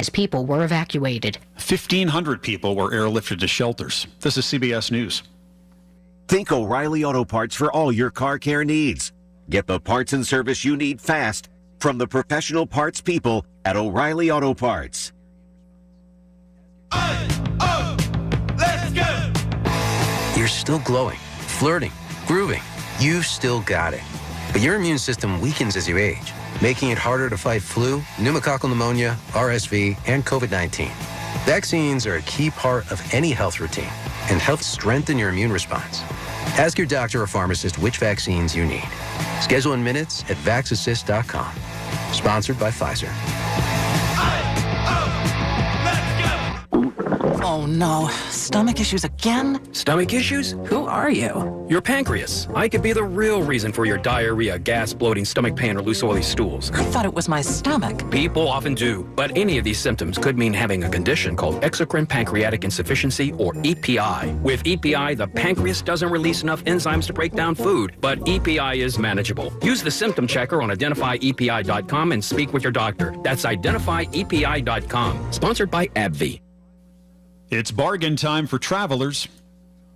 as people were evacuated. 1,500 people were airlifted to shelters. This is CBS News. Think O'Reilly Auto Parts for all your car care needs. Get the parts and service you need fast from the professional parts people at O'Reilly Auto Parts. Let's go! You're still glowing, flirting, grooving. You've still got it. But your immune system weakens as you age, making it harder to fight flu, pneumococcal pneumonia, RSV, and COVID-19. Vaccines are a key part of any health routine and help strengthen your immune response. Ask your doctor or pharmacist which vaccines you need. Schedule in minutes at vaxassist.com. Sponsored by Pfizer. Oh no, stomach issues again? Stomach issues? Who are you? Your pancreas. I could be the real reason for your diarrhea, gas, bloating, stomach pain, or loose oily stools. I thought it was my stomach. People often do, but any of these symptoms could mean having a condition called exocrine pancreatic insufficiency, or EPI. With EPI, the pancreas doesn't release enough enzymes to break down food, but EPI is manageable. Use the symptom checker on identifyepi.com and speak with your doctor. That's identifyepi.com. Sponsored by AbbVie. It's bargain time for travelers.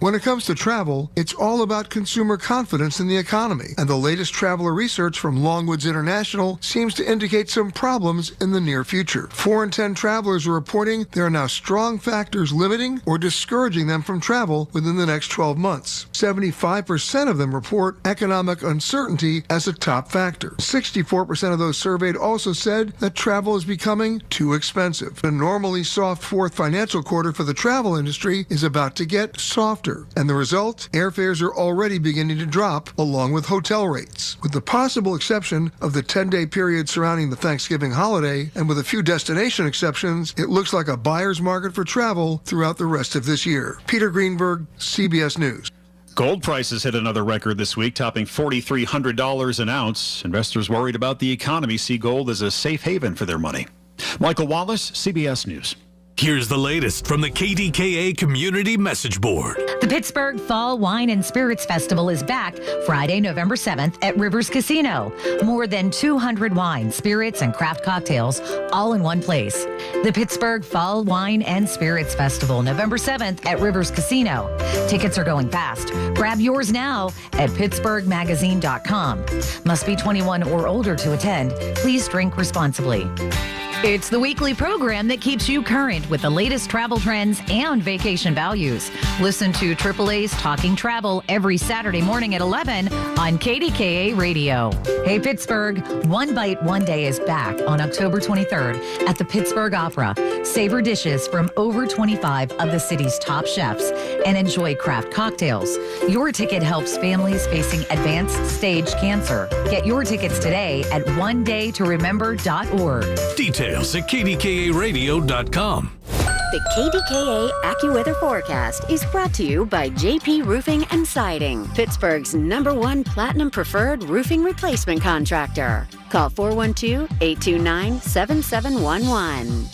When it comes to travel, it's all about consumer confidence in the economy, and the latest traveler research from Longwoods International seems to indicate some problems in the near future. 4 in 10 travelers are reporting there are now strong factors limiting or discouraging them from travel within the next 12 months. 75% of them report economic uncertainty as a top factor. 64% of those surveyed also said that travel is becoming too expensive. A normally soft fourth financial quarter for the travel industry is about to get softer. And the result? Airfares are already beginning to drop, along with hotel rates. With the possible exception of the 10-day period surrounding the Thanksgiving holiday, and with a few destination exceptions, it looks like a buyer's market for travel throughout the rest of this year. Peter Greenberg, CBS News. Gold prices hit another record this week, topping $4,300 an ounce. Investors worried about the economy see gold as a safe haven for their money. Michael Wallace, CBS News. Here's the latest from the KDKA Community Message Board. The Pittsburgh Fall Wine and Spirits Festival is back Friday, November 7th at Rivers Casino. More than 200 wines, spirits, and craft cocktails all in one place. The Pittsburgh Fall Wine and Spirits Festival, November 7th at Rivers Casino. Tickets are going fast. Grab yours now at pittsburghmagazine.com. Must be 21 or older to attend. Please drink responsibly. It's the weekly program that keeps you current with the latest travel trends and vacation values. Listen to AAA's Talking Travel every Saturday morning at 11 on KDKA Radio. Hey, Pittsburgh, One Bite One Day is back on October 23rd at the Pittsburgh Opera. Savor dishes from over 25 of the city's top chefs and enjoy craft cocktails. Your ticket helps families facing advanced stage cancer. Get your tickets today at onedaytoremember.org. Details at KDKARadio.com. The KDKA AccuWeather forecast is brought to you by JP Roofing and Siding, Pittsburgh's #1 Platinum Preferred Roofing Replacement Contractor. Call 412-829-7711.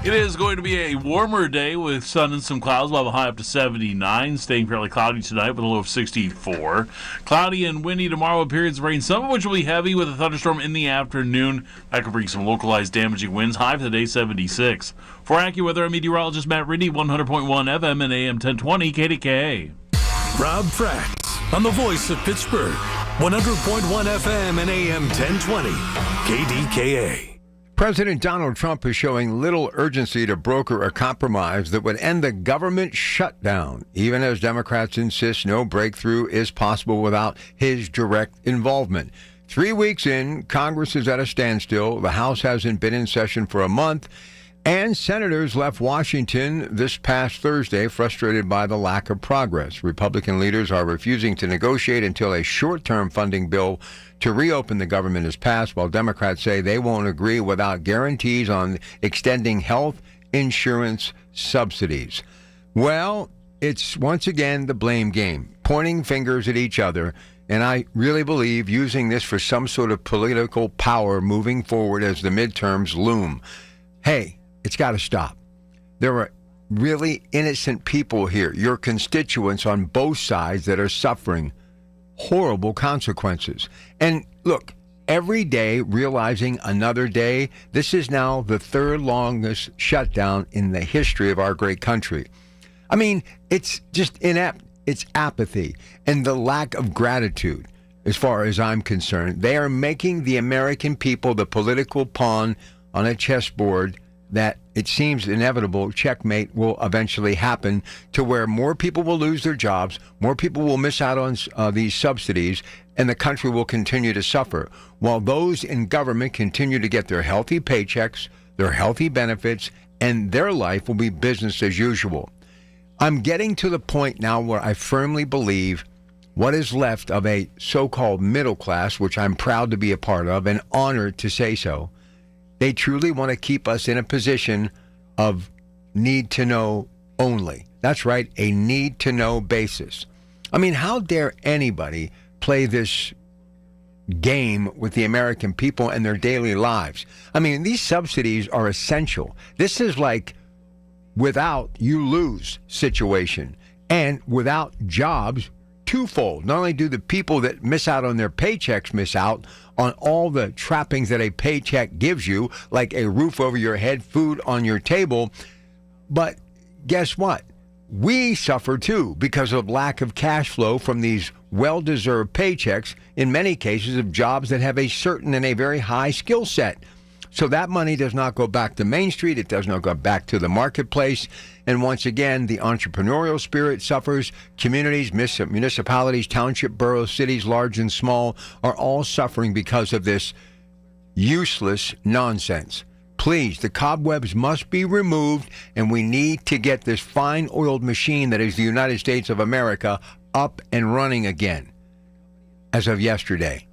It is going to be a warmer day with sun and some clouds. We'll have a high up to 79, staying fairly cloudy tonight with a low of 64. Cloudy and windy tomorrow with periods of rain, some of which will be heavy with a thunderstorm in the afternoon. That could bring some localized damaging winds. High for the day, 76. For AccuWeather, I'm meteorologist Matt Riddy, 100.1 FM and AM 1020 KDKA. Rob Fracks on the voice of Pittsburgh, 100.1 FM and AM 1020 KDKA. President Donald Trump is showing little urgency to broker a compromise that would end the government shutdown, even as Democrats insist no breakthrough is possible without his direct involvement. 3 weeks in, Congress is at a standstill. The House hasn't been in session for a month, and senators left Washington this past Thursday frustrated by the lack of progress. Republican leaders are refusing to negotiate until a short-term funding bill to reopen the government is passed, while Democrats say they won't agree without guarantees on extending health insurance subsidies. Well, it's once again the blame game, pointing fingers at each other, and I really believe using this for some sort of political power moving forward as the midterms loom. Hey, it's got to stop. There are really innocent people here, your constituents on both sides, that are suffering horrible consequences. And look, every day realizing another day. This is now the third longest shutdown in the history of our great country. I mean, it's just inept. It's apathy and the lack of gratitude, as far as I'm concerned. They are making the American people the political pawn on a chessboard that it seems inevitable checkmate will eventually happen, to where more people will lose their jobs, more people will miss out on these subsidies, and the country will continue to suffer, while those in government continue to get their healthy paychecks, their healthy benefits, and their life will be business as usual. I'm getting to the point now where I firmly believe what is left of a so-called middle class, which I'm proud to be a part of and honored to say so, they truly want to keep us in a position of need to know only. That's right, a need to know basis. I mean, how dare anybody play this game with the American people and their daily lives? I mean, these subsidies are essential. This is like without you lose situation, and without jobs, twofold. Not only do the people that miss out on their paychecks miss out on all the trappings that a paycheck gives you, like a roof over your head, food on your table, but guess what? We suffer too because of lack of cash flow from these well-deserved paychecks, in many cases of jobs that have a certain and a very high skill set. So that money does not go back to Main Street. It does not go back to the marketplace. And once again, the entrepreneurial spirit suffers. Communities, municipalities, township, boroughs, cities, large and small, are all suffering because of this useless nonsense. Please, the cobwebs must be removed, and we need to get this fine-oiled machine that is the United States of America up and running again. As of yesterday,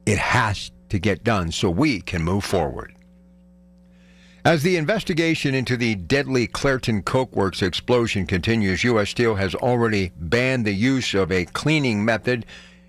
it has to get done so we can move forward. As the investigation into the deadly Clairton Coke Works explosion continues, U.S. Steel has already banned the use of a cleaning method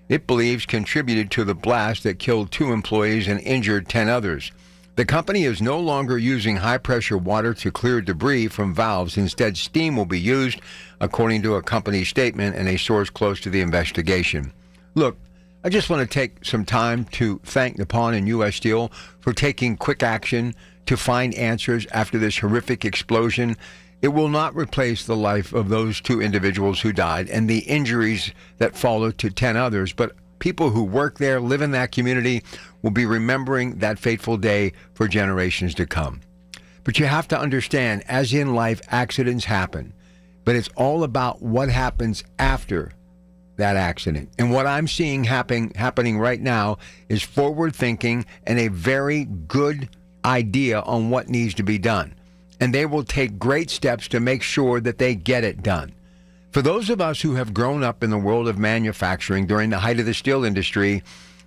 it believes contributed to the blast that killed 2 employees and injured 10 others. The company is no longer using high-pressure water to clear debris from valves. Instead, steam will be used, according to a company statement and a source close to the investigation. Look, I just want to take some time to thank Nippon and U.S. Steel for taking quick action to find answers after this horrific explosion. It will not replace the life of those 2 individuals who died and the injuries that followed to 10 others, but people who work there, live in that community, will be remembering that fateful day for generations to come. But you have to understand, as in life, accidents happen, but it's all about what happens after that accident. And what I'm seeing happening right now is forward thinking and a very good idea on what needs to be done. And they will take great steps to make sure that they get it done. For those of us who have grown up in the world of manufacturing during the height of the steel industry,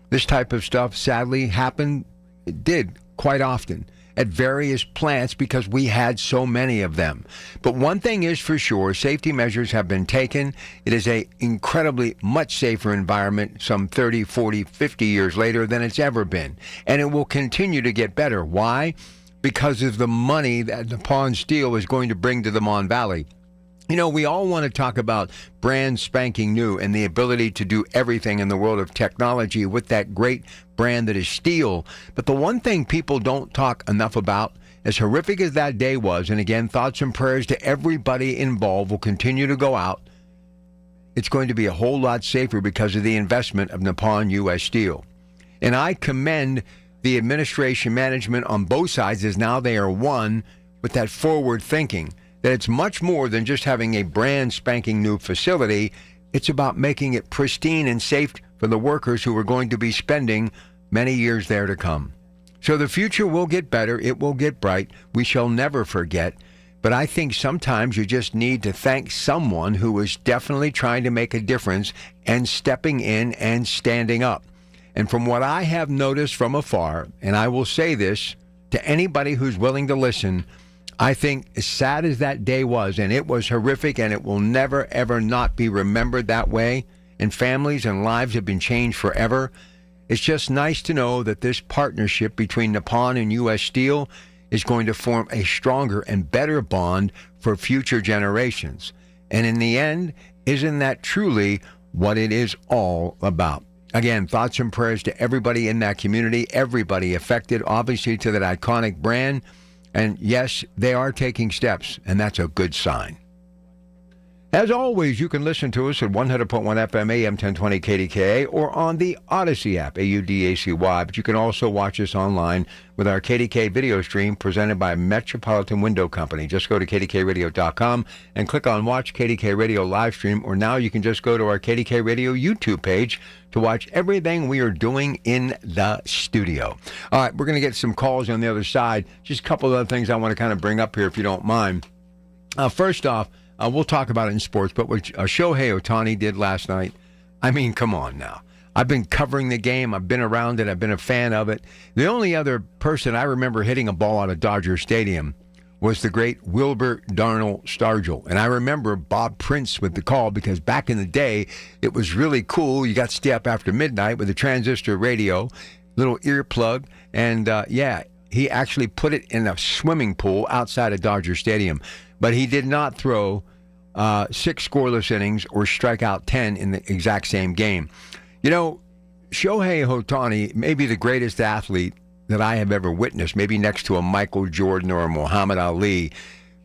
this type of stuff sadly happened, it did quite often at various plants because we had so many of them. But one thing is for sure, safety measures have been taken. It is an incredibly much safer environment some 30, 40, 50 years later than it's ever been. And it will continue to get better. Why? Because of the money that Nippon Steel is going to bring to the Mon Valley. You know, we all want to talk about brand spanking new and the ability to do everything in the world of technology with that great brand that is steel. But the one thing people don't talk enough about, as horrific as that day was, and again, thoughts and prayers to everybody involved will continue to go out, it's going to be a whole lot safer because of the investment of Nippon U.S. Steel. And I commend the administration management on both sides, as now they are one with that forward thinking, that it's much more than just having a brand spanking new facility. It's about making it pristine and safe for the workers who are going to be spending many years there to come. So the future will get better. It will get bright. We shall never forget. But I think sometimes you just need to thank someone who is definitely trying to make a difference and stepping in and standing up. And from what I have noticed from afar, and I will say this to anybody who's willing to listen, I think as sad as that day was, and it was horrific, and it will never, ever not be remembered that way, and families and lives have been changed forever, it's just nice to know that this partnership between Nippon and U.S. Steel is going to form a stronger and better bond for future generations. And in the end, isn't that truly what it is all about? Again, thoughts and prayers to everybody in that community, everybody affected, obviously, to that iconic brand. And yes, they are taking steps, and that's a good sign. As always, you can listen to us at 100.1 FM, AM 1020 KDKA, or on the Odyssey app, AUDACY. But you can also watch us online with our KDK video stream presented by Metropolitan Window Company. Just go to kdkradio.com and click on Watch KDK Radio Livestream, or now you can just go to our KDK Radio YouTube page to watch everything we are doing in the studio. All right, we're going to get some calls on the other side. Just a couple of other things I want to kind of bring up here, if you don't mind. First off, we'll talk about it in sports, but what Shohei Ohtani did last night, I mean, come on now. I've been covering the game. I've been around it. I've been a fan of it. The only other person I remember hitting a ball out of Dodger Stadium was the great Wilbur Darnell Stargell. And I remember Bob Prince with the call, because back in the day, it was really cool. You got to stay up after midnight with a transistor radio, little earplug, and he actually put it in a swimming pool outside of Dodger Stadium. But he did not throw 6 scoreless innings or strike out 10 in the exact same game. You know, Shohei Ohtani may be the greatest athlete that I have ever witnessed, maybe next to a Michael Jordan or a Muhammad Ali.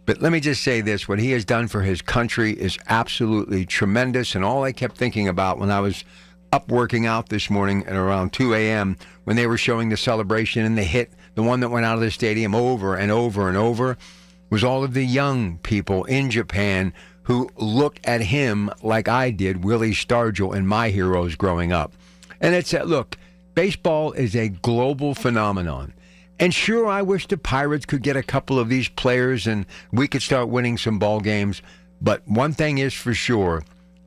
But let me just say this, what he has done for his country is absolutely tremendous. And all I kept thinking about when I was up working out this morning at around 2 a.m. when they were showing the celebration and they hit the one that went out of the stadium over and over and over, was all of the young people in Japan who look at him like I did, Willie Stargell, and my heroes growing up. And it's look, baseball is a global phenomenon. And sure, I wish the Pirates could get a couple of these players and we could start winning some ball games. But one thing is for sure,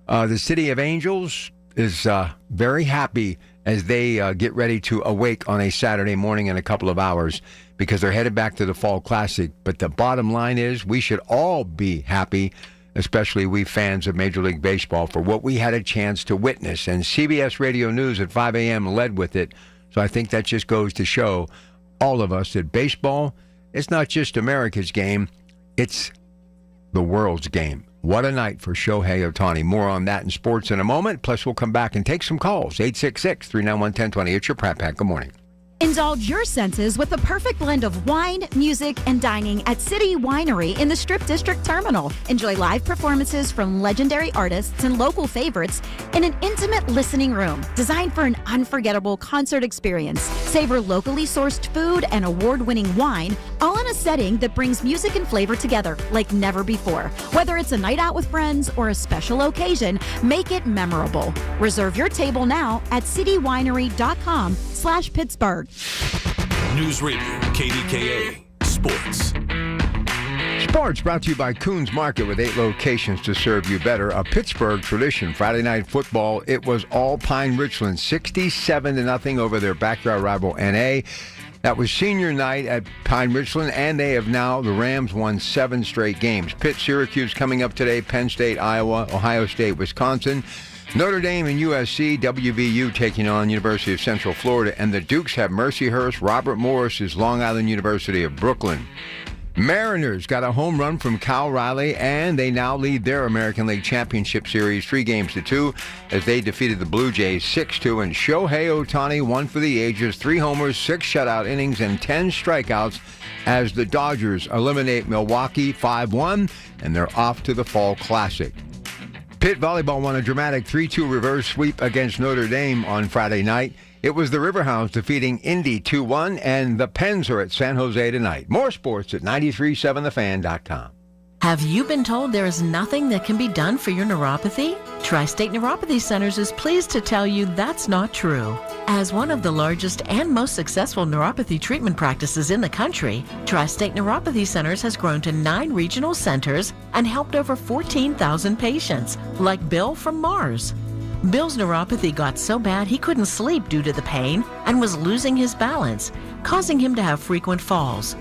the City of Angels is very happy as they get ready to awake on a Saturday morning in a couple of hours, because they're headed back to the Fall Classic. But the bottom line is we should all be happy, especially we fans of Major League Baseball, for what we had a chance to witness. And CBS Radio News at 5 a.m. led with it. So I think that just goes to show all of us that baseball, it's not just America's game, it's the world's game. What a night for Shohei Ohtani. More on that in sports in a moment. Plus, we'll come back and take some calls. 866-391-1020. It's your Pratt Pack. Good morning. Indulge your senses with the perfect blend of wine, music, and dining at City Winery in the Strip District Terminal. Enjoy live performances from legendary artists and local favorites in an intimate listening room designed for an unforgettable concert experience. Savor locally sourced food and award-winning wine, all in a setting that brings music and flavor together like never before. Whether it's a night out with friends or a special occasion, make it memorable. Reserve your table now at citywinery.com/Pittsburgh. News Radio, KDKA, Sports. Sports brought to you by Coons Market, with 8 locations to serve you better. A Pittsburgh tradition. Friday night football, it was all Pine Richland, 67-0 over their backyard rival NA. That was senior night at Pine Richland, and they have now, the Rams won 7 straight games. Pitt, Syracuse coming up today, Penn State, Iowa, Ohio State, Wisconsin. Notre Dame and USC, WVU taking on University of Central Florida, and the Dukes have Mercyhurst. Robert Morris is Long Island University of Brooklyn. Mariners got a home run from Cal Riley, and they now lead their American League Championship Series 3-2 as they defeated the Blue Jays 6-2. And Shohei Ohtani won for the ages, 3 homers, 6 shutout innings, and 10 strikeouts as the Dodgers eliminate Milwaukee 5-1, and they're off to the Fall Classic. Pitt Volleyball won a dramatic 3-2 reverse sweep against Notre Dame on Friday night. It was the Riverhounds defeating Indy 2-1, and the Pens are at San Jose tonight. More sports at 937thefan.com. Have you been told there is nothing that can be done for your neuropathy? Tri-State Neuropathy Centers is pleased to tell you that's not true. As one of the largest and most successful neuropathy treatment practices in the country, Tri-State Neuropathy Centers has grown to 9 regional centers and helped over 14,000 patients, like Bill from Mars. Bill's neuropathy got so bad he couldn't sleep due to the pain and was losing his balance, causing him to have frequent falls.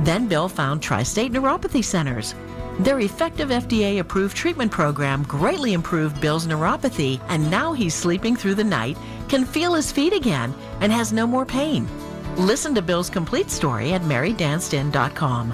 Then Bill found Tri-State Neuropathy Centers. Their effective FDA-approved treatment program greatly improved Bill's neuropathy, and now he's sleeping through the night, can feel his feet again, and has no more pain. Listen to Bill's complete story at marydanston.com.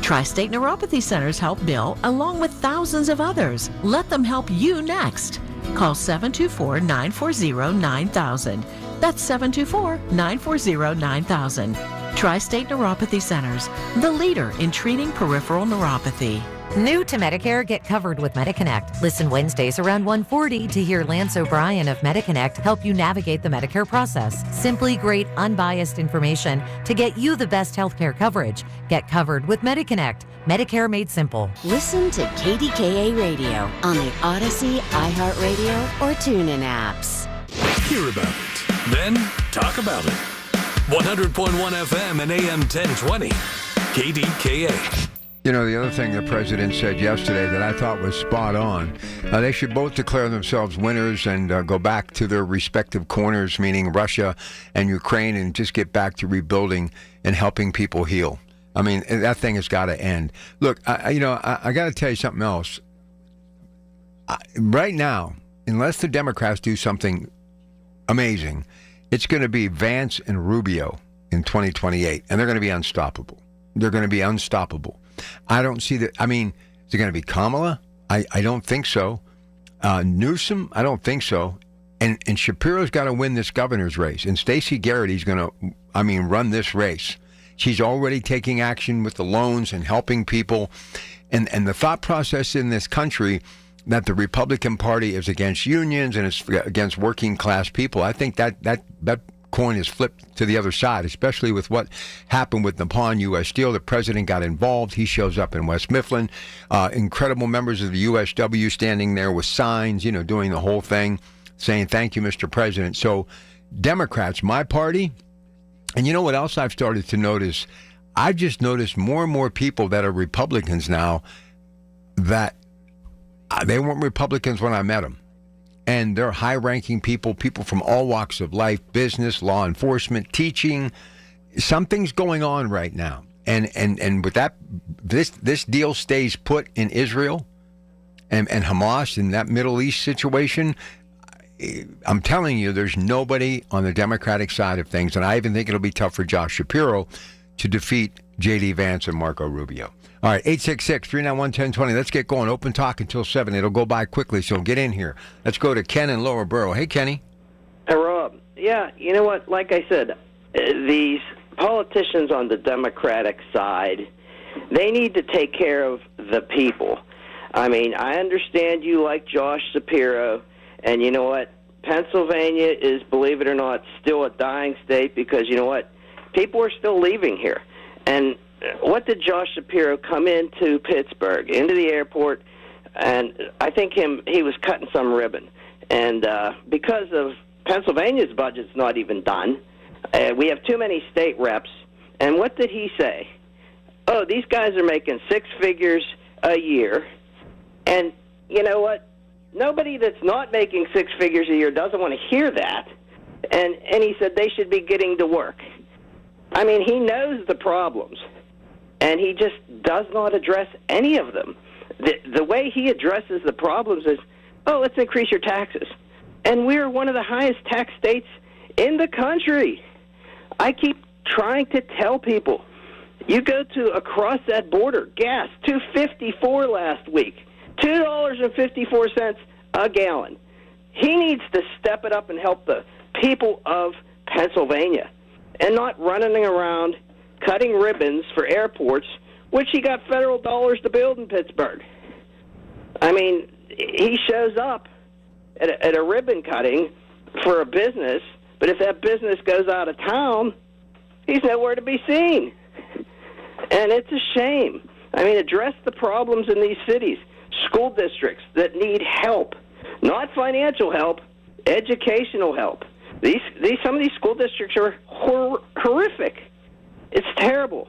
Tri-State Neuropathy Centers help Bill along with thousands of others. Let them help you next. Call 724-940-9000. That's 724-940-9000. Tri-State Neuropathy Centers, the leader in treating peripheral neuropathy. New to Medicare, get covered with MediConnect. Listen Wednesdays around 1:40 to hear Lance O'Brien of MediConnect help you navigate the Medicare process. Simply great, unbiased information to get you the best healthcare coverage. Get covered with MediConnect. Medicare made simple. Listen to KDKA Radio on the Odyssey, iHeartRadio, or TuneIn apps. Hear about it, then talk about it. 100.1 FM and AM 1020. KDKA. You know, the other thing the president said yesterday that I thought was spot on, they should both declare themselves winners and go back to their respective corners, meaning Russia and Ukraine, and just get back to rebuilding and helping people heal. I mean, that thing has got to end. Look, I got to tell you something else. Right now, unless the Democrats do something amazing, it's going to be Vance and Rubio in 2028, and they're going to be unstoppable. They're going to be unstoppable. I don't see that. I mean, is it going to be Kamala? I don't think so. Newsom? I don't think so. And Shapiro's got to win this governor's race. And Stacey Garrity's going to, run this race. She's already taking action with the loans and helping people. And the thought process in this country that the Republican Party is against unions and it's against working class people, I think that coin is flipped to the other side, especially with what happened with Nippon U.S. Steel. The president got involved. He shows up in West Mifflin. Incredible members of the USW standing there with signs, doing the whole thing, saying, thank you, Mr. President. So Democrats, my party, and you know what else I've started to notice? I've just noticed more and more people that are Republicans now that they weren't Republicans when I met them. And they're high-ranking people from all walks of life, business, law enforcement, teaching. Something's going on right now. And with that, this deal stays put in Israel and Hamas in that Middle East situation. I'm telling you, there's nobody on the Democratic side of things, and I even think it'll be tough for Josh Shapiro to defeat J.D. Vance and Marco Rubio. All right, 866-391-1020. Let's get going. Open talk until 7. It'll go by quickly, so get in here. Let's go to Ken in Lower Borough. Hey, Kenny. Hey, Rob. Yeah, you know what? Like I said, these politicians on the Democratic side, they need to take care of the people. I mean, I understand you like Josh Shapiro, and you know what? Pennsylvania is, believe it or not, still a dying state because, you know what? People are still leaving here. And what did Josh Shapiro come into Pittsburgh, into the airport, and I think he was cutting some ribbon. And because of Pennsylvania's budget's not even done, we have too many state reps. And what did he say? Oh, these guys are making six figures a year. And you know what? Nobody that's not making six figures a year doesn't want to hear that. And he said they should be getting to work. I mean, he knows the problems. And he just does not address any of them. The way he addresses the problems is, oh, let's increase your taxes. And we're one of the highest tax states in the country. I keep trying to tell people, you go to across that border, gas, $2.54 last week, $2.54 a gallon. He needs to step it up and help the people of Pennsylvania and not running around cutting ribbons for airports, which he got federal dollars to build in Pittsburgh. I mean, he shows up at a ribbon cutting for a business, but if that business goes out of town, he's nowhere to be seen. And it's a shame. I mean, address the problems in these cities, school districts that need help, not financial help, educational help. Some of these school districts are horrific. It's terrible.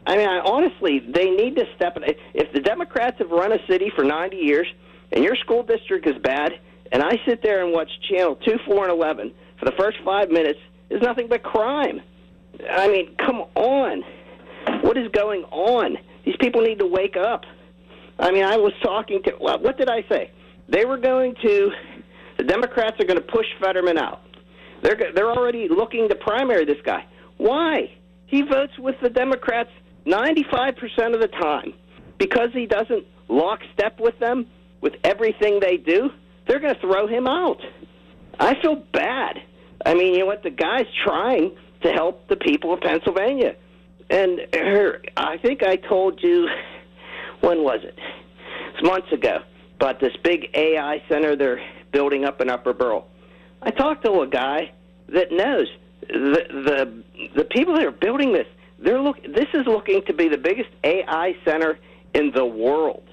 I mean, honestly, they need to step in. If the Democrats have run a city for 90 years and your school district is bad, and I sit there and watch Channel 2, 4, and 11 for the first 5 minutes, there's nothing but crime. I mean, come on. What is going on? These people need to wake up. I mean, I was talking to, well, what did I say? The Democrats are going to push Fetterman out. They're already looking to primary this guy. Why? He votes with the Democrats 95% of the time because he doesn't lockstep with them with everything they do. they're going to throw him out. I feel bad. I mean, you know what? The guy's trying to help the people of Pennsylvania. And I think I told you, when was it? It's months ago, about this big AI center they're building up in Upper Borough. I talked to a guy that knows the people that are building this. This is looking to be the biggest AI center in the world.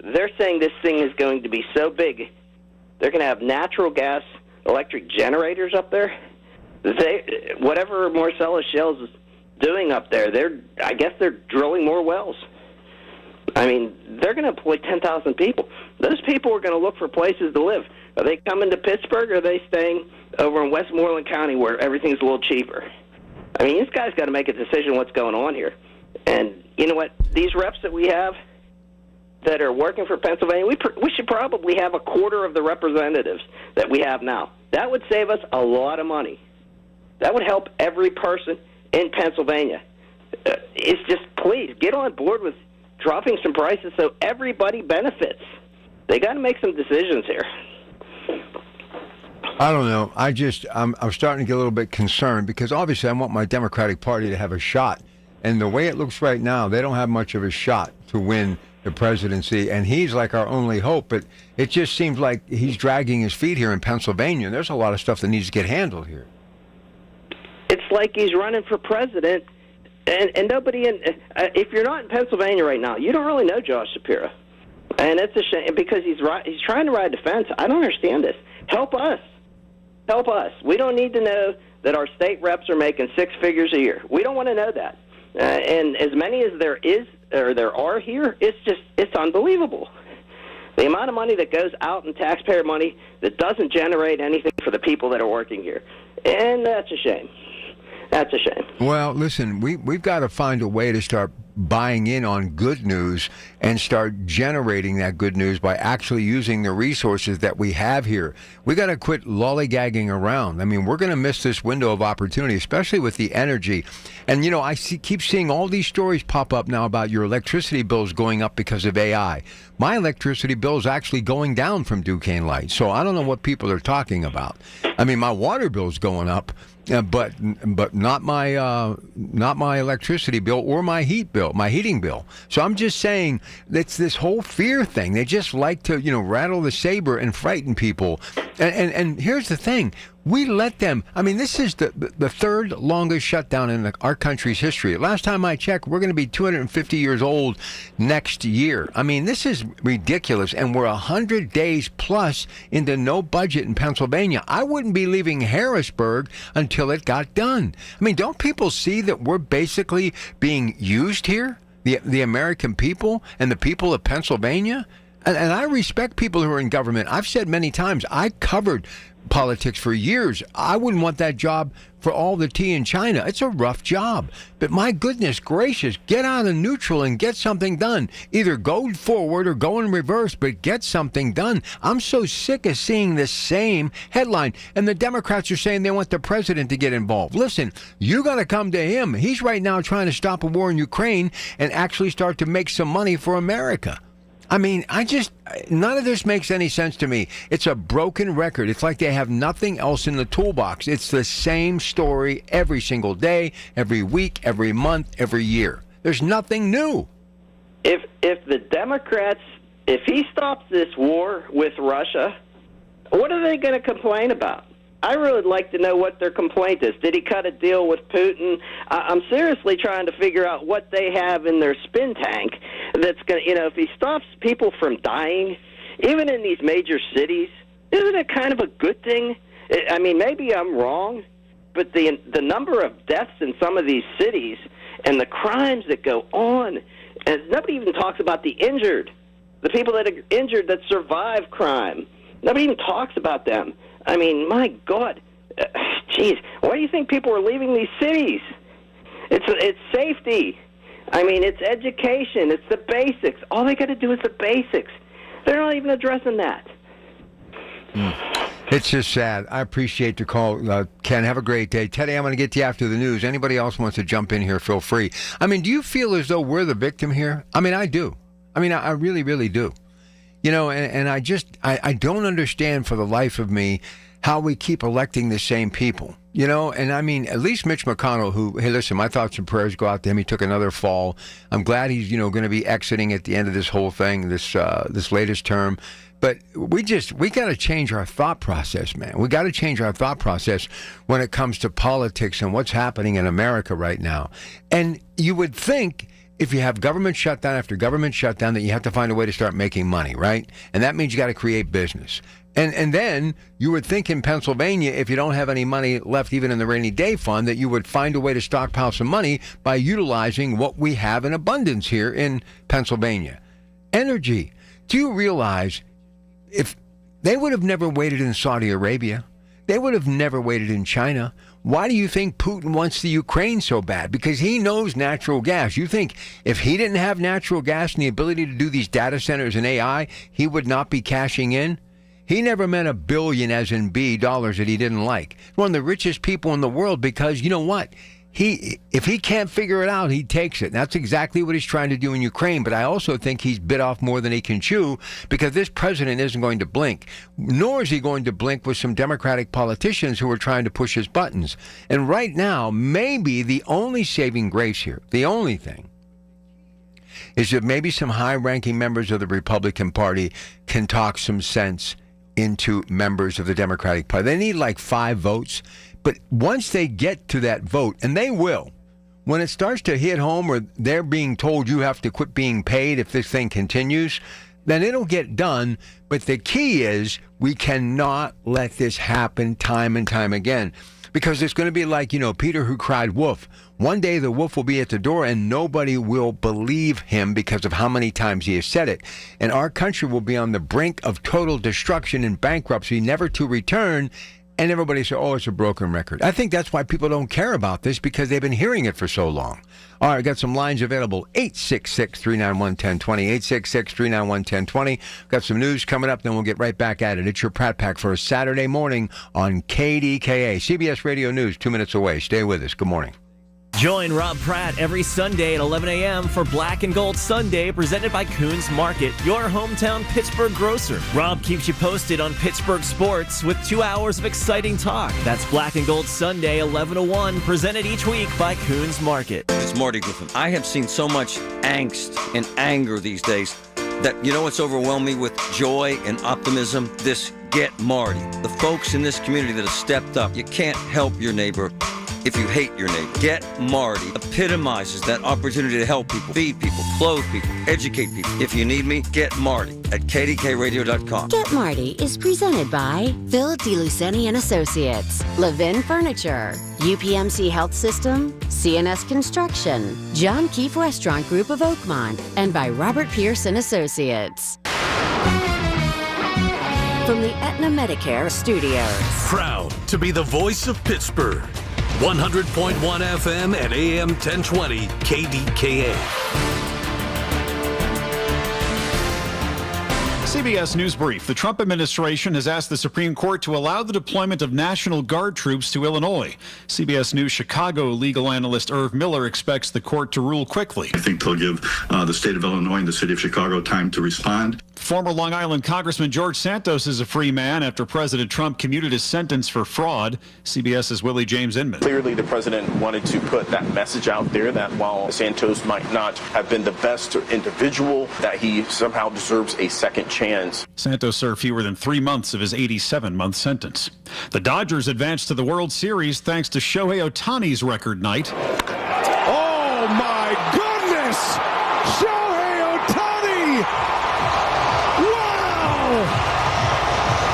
They're saying this thing is going to be so big, they're going to have natural gas electric generators up there. Whatever Marcellus Shell's doing up there, I guess they're drilling more wells. I mean, they're going to employ 10,000 people. Those people are going to look for places to live. Are they coming to Pittsburgh, or are they staying over in Westmoreland County where everything's a little cheaper? I mean, this guy's got to make a decision what's going on here. And you know what? These reps that we have that are working for Pennsylvania, we should probably have a quarter of the representatives that we have now. That would save us a lot of money. That would help every person in Pennsylvania. It's just, please, get on board with dropping some prices so everybody benefits. They got to make some decisions here. I don't know. I'm starting to get a little bit concerned because obviously I want my Democratic Party to have a shot. And the way it looks right now, they don't have much of a shot to win the presidency. And he's like our only hope. But it just seems like he's dragging his feet here in Pennsylvania. And there's a lot of stuff that needs to get handled here. It's like he's running for president. And nobody if you're not in Pennsylvania right now, you don't really know Josh Shapiro. And it's a shame because he's trying to ride the fence. I don't understand this. Help us. Help us. We don't need to know that our state reps are making six figures a year. We don't want to know that. And as many as there are here, it's unbelievable. The amount of money that goes out in taxpayer money that doesn't generate anything for the people that are working here. And that's a shame. That's a shame. Well, listen, we've got to find a way to start buying in on good news and start generating that good news by actually using the resources that we have here. We got to quit lollygagging around. I mean, we're going to miss this window of opportunity, especially with the energy. And, you know, I keep seeing all these stories pop up now about your electricity bills going up because of AI. My electricity bill is actually going down from Duquesne Light, so I don't know what people are talking about. I mean, my water bill's going up. But not my electricity bill or my heating bill. So I'm just saying it's this whole fear thing. They just like to, rattle the saber and frighten people. And here's the thing. We let them. I mean, this is the third longest shutdown in our country's history. Last time I checked, we're going to be 250 years old next year. I mean, this is ridiculous, and we're 100 days plus into no budget in Pennsylvania. I wouldn't be leaving Harrisburg until it got done. I mean, don't people see that we're basically being used here, the American people and the people of Pennsylvania? And I respect people who are in government. I've said many times, I covered politics for years. I wouldn't want that job for all the tea in China. It's a rough job. But my goodness gracious, get out of neutral and get something done. Either go forward or go in reverse, but get something done. I'm so sick of seeing the same headline. And the Democrats are saying they want the president to get involved. Listen, you got to come to him. He's right now trying to stop a war in Ukraine and actually start to make some money for America. I mean, none of this makes any sense to me. It's a broken record. It's like they have nothing else in the toolbox. It's the same story every single day, every week, every month, every year. There's nothing new. If the Democrats, if he stops this war with Russia, what are they going to complain about? I really would like to know what their complaint is. Did he cut a deal with Putin? I'm seriously trying to figure out what they have in their spin tank that's going to, if he stops people from dying, even in these major cities, isn't it kind of a good thing? I mean, maybe I'm wrong, but the number of deaths in some of these cities and the crimes that go on, and nobody even talks about the injured, the people that are injured that survive crime. Nobody even talks about them. I mean, my God, geez, why do you think people are leaving these cities? It's safety. I mean, it's education. It's the basics. All they got to do is the basics. They're not even addressing that. It's just sad. I appreciate the call, Ken. Have a great day. Teddy, I'm going to get to you after the news. Anybody else wants to jump in here, feel free. I mean, do you feel as though we're the victim here? I mean, I do. I mean, I really, really do. You know, and I don't understand for the life of me how we keep electing the same people. You know, and I mean, at least Mitch McConnell, who, hey, listen, my thoughts and prayers go out to him. He took another fall. I'm glad he's, going to be exiting at the end of this whole thing, this latest term. But we got to change our thought process, man. We got to change our thought process when it comes to politics and what's happening in America right now. And you would think if you have government shutdown after government shutdown that you have to find a way to start making money, right? And that means you got to create business. And then you would think in Pennsylvania, if you don't have any money left even in the rainy day fund, that you would find a way to stockpile some money by utilizing what we have in abundance here in Pennsylvania. Energy. Do you realize if they would have never waited in Saudi Arabia, they would have never waited in China. Why do you think Putin wants the Ukraine so bad? Because he knows natural gas. You think if he didn't have natural gas and the ability to do these data centers and AI, he would not be cashing in? He never meant $1 billion, as in B, dollars that he didn't like. One of the richest people in the world because, you know what? If he can't figure it out, he takes it. And that's exactly what he's trying to do in Ukraine. But I also think he's bit off more than he can chew because this president isn't going to blink, nor is he going to blink with some Democratic politicians who are trying to push his buttons. And right now, maybe the only saving grace here, the only thing, is that maybe some high-ranking members of the Republican Party can talk some sense into members of the Democratic Party. They need like 5 votes. But once they get to that vote, and they will, when it starts to hit home or they're being told you have to quit being paid if this thing continues, then it'll get done. But the key is we cannot let this happen time and time again. Because it's going to be like, Peter who cried wolf. One day the wolf will be at the door and nobody will believe him because of how many times he has said it. And our country will be on the brink of total destruction and bankruptcy, never to return. And everybody says, oh, it's a broken record. I think that's why people don't care about this because they've been hearing it for so long. All right, got some lines available. 866-391-1020, 866-391-1020. Got some news coming up, then we'll get right back at it. It's your Pratt Pack for a Saturday morning on KDKA. CBS Radio News, 2 minutes away. Stay with us. Good morning. Join Rob Pratt every Sunday at 11 a.m. for Black and Gold Sunday, presented by Coons Market, your hometown Pittsburgh grocer. Rob keeps you posted on Pittsburgh sports with 2 hours of exciting talk. That's Black and Gold Sunday, 11 to 1, presented each week by Coons Market. It's Marty Griffin. I have seen so much angst and anger these days that, what's overwhelmed me with joy and optimism? This Get Marty. The folks in this community that have stepped up. You can't help your neighbor if you hate your neighbor. Get Marty epitomizes that opportunity to help people, feed people, clothe people, educate people. If you need me, get Marty at kdkradio.com. Get Marty is presented by Phil DeLuceni and Associates, Levin Furniture, UPMC Health System, CNS Construction, John Keefe Restaurant Group of Oakmont, and by Robert Pierce and Associates. From the Aetna Medicare Studios. Proud to be the voice of Pittsburgh. 100.1 FM and AM 1020 KDKA. CBS News Brief. The Trump administration has asked the Supreme Court to allow the deployment of National Guard troops to Illinois. CBS News Chicago legal analyst Irv Miller expects the court to rule quickly. I think they'll give the state of Illinois and the city of Chicago time to respond. Former Long Island Congressman George Santos is a free man after President Trump commuted his sentence for fraud. CBS's Willie James Inman. Clearly, the president wanted to put that message out there that while Santos might not have been the best individual, that he somehow deserves a second chance. Santos served fewer than 3 months of his 87-month sentence. The Dodgers advanced to the World Series thanks to Shohei Ohtani's record night. Oh, my goodness! Shohei Ohtani!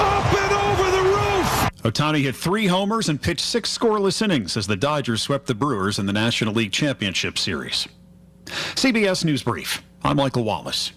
Up and over the roof! Ohtani hit 3 homers and pitched 6 scoreless innings as the Dodgers swept the Brewers in the National League Championship Series. CBS News Brief. I'm Michael Wallace.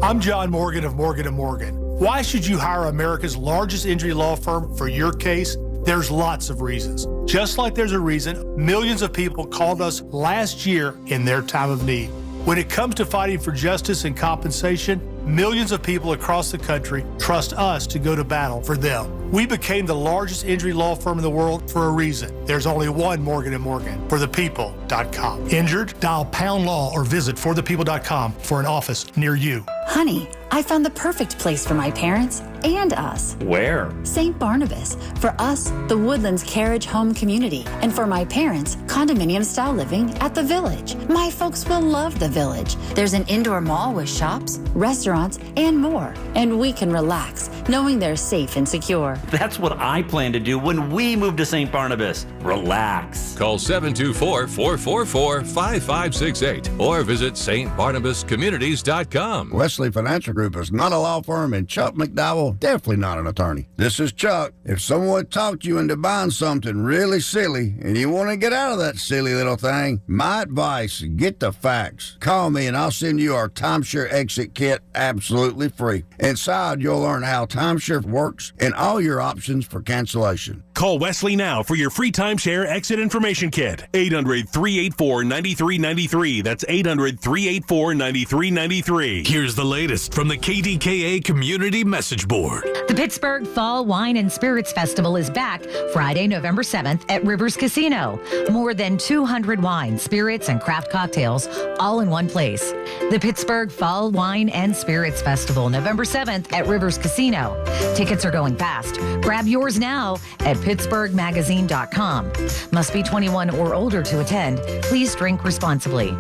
I'm John Morgan of Morgan & Morgan. Why should you hire America's largest injury law firm for your case? There's lots of reasons. Just like there's a reason millions of people called us last year in their time of need. When it comes to fighting for justice and compensation, millions of people across the country trust us to go to battle for them. We became the largest injury law firm in the world for a reason. There's only one Morgan & Morgan, forthepeople.com. Injured? Dial pound law or visit forthepeople.com for an office near you. Honey, I found the perfect place for my parents and us. Where? St. Barnabas. For us, the Woodlands Carriage Home Community. And for my parents, condominium-style living at the Village. My folks will love the Village. There's an indoor mall with shops, restaurants, and more. And we can relax, knowing they're safe and secure. That's what I plan to do when we move to St. Barnabas. Relax. Call 724-444-5568 or visit stbarnabascommunities.com. Wesley Financial Group is not a law firm, and Chuck McDowell, definitely not an attorney. This is Chuck. If someone talked you into buying something really silly and you want to get out of that silly little thing, my advice, get the facts. Call me and I'll send you our timeshare exit kit absolutely free. Inside, you'll learn how timeshare works and all your options for cancellation. Call Wesley now for your free timeshare exit information kit. 800-384-9393. That's 800-384-9393. Here's the latest from the KDKA Community Message Board. The Pittsburgh Fall Wine and Spirits Festival is back Friday, November 7th at Rivers Casino. More than 200 wines, spirits, and craft cocktails all in one place. The Pittsburgh Fall Wine and Spirits Festival, November 7th at Rivers Casino. Tickets are going fast. Grab yours now at pittsburghmagazine.com. Must be 21 or older to attend. Please drink responsibly.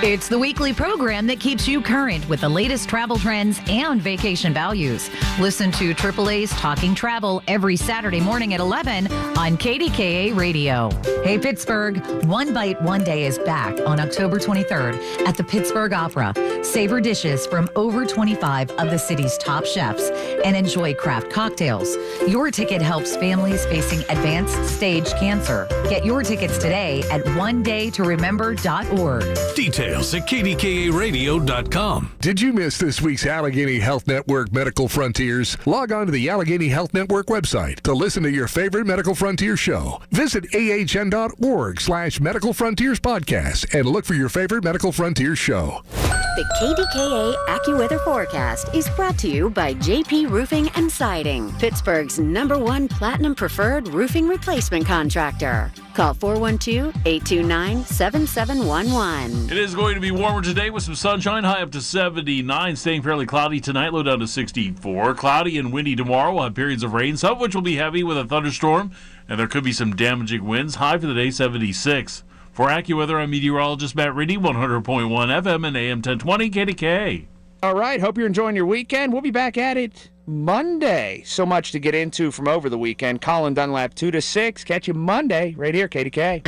It's the weekly program that keeps you current with the latest travel trends and vacation values. Listen to AAA's Talking Travel every Saturday morning at 11 on KDKA Radio. Hey, Pittsburgh, One Bite One Day is back on October 23rd at the Pittsburgh Opera. Savor dishes from over 25 of the city's top chefs and enjoy craft cocktails. Your ticket helps families facing advanced stage cancer. Get your tickets today at onedaytoremember.org. Details at KDKARadio.com. Did you miss this week's Allegheny Health Network Medical Frontiers? Log on to the Allegheny Health Network website to listen to your favorite Medical Frontier show. Visit ahn.org/Medical Frontiers podcast and look for your favorite Medical Frontiers show. The KDKA AccuWeather forecast is brought to you by JP Roofing and Siding, Pittsburgh's #1 Platinum Preferred Roofing Replacement Contractor. Call 412-829-7711. It is going to be warmer today with some sunshine, high up to 79. Staying fairly cloudy tonight, low down to 64. Cloudy and windy tomorrow. We'll have periods of rain, some of which will be heavy with a thunderstorm, and there could be some damaging winds. High for the day, 76. For AccuWeather, I'm meteorologist Matt Riddy, 100.1 FM and AM 1020 KDKA. All right, hope you're enjoying your weekend. We'll be back at it Monday. So much to get into from over the weekend. Colin Dunlap, 2 to 6. Catch you Monday right here, KDK.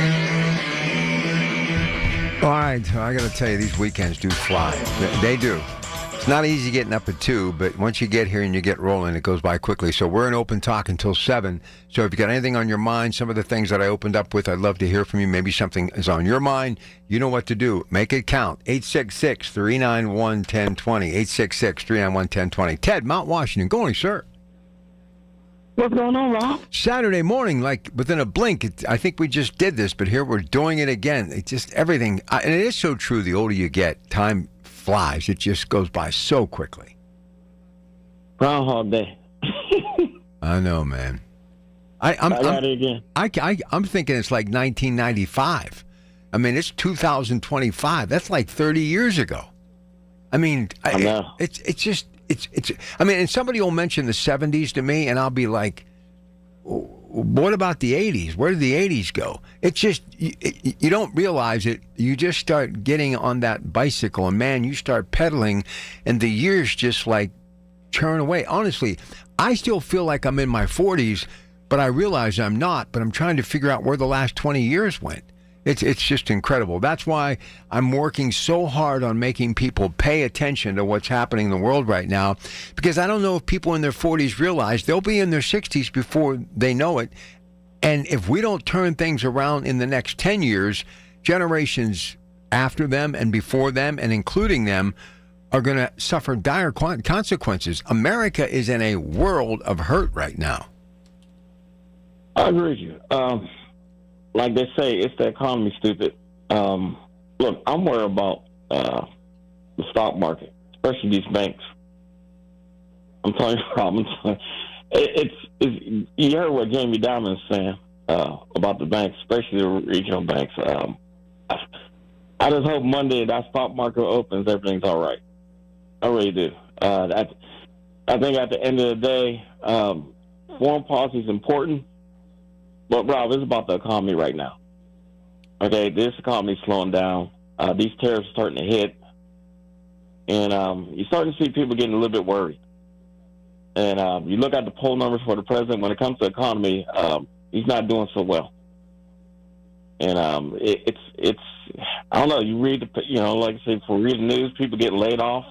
All right, I got to tell you, these weekends do fly. They do. It's not easy getting up at 2, but once you get here and you get rolling, it goes by quickly. So we're in open talk until 7. So if you got anything on your mind, some of the things that I opened up with, I'd love to hear from you. Maybe something is on your mind. You know what to do. Make it count. 866-391-1020. 866-391-1020. Ted, Mount Washington. Good morning, sir. What's going on, Rob? Saturday morning, like within a blink. I think we just did this, but here we're doing it again. It's just everything. And it is so true. The older you get, time flies. It just goes by so quickly. Groundhog Day. I know, man. I'm thinking it's like 1995. I mean, it's 2025. That's like 30 years ago. I mean, I know. It's just. I mean, and somebody will mention the 70s to me, and I'll be like, what about the 80s? Where did the 80s go? It's just, you don't realize it. You just start getting on that bicycle, and man, you start pedaling, and the years just like churn away. Honestly, I still feel like I'm in my 40s, but I realize I'm not, but I'm trying to figure out where the last 20 years went. It's just incredible. That's why I'm working so hard on making people pay attention to what's happening in the world right now, because I don't know if people in their 40s realize they'll be in their 60s before they know it. And if we don't turn things around in the next 10 years, generations after them and before them and including them are going to suffer dire consequences. America is in a world of hurt right now. I agree with you. Like they say, it's the economy, stupid. Look, I'm worried about the stock market, especially these banks. I'm telling you, Rob, it's you heard what Jamie Dimon is saying about the banks, especially the regional banks. I just hope Monday that stock market opens, everything's all right. I really do. I think at the end of the day, foreign policy is important, but Rob, it's about the economy right now. Okay, this economy is slowing down. These tariffs are starting to hit, and you're starting to see people getting a little bit worried. And you look at the poll numbers for the president. When it comes to the economy, he's not doing so well. And it's I don't know. You read like I said, for reading news, people get laid off.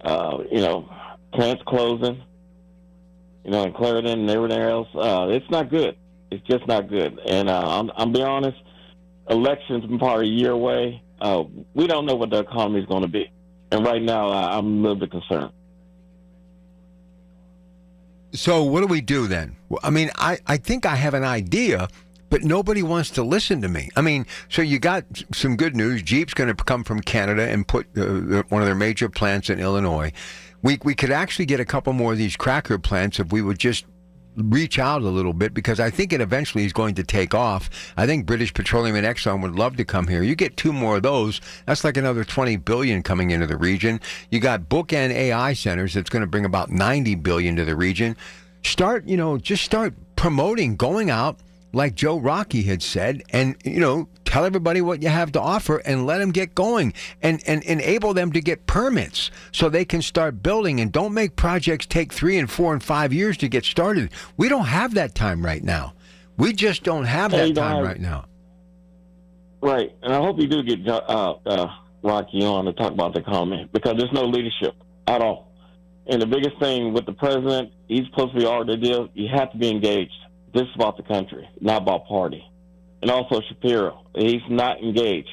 Plants closing. In Clarendon and everything else. It's not good. It's just not good. And I'm be honest. Elections are probably a year away. We don't know what the economy is going to be, and right now I'm a little bit concerned. So what do we do then? I mean, I think I have an idea, but nobody wants to listen to me. I mean, so you got some good news. Jeep's going to come from Canada and put one of their major plants in Illinois. We could actually get a couple more of these cracker plants if we would just reach out a little bit, because I think it eventually is going to take off. I think British Petroleum and Exxon would love to come here. You get two more of those, that's like another $20 billion coming into the region. You got bookend AI centers that's going to bring about $90 billion to the region. Start promoting, going out like Joe Rockey had said, and tell everybody what you have to offer and let them get going, and enable them to get permits so they can start building, and don't make projects take 3 and 4 and 5 years to get started. We don't have that time right now. We just don't have that time right now. Right, and I hope you do get Rocky on to talk about the economy, because there's no leadership at all. And the biggest thing with the president, he's supposed to be all the deal. You have to be engaged. This is about the country, not about party. And also Shapiro, he's not engaged.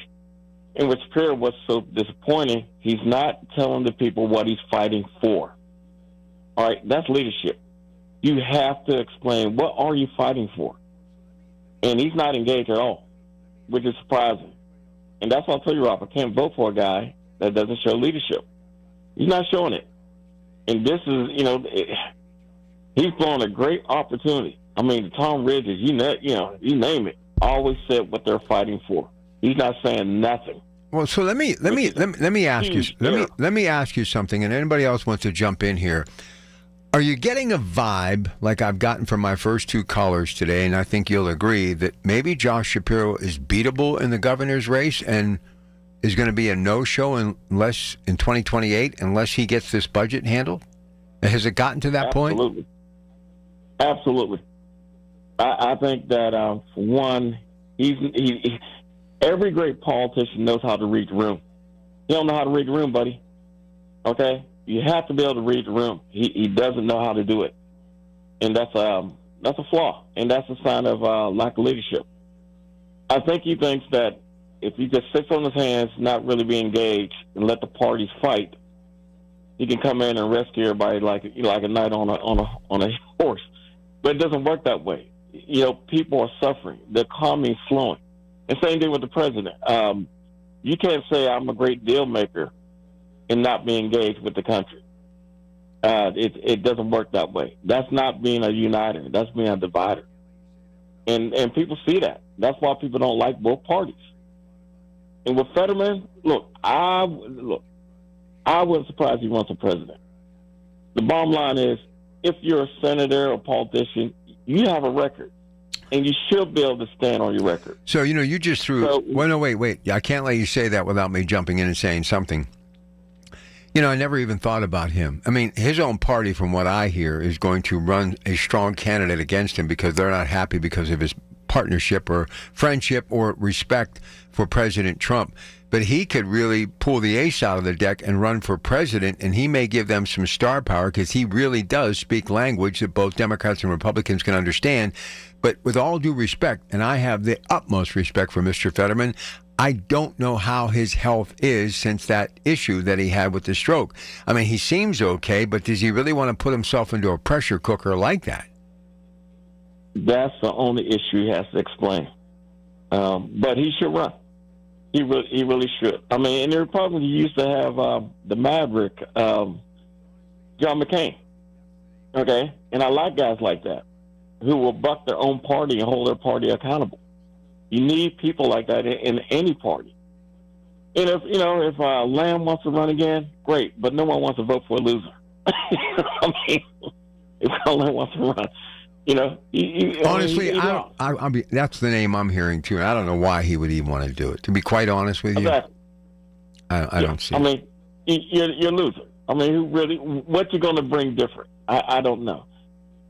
And with Shapiro, what's so disappointing, he's not telling the people what he's fighting for. All right, that's leadership. You have to explain, what are you fighting for? And he's not engaged at all, which is surprising. And that's why I'll tell you, Rob, I can't vote for a guy that doesn't show leadership. He's not showing it. And this is, he's blowing a great opportunity. I mean, Tom Ridges, you name it, always said what they're fighting for. He's not saying nothing. Well, so let me ask you something, and anybody else wants to jump in here. Are you getting a vibe like I've gotten from my first two callers today, and I think you'll agree that maybe Josh Shapiro is beatable in the governor's race and is going to be a no-show in 2028 unless he gets this budget handled? Has it gotten to that point? Absolutely. I think that, for one, he every great politician knows how to read the room. You don't know how to read the room, buddy. Okay? You have to be able to read the room. He doesn't know how to do it. And that's a flaw, and that's a sign of lack of leadership. I think he thinks that if he just sits on his hands, not really be engaged, and let the parties fight, he can come in and rescue everybody like a knight on a horse. But it doesn't work that way. People are suffering. The economy is slowing. And same thing with the president. You can't say I'm a great deal maker and not be engaged with the country. It doesn't work that way. That's not being a uniter. That's being a divider. And people see that. That's why people don't like both parties. And with Fetterman, I wasn't surprised he runs for president. The bottom line is, if you're a senator or politician, you have a record, and you should be able to stand on your record. So, you just threw... Wait. I can't let you say that without me jumping in and saying something. I never even thought about him. I mean, his own party, from what I hear, is going to run a strong candidate against him because they're not happy because of his partnership or friendship or respect for President Trump. But he could really pull the ace out of the deck and run for president, and he may give them some star power because he really does speak language that both Democrats and Republicans can understand. But with all due respect, and I have the utmost respect for Mr. Fetterman, I don't know how his health is since that issue that he had with the stroke. I mean, he seems okay, but does he really want to put himself into a pressure cooker like that? That's the only issue he has to explain. But he should run. He really should. I mean, in the Republicans, you used to have the Maverick, John McCain. Okay? And I like guys like that who will buck their own party and hold their party accountable. You need people like that in any party. And if Lamb wants to run again, great, but no one wants to vote for a loser. I mean, if Lamb wants to run, honestly, that's the name I'm hearing too, and I don't know why he would even want to do it. To be quite honest with you, exactly. I don't see. I mean, you're a loser. I mean, who really? What you going to bring different? I don't know.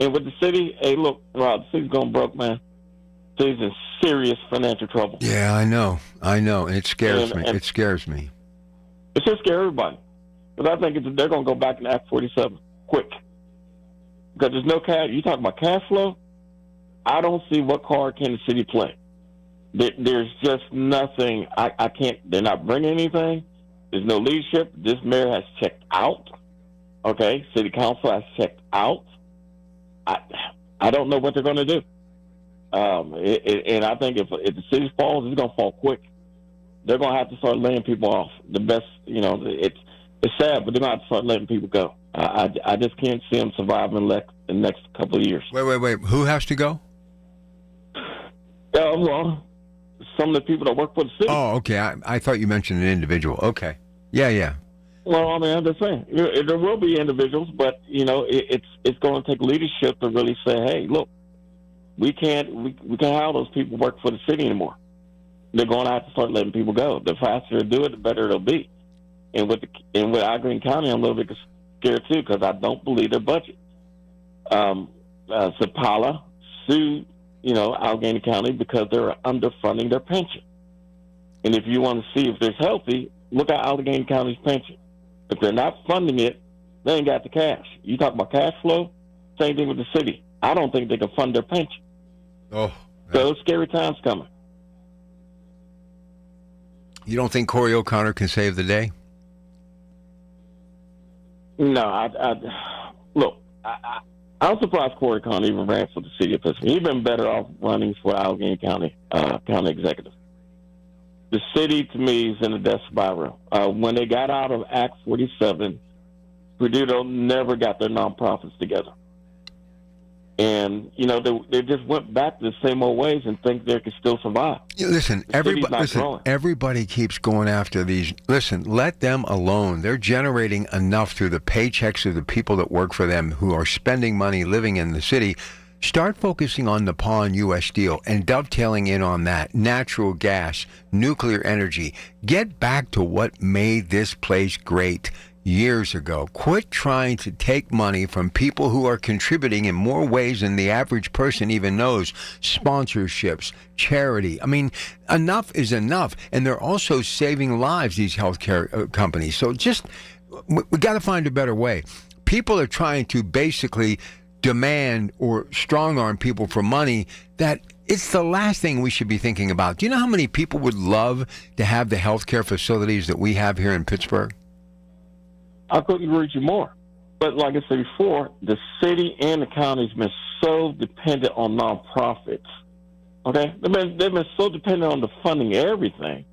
And with the city, hey, look, Rob, the city's going broke, man. The city's in serious financial trouble. Yeah, I know, and it scares me. It scares me. It should scare everybody. But I think they're going to go back in Act 47 quick. Because there's no cash. You talk about cash flow, I don't see what card can the city play. There's just nothing. I can't. They're not bringing anything. There's no leadership. This mayor has checked out. Okay, city council has checked out. I don't know what they're going to do. And I think if the city falls, it's going to fall quick. They're going to have to start laying people off. The best, it's sad, but they're going to have to start letting people go. I just can't see them surviving the next couple of years. Wait. Who has to go? Well, some of the people that work for the city. Oh, okay. I thought you mentioned an individual. Okay. Yeah. Well, I mean, I'm just saying there will be individuals, but it's going to take leadership to really say, hey, look, we can't have those people work for the city anymore. They're going to have to start letting people go. The faster they do it, the better it'll be. And with Allegheny County, I'm a little bit scared too because I don't believe their budget. Sapala sued, Allegheny County because they're underfunding their pension. And if you want to see if they're healthy, look at Allegheny County's pension. If they're not funding it, they ain't got the cash. You talk about cash flow, same thing with the city. I don't think they can fund their pension. Oh, so scary times coming. You don't think Corey O'Connor can save the day? No, I'm surprised Corey O'Connor even ran for the city of Pittsburgh. He'd been better off running for Allegheny County county executive. The city, to me, is in a death spiral. When they got out of Act 47, Purdue never got their nonprofits together. And, they just went back to the same old ways and think they could still survive. Listen, everybody keeps going after these. Listen, let them alone. They're generating enough through the paychecks of the people that work for them who are spending money living in the city. Start focusing on the Pawn U.S. deal and dovetailing in on that. Natural gas, nuclear energy. Get back to what made this place great years ago. Quit trying to take money from people who are contributing in more ways than the average person even knows. Sponsorships, charity. I mean, enough is enough. And they're also saving lives, these healthcare companies. So we got to find a better way. People are trying to basically demand or strong-arm people for money that it's the last thing we should be thinking about. Do you know how many people would love to have the healthcare facilities that we have here in Pittsburgh? I couldn't agree with you more. But like I said before, the city and the county's been so dependent on nonprofits. Okay? They've been so dependent on the funding everything.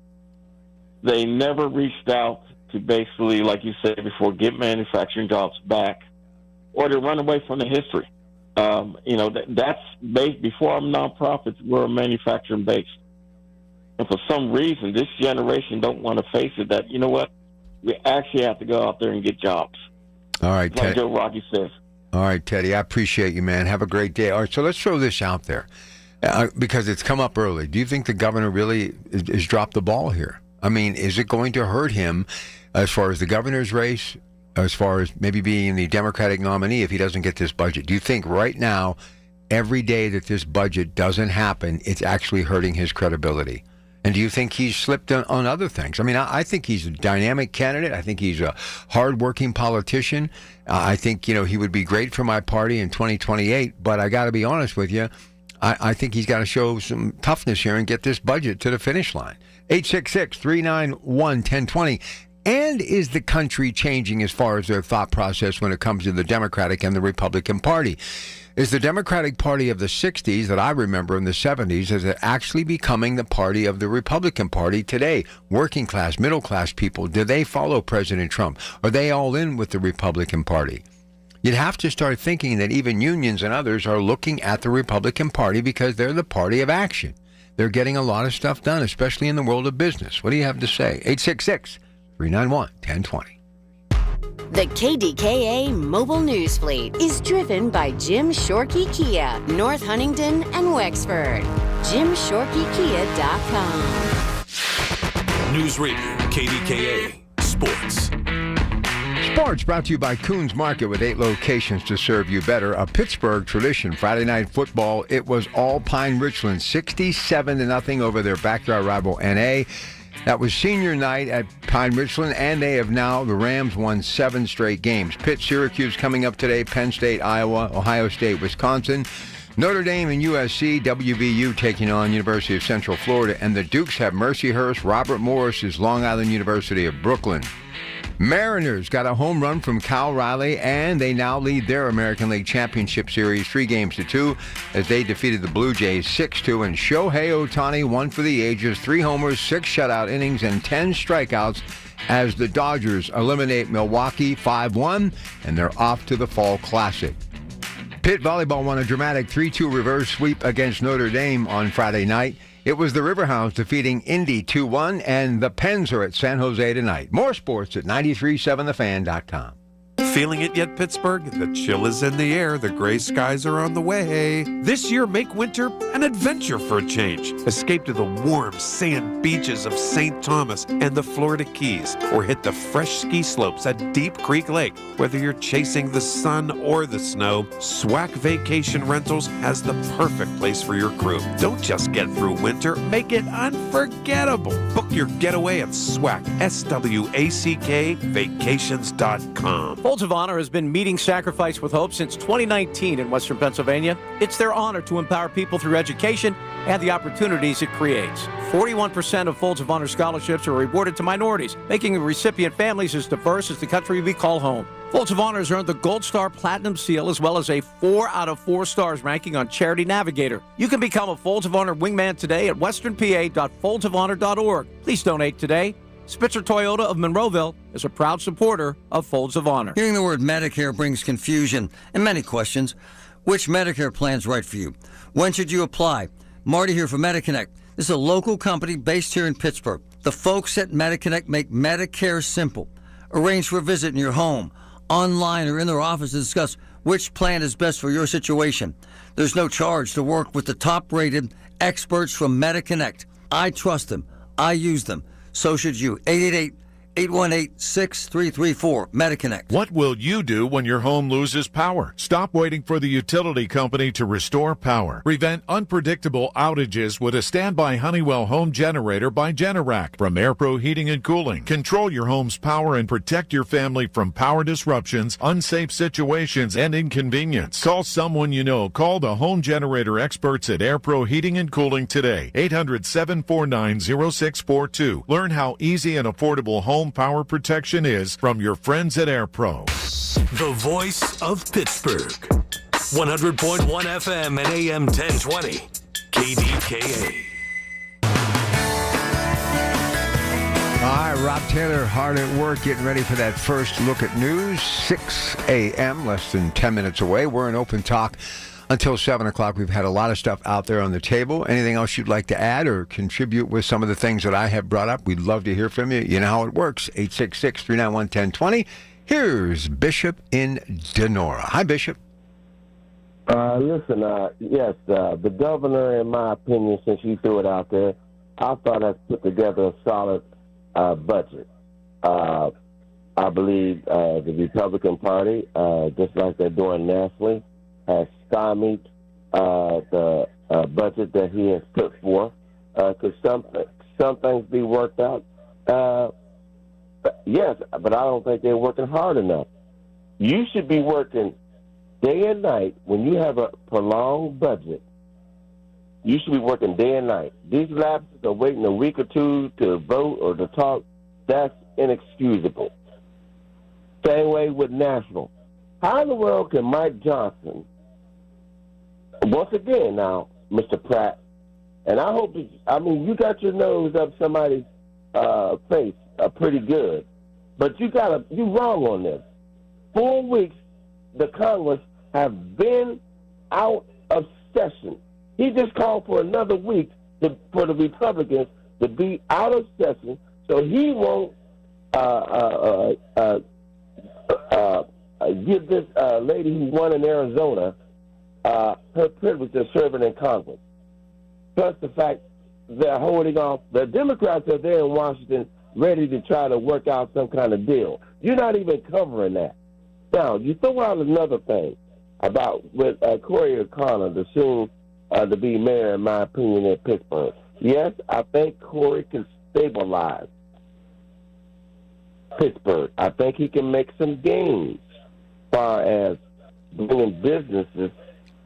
They never reached out to basically, like you said before, get manufacturing jobs back, or to run away from the history. That's based, before our nonprofits were manufacturing based. And for some reason, this generation don't want to face it that, you know what, we actually have to go out there and get jobs. All right, like Joe Rocky says. All right, Teddy, I appreciate you, man. Have a great day. All right, so let's throw this out there because it's come up early. Do you think the governor really has dropped the ball here? I mean, is it going to hurt him as far as the governor's race, as far as maybe being the Democratic nominee if he doesn't get this budget? Do you think right now, every day that this budget doesn't happen, it's actually hurting his credibility? And do you think he's slipped on other things? I mean, I think he's a dynamic candidate. I think he's a hardworking politician. I think, he would be great for my party in 2028. But I got to be honest with you, I think he's got to show some toughness here and get this budget to the finish line. 866-391-1020. And is the country changing as far as their thought process when it comes to the Democratic and the Republican Party? Is the Democratic Party of the 60s that I remember in the 70s, is it actually becoming the party of the Republican Party today? Working class, middle class people, do they follow President Trump? Are they all in with the Republican Party? You'd have to start thinking that even unions and others are looking at the Republican Party because they're the party of action. They're getting a lot of stuff done, especially in the world of business. What do you have to say? 866-391-1020. The KDKA Mobile News Fleet is driven by Jim Shorkey Kia, North Huntington and Wexford. JimShorkeyKia.com. News Radio, KDKA Sports. Sports brought to you by Coons Market with 8 locations to serve you better. A Pittsburgh tradition. Friday night football, it was all Pine Richland, 67-0 over their backyard rival NA. That was senior night at Pine Richland, and they have now, the Rams won 7 straight games. Pitt, Syracuse coming up today, Penn State, Iowa, Ohio State, Wisconsin, Notre Dame and USC, WVU taking on University of Central Florida, and the Dukes have Mercyhurst. Robert Morris is Long Island University of Brooklyn. Mariners got a home run from Cal Riley, and they now lead their American League Championship Series 3-2 as they defeated the Blue Jays 6-2. And Shohei Ohtani won for the ages, 3 homers, 6 shutout innings, and 10 strikeouts as the Dodgers eliminate Milwaukee 5-1, and they're off to the Fall Classic. Pitt Volleyball won a dramatic 3-2 reverse sweep against Notre Dame on Friday night. It was the Riverhounds defeating Indy 2-1, and the Pens are at San Jose tonight. More sports at 937thefan.com. Feeling it yet, Pittsburgh? The chill is in the air. The gray skies are on the way. This year, make winter an adventure for a change. Escape to the warm sand beaches of St. Thomas and the Florida Keys, or hit the fresh ski slopes at Deep Creek Lake. Whether you're chasing the sun or the snow, SWAC Vacation Rentals has the perfect place for your crew. Don't just get through winter, make it unforgettable. Book your getaway at SWAC, SWACK vacations.com. Folds of Honor has been meeting sacrifice with hope since 2019 in Western Pennsylvania. It's their honor to empower people through education and the opportunities it creates. 41% of Folds of Honor scholarships are awarded to minorities, making recipient families as diverse as the country we call home. Folds of Honor has earned the Gold Star Platinum Seal as well as a 4 out of 4 stars ranking on Charity Navigator. You can become a Folds of Honor wingman today at westernpa.foldsofonor.org. Please donate today. Spitzer Toyota of Monroeville is a proud supporter of Folds of Honor. Hearing the word Medicare brings confusion and many questions. Which Medicare plan's right for you? When should you apply? Marty here for MediConnect. This is a local company based here in Pittsburgh. The folks at MediConnect make Medicare simple. Arrange for a visit in your home, online, or in their office to discuss which plan is best for your situation. There's no charge to work with the top-rated experts from MediConnect. I trust them. I use them. So should you. 888-818-6334. MediConnect. What will you do when your home loses power? Stop waiting for the utility company to restore power. Prevent unpredictable outages with a standby Honeywell home generator by Generac from AirPro Heating and Cooling. Control your home's power and protect your family from power disruptions, unsafe situations, and inconvenience. Call someone you know. Call the home generator experts at AirPro Heating and Cooling today. 800-749-0642. Learn how easy and affordable home power protection is from your friends at AirPro. The voice of Pittsburgh. 100.1 FM and AM 1020. KDKA. All right, Rob Taylor hard at work getting ready for that first look at news. 6 a.m., less than 10 minutes away. We're in open talk until 7 o'clock. We've had a lot of stuff out there on the table. Anything else you'd like to add or contribute with some of the things that I have brought up? We'd love to hear from you. You know how it works. 866-391-1020. Here's Bishop in Denora. Hi, Bishop. Listen, yes, the governor, in my opinion, since you threw it out there, I thought I'd put together a solid budget. I believe the Republican Party, just like they're doing nationally, has stymied the budget that he has put forth. Could some things be worked out? Yes, but I don't think they're working hard enough. You should be working day and night. When you have a prolonged budget, you should be working day and night. These lapses of waiting a week or two to vote or to talk, that's inexcusable. Same way with National. How in the world can Mike Johnson, once again now, Mr. Pratt, and I hope you got your nose up somebody's face pretty good, but you wrong on this. 4 weeks, the Congress have been out of session. He just called for another week for the Republicans to be out of session, so he won't give this lady who won in Arizona her privilege of serving in Congress. Plus the fact they're holding off. The Democrats are there in Washington ready to try to work out some kind of deal. You're not even covering that. Now, you throw out another thing about with Corey O'Connor, the soon to be mayor, in my opinion, in Pittsburgh. Yes, I think Corey can stabilize Pittsburgh. I think he can make some gains as far as bringing businesses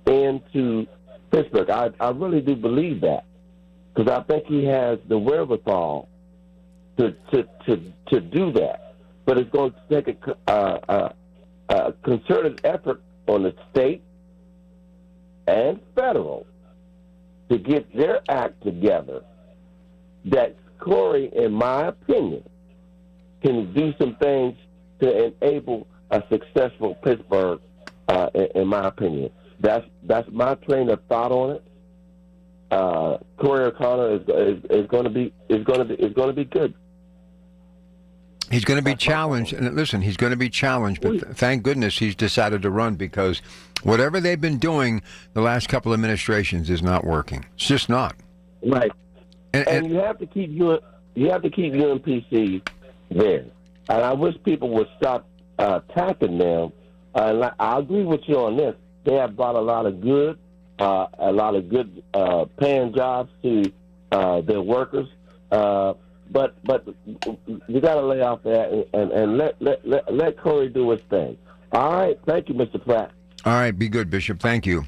into Pittsburgh. I really do believe that, because I think he has the wherewithal to do that. But it's going to take a concerted effort on the state and federal to get their act together, that Corey, in my opinion, can do some things to enable a successful Pittsburgh, in my opinion. That's my train of thought on it. Corey O'Connor is going to be good. He's going to be challenged, and listen, he's going to be challenged, but thank goodness he's decided to run, because whatever they've been doing the last couple of administrations is not working. It's just not. Right. And you have to keep UMPC there. And I wish people would stop tapping them. And I agree with you on this. They have brought a lot of good paying jobs to their workers. But you got to lay off that and let Corey do his thing. All right. Thank you, Mr. Pratt. All right. Be good, Bishop. Thank you.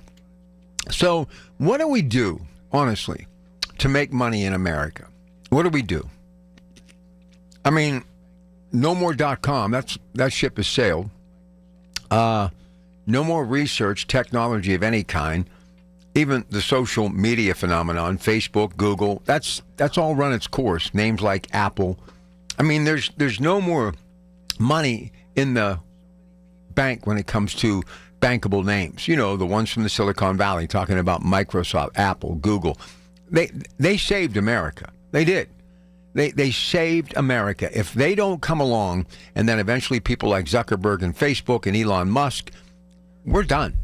So what do we do, honestly, to make money in America? What do we do? I mean, no more.com. That ship has sailed. No more research, technology of any kind. Even the social media phenomenon, Facebook, Google, that's all run its course. Names like Apple. I mean, there's no more money in the bank when it comes to bankable names. You know, the ones from the Silicon Valley, talking about Microsoft, Apple, Google. They saved America. They did. They saved America. If they don't come along, and then eventually people like Zuckerberg and Facebook and Elon Musk, we're done.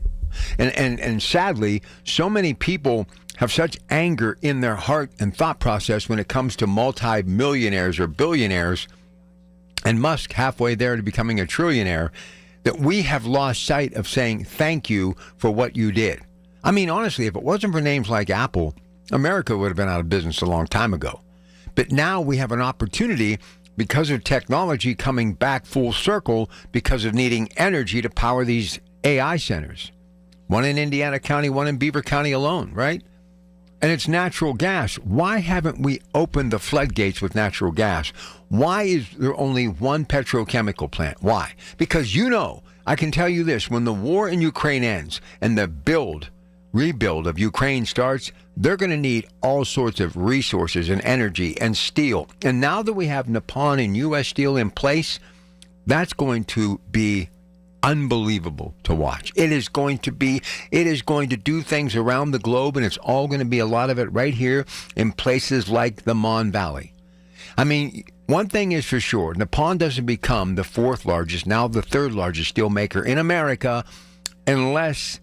And sadly, so many people have such anger in their heart and thought process when it comes to multi-millionaires or billionaires, and Musk halfway there to becoming a trillionaire, that we have lost sight of saying thank you for what you did. I mean, honestly, if it wasn't for names like Apple, America would have been out of business a long time ago. But now we have an opportunity, because of technology coming back full circle, because of needing energy to power these AI centers. One in Indiana County, one in Beaver County alone, right? And it's natural gas. Why haven't we opened the floodgates with natural gas? Why is there only one petrochemical plant? Why? Because I can tell you this, when the war in Ukraine ends and the rebuild of Ukraine starts, they're going to need all sorts of resources and energy and steel. And now that we have Nippon and U.S. Steel in place, that's going to be unbelievable to watch. It is going to do things around the globe, and it's all going to be a lot of it right here in places like the Mon Valley. I mean, one thing is for sure, Nippon doesn't become the fourth largest, now the third largest steel maker in America, unless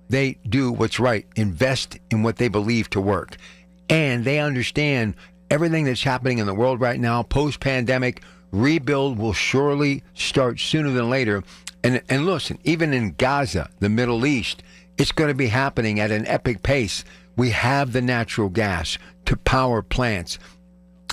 they do what's right, invest in what they believe to work. And they understand everything that's happening in the world right now, post-pandemic. Rebuild will surely start sooner than later. And listen, even in Gaza, the Middle East, it's going to be happening at an epic pace. We have the natural gas to power plants.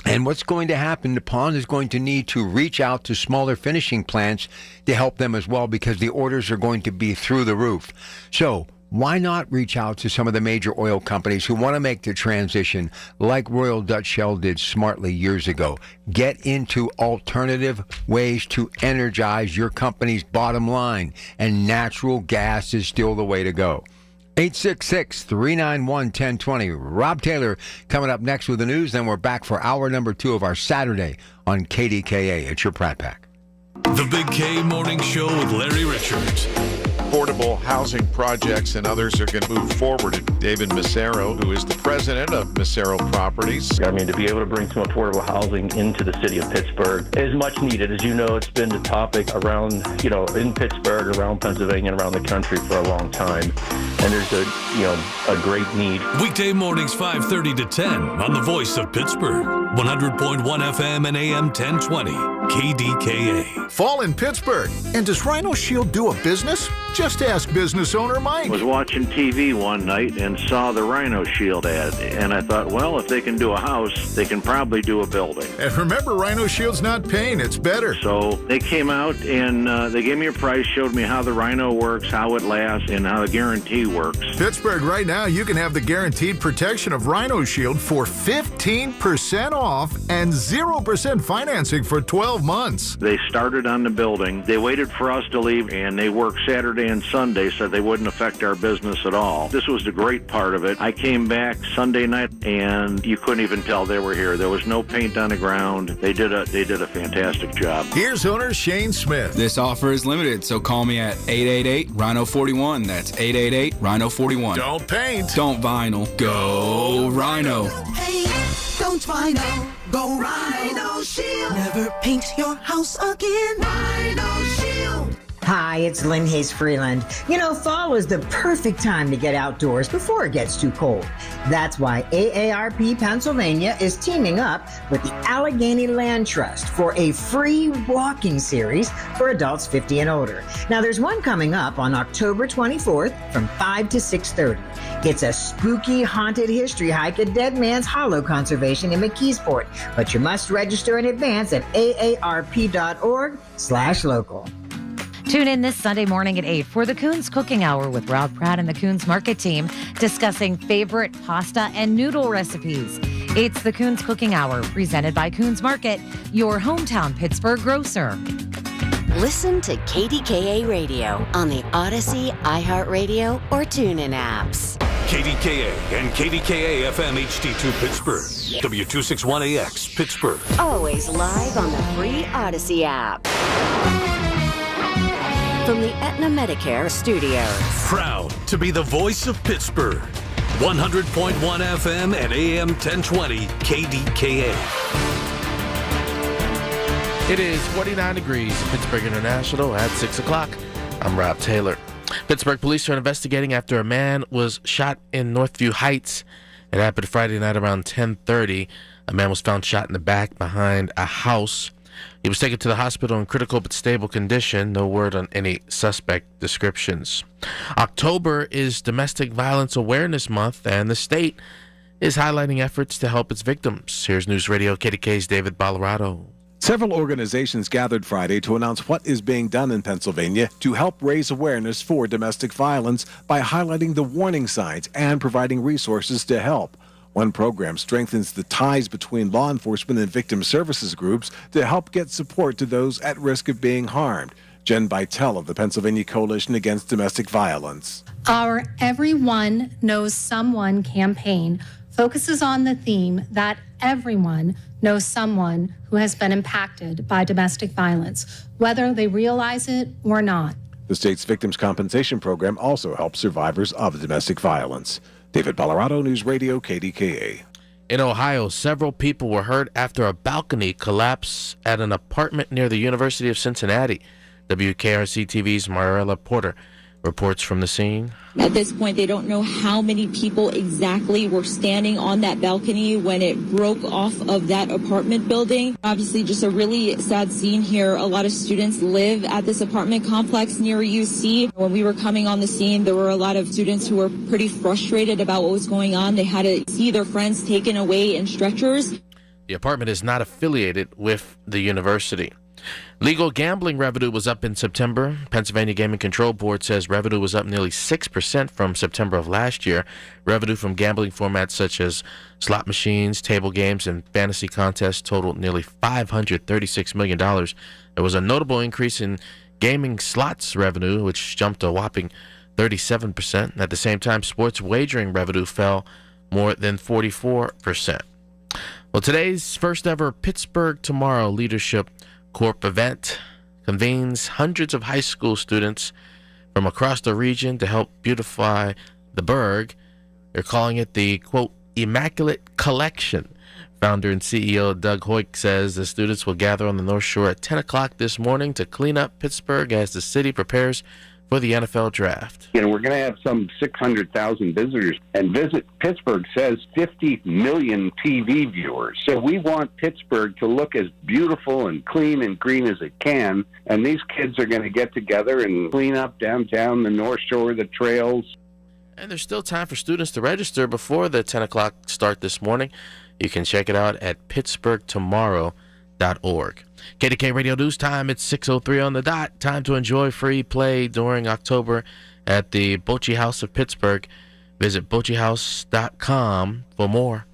And what's going to happen, Nippon is going to need to reach out to smaller finishing plants to help them as well, because the orders are going to be through the roof. So why not reach out to some of the major oil companies who want to make the transition like Royal Dutch Shell did smartly years ago? Get into alternative ways to energize your company's bottom line, and natural gas is still the way to go. 866-391-1020. Rob Taylor coming up next with the news. Then we're back for hour number 2 of our Saturday on KDKA. It's your Pratt Pack. The Big K Morning Show with Larry Richards. Affordable housing projects and others are going to move forward. David Massaro, who is the president of Massaro Properties. I mean, to be able to bring some affordable housing into the city of Pittsburgh is much needed. As you know, it's been the topic around, in Pittsburgh, around Pennsylvania, and around the country for a long time. And there's a great need. Weekday mornings 5:30 to 10 on the Voice of Pittsburgh. 100.1 FM and AM 1020. KDKA. Fall in Pittsburgh. And does Rhino Shield do a business? Just ask business owner Mike. I was watching TV one night and saw the Rhino Shield ad, and I thought, well, if they can do a house, they can probably do a building. And remember, Rhino Shield's not pain, it's better. So they came out and they gave me a price, showed me how the Rhino works, how it lasts, and how the guarantee works. Pittsburgh, right now, you can have the guaranteed protection of Rhino Shield for 15% off and 0% financing for 12 months. They started on the building. They waited for us to leave, and they worked Saturday and Sunday, so they wouldn't affect our business at all. This was the great part of it. I came back Sunday night, and you couldn't even tell they were here. There was no paint on the ground. They did a fantastic job. Here's owner Shane Smith. This offer is limited, so call me at 888-RHINO-41. That's 888-RHINO-41. Don't paint. Don't vinyl. Go Rhino. Don't vinyl. Go Rhino Shield. Never paint your house again. Rhino Shield. Hi, it's Lynn Hayes Freeland. Fall is the perfect time to get outdoors before it gets too cold. That's why AARP Pennsylvania is teaming up with the Allegheny Land Trust for a free walking series for adults 50 and older. Now, there's one coming up on October 24th from 5 to 6:30. It's a spooky, haunted history hike at Dead Man's Hollow Conservation in McKeesport, but you must register in advance at aarp.org/local. Tune in this Sunday morning at 8 for the Coons Cooking Hour with Rob Pratt and the Coons Market team discussing favorite pasta and noodle recipes. It's the Coons Cooking Hour presented by Coons Market, your hometown Pittsburgh grocer. Listen to KDKA Radio on the Odyssey, iHeartRadio, or TuneIn apps. KDKA and KDKA-FM HD2 Pittsburgh. W261AX Pittsburgh. Always live on the free Odyssey app. From the Aetna Medicare Studios. Proud to be the voice of Pittsburgh. 100.1 FM and AM 1020 KDKA. It is 49 degrees at Pittsburgh International at 6 o'clock. I'm Rob Taylor. Pittsburgh police are investigating after a man was shot in Northview Heights. It happened Friday night around 10:30. A man was found shot in the back behind a house. He was taken to the hospital in critical but stable condition. No word on any suspect descriptions. October is Domestic Violence Awareness Month, and the state is highlighting efforts to help its victims. Here's News Radio KDK's David Ballarado. Several organizations gathered Friday to announce what is being done in Pennsylvania to help raise awareness for domestic violence by highlighting the warning signs and providing resources to help. One program strengthens the ties between law enforcement and victim services groups to help get support to those at risk of being harmed. Jen Vitale of the Pennsylvania Coalition Against Domestic Violence. Our Everyone Knows Someone campaign focuses on the theme that everyone knows someone who has been impacted by domestic violence, whether they realize it or not. The state's Victims Compensation Program also helps survivors of domestic violence. David Ballarado, News Radio, KDKA. In Ohio, several people were hurt after a balcony collapsed at an apartment near the University of Cincinnati. WKRC-TV's Marilla Porter reports from the scene. At this point, they don't know how many people exactly were standing on that balcony when it broke off of that apartment building. Obviously, just a really sad scene here. A lot of students live at this apartment complex near UC. When we were coming on the scene, there were a lot of students who were pretty frustrated about what was going on. They had to see their friends taken away in stretchers. The apartment is not affiliated with the university. Legal gambling revenue was up in September. Pennsylvania Gaming Control Board says revenue was up nearly 6% from September of last year. Revenue from gambling formats such as slot machines, table games, and fantasy contests totaled nearly $536 million. There was a notable increase in gaming slots revenue, which jumped a whopping 37%. At the same time, sports wagering revenue fell more than 44%. Well, today's first ever Pittsburgh Tomorrow Leadership Corp event convenes hundreds of high school students from across the region to help beautify the burg. They're calling it the, quote, Immaculate Collection. Founder and CEO Doug Hoyk says the students will gather on the North Shore at 10 o'clock this morning to clean up Pittsburgh as the city prepares for the NFL draft. We're going to have some 600,000 visitors, and Visit Pittsburgh says 50 million TV viewers. So we want Pittsburgh to look as beautiful and clean and green as it can, and these kids are going to get together and clean up downtown, the North Shore, the trails. And there's still time for students to register before the 10 o'clock start this morning. You can check it out at pittsburghtomorrow.org. KDK Radio News Time, it's 6:03 on the dot. Time to enjoy free play during October at the Bocce House of Pittsburgh. Visit boccehouse.com for more.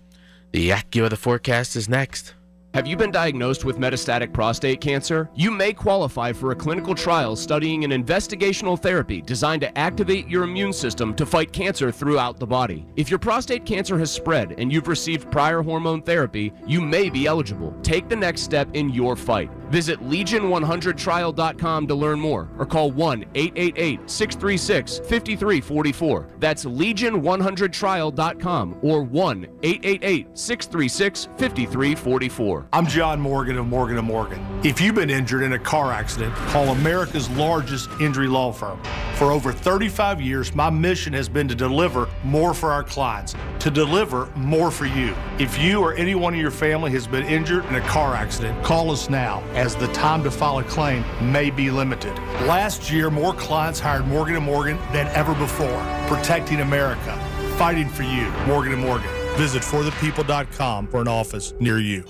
The AccuWeather forecast is next. Have you been diagnosed with metastatic prostate cancer? You may qualify for a clinical trial studying an investigational therapy designed to activate your immune system to fight cancer throughout the body. If your prostate cancer has spread and you've received prior hormone therapy, you may be eligible. Take the next step in your fight. Visit Legion100trial.com to learn more or call 1-888-636-5344. That's Legion100trial.com or 1-888-636-5344. I'm John Morgan of Morgan & Morgan. If you've been injured in a car accident, call America's largest injury law firm. For over 35 years, my mission has been to deliver more for our clients, to deliver more for you. If you or anyone in your family has been injured in a car accident, call us now, as the time to file a claim may be limited. Last year, more clients hired Morgan & Morgan than ever before, protecting America, fighting for you. Morgan & Morgan. Visit forthepeople.com for an office near you.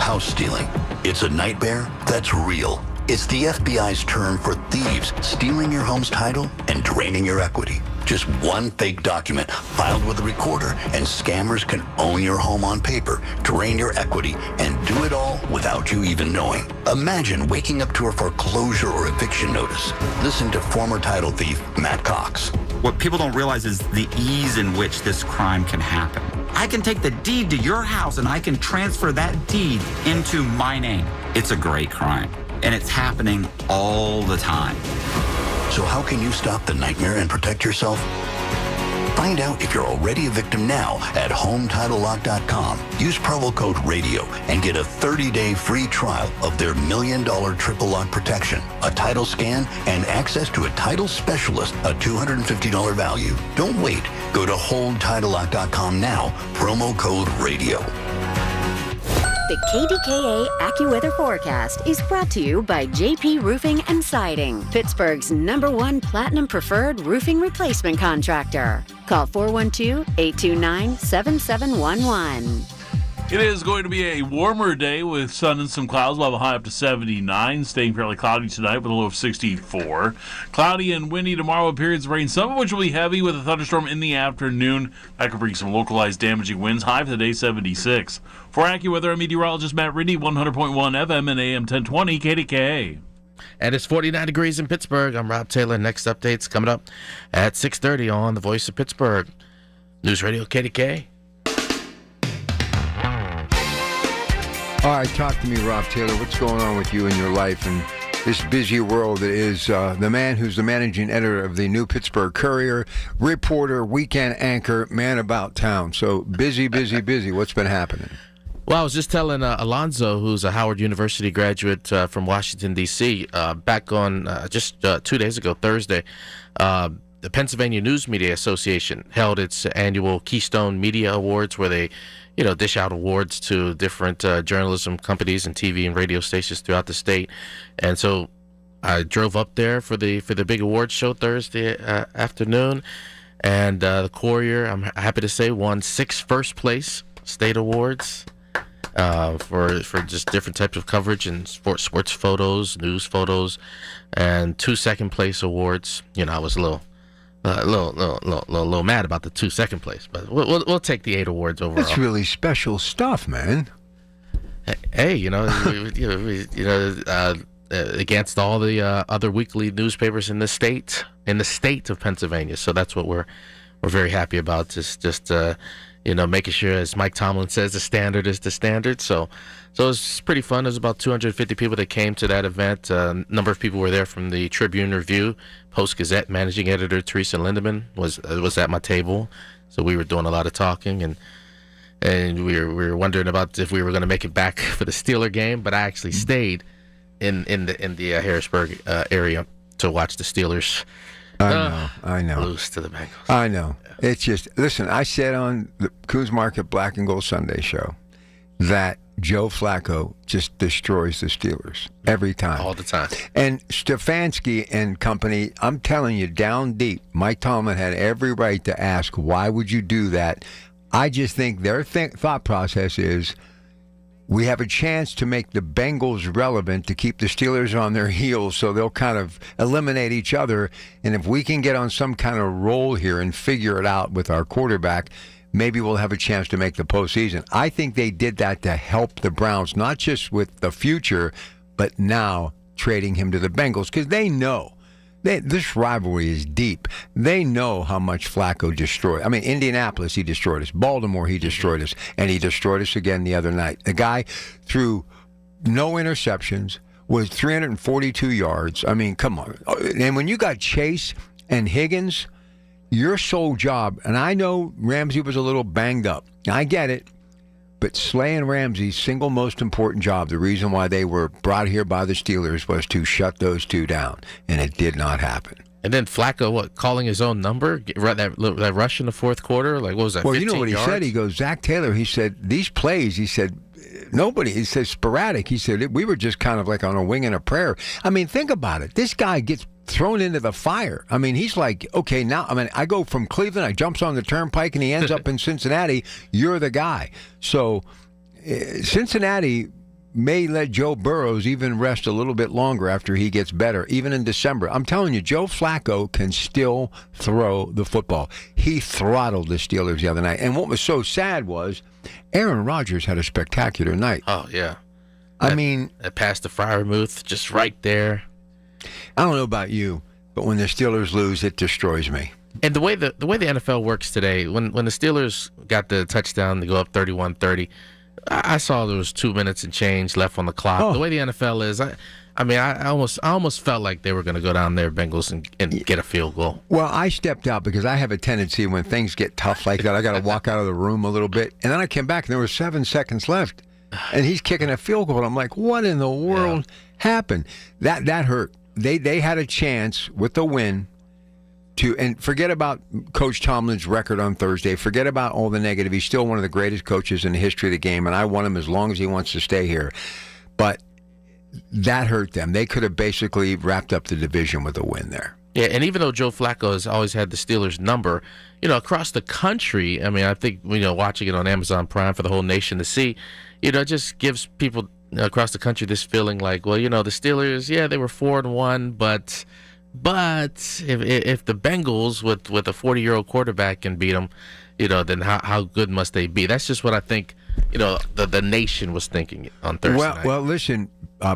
House stealing. It's a nightmare that's real. It's the FBI's term for thieves stealing your home's title and draining your equity. Just one fake document filed with a recorder, and scammers can own your home on paper, drain your equity, and do it all without you even knowing. Imagine waking up to a foreclosure or eviction notice. Listen to former title thief Matt Cox. What people don't realize is the ease in which this crime can happen. I can take the deed to your house and I can transfer that deed into my name. It's a great crime, and it's happening all the time. So how can you stop the nightmare and protect yourself? Find out if you're already a victim now at HomeTitleLock.com. Use promo code RADIO and get a 30-day free trial of their $1 million triple lock protection, a title scan, and access to a title specialist, a $250 value. Don't wait. Go to HoldTitleLock.com now, promo code RADIO. The KDKA AccuWeather forecast is brought to you by JP Roofing and Siding, Pittsburgh's #1 Platinum Preferred Roofing Replacement Contractor. Call 412-829-7711. It is going to be a warmer day with sun and some clouds. We'll have a high up to 79, staying fairly cloudy tonight with a low of 64. Cloudy and windy tomorrow with periods of rain, some of which will be heavy with a thunderstorm in the afternoon. That could bring some localized damaging winds. High for the day, 76. For AccuWeather, I'm meteorologist Matt Riddy, 100.1 FM and AM 1020 KDKA. And it's 49 degrees in Pittsburgh. I'm Rob Taylor. Next updates coming up at 6:30 on The Voice of Pittsburgh. News Radio KDKA. All right, talk to me, Rob Taylor. What's going on with you in your life and this busy world that is the man who's the managing editor of the New Pittsburgh Courier, reporter, weekend anchor, man about town. So busy, busy, busy. What's been happening? Well, I was just telling Alonzo, who's a Howard University graduate from Washington, D.C., back on just 2 days ago, Thursday, the Pennsylvania News Media Association held its annual Keystone Media Awards, where they dish out awards to different journalism companies and TV and radio stations throughout the state. And so I drove up there for the big awards show Thursday afternoon, and the Courier, I'm happy to say, won 6 first place state awards. for just different types of coverage and sports photos, news photos, and 2 second place awards. I was a little mad about the 2 second place, but we'll take the 8 awards overall. That's really special stuff, man. Hey, against all the other weekly newspapers in the state of Pennsylvania. So that's what we're very happy about. Just making sure, as Mike Tomlin says, the standard is the standard. So it was pretty fun. There was about 250 people that came to that event. A number of people were there from the Tribune Review. Post-Gazette managing editor Teresa Lindemann was at my table. So we were doing a lot of talking, and we were wondering about if we were going to make it back for the Steeler game. But I actually stayed in the Harrisburg area to watch the Steelers. I know. Lose to the Bengals. I know. Yeah. It's just, listen, I said on the Coos Market Black and Gold Sunday show that Joe Flacco just destroys the Steelers every time. All the time. And Stefanski and company, I'm telling you, down deep, Mike Tomlin had every right to ask, why would you do that? I just think their thought process is, we have a chance to make the Bengals relevant to keep the Steelers on their heels, so they'll kind of eliminate each other. And if we can get on some kind of roll here and figure it out with our quarterback, maybe we'll have a chance to make the postseason. I think they did that to help the Browns, not just with the future, but now trading him to the Bengals, because they know. This rivalry is deep. They know how much Flacco destroyed. I mean, Indianapolis, he destroyed us. Baltimore, he destroyed us. And he destroyed us again the other night. The guy threw no interceptions, was 342 yards. I mean, come on. And when you got Chase and Higgins, your sole job, and I know Ramsey was a little banged up. I get it. But Slay and Ramsey's single most important job, the reason why they were brought here by the Steelers, was to shut those two down, and it did not happen. And then Flacco, calling his own number, that rush in the fourth quarter, what was that? Well, you know what he yards? said? He goes, Zach Taylor. He said these plays. He said nobody. He said sporadic. He said we were just kind of like on a wing and a prayer. I mean, think about it. This guy gets thrown into the fire. I mean, he's like, okay, now, I go from Cleveland, I jumps on the turnpike, and he ends up in Cincinnati. You're the guy. So Cincinnati may let Joe Burrows even rest a little bit longer after he gets better, even in December. I'm telling you, Joe Flacco can still throw the football. He throttled the Steelers the other night. And what was so sad was Aaron Rodgers had a spectacular night. Oh, yeah. That pass to Freiermuth, just right there. I don't know about you, but when the Steelers lose, it destroys me. And the way the NFL works today, when the Steelers got the touchdown to go up 31-30, I saw there was 2 minutes and change left on the clock. Oh. The way the NFL is, I almost felt like they were going to go down there, Bengals, and get a field goal. Well, I stepped out because I have a tendency when things get tough like that, I got to walk out of the room a little bit. And then I came back and there were 7 seconds left. And he's kicking a field goal. I'm like, what in the world happened? That hurt. They had a chance with the win and forget about Coach Tomlin's record on Thursday. Forget about all the negative. He's still one of the greatest coaches in the history of the game, and I want him as long as he wants to stay here. But that hurt them. They could have basically wrapped up the division with a win there. Yeah, and even though Joe Flacco has always had the Steelers' number, across the country, I think, watching it on Amazon Prime for the whole nation to see, it just gives people across the country this feeling like, well, the Steelers, they were 4-1, but if the Bengals with a 40-year-old quarterback can beat them, then how good must they be? That's just what I think, the nation was thinking on Thursday night. Well, listen,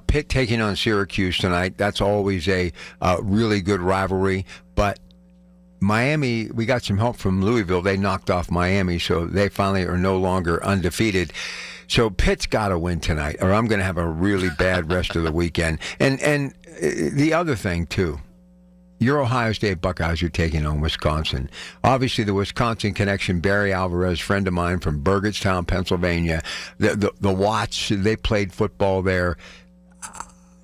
Pitt taking on Syracuse tonight, that's always a really good rivalry, but Miami, we got some help from Louisville. They knocked off Miami, so they finally are no longer undefeated. So Pitt's got to win tonight, or I'm going to have a really bad rest of the weekend. And the other thing, too, your Ohio State Buckeyes are taking on Wisconsin. Obviously, the Wisconsin connection, Barry Alvarez, friend of mine from Burgettstown, Pennsylvania. The Watts, they played football there.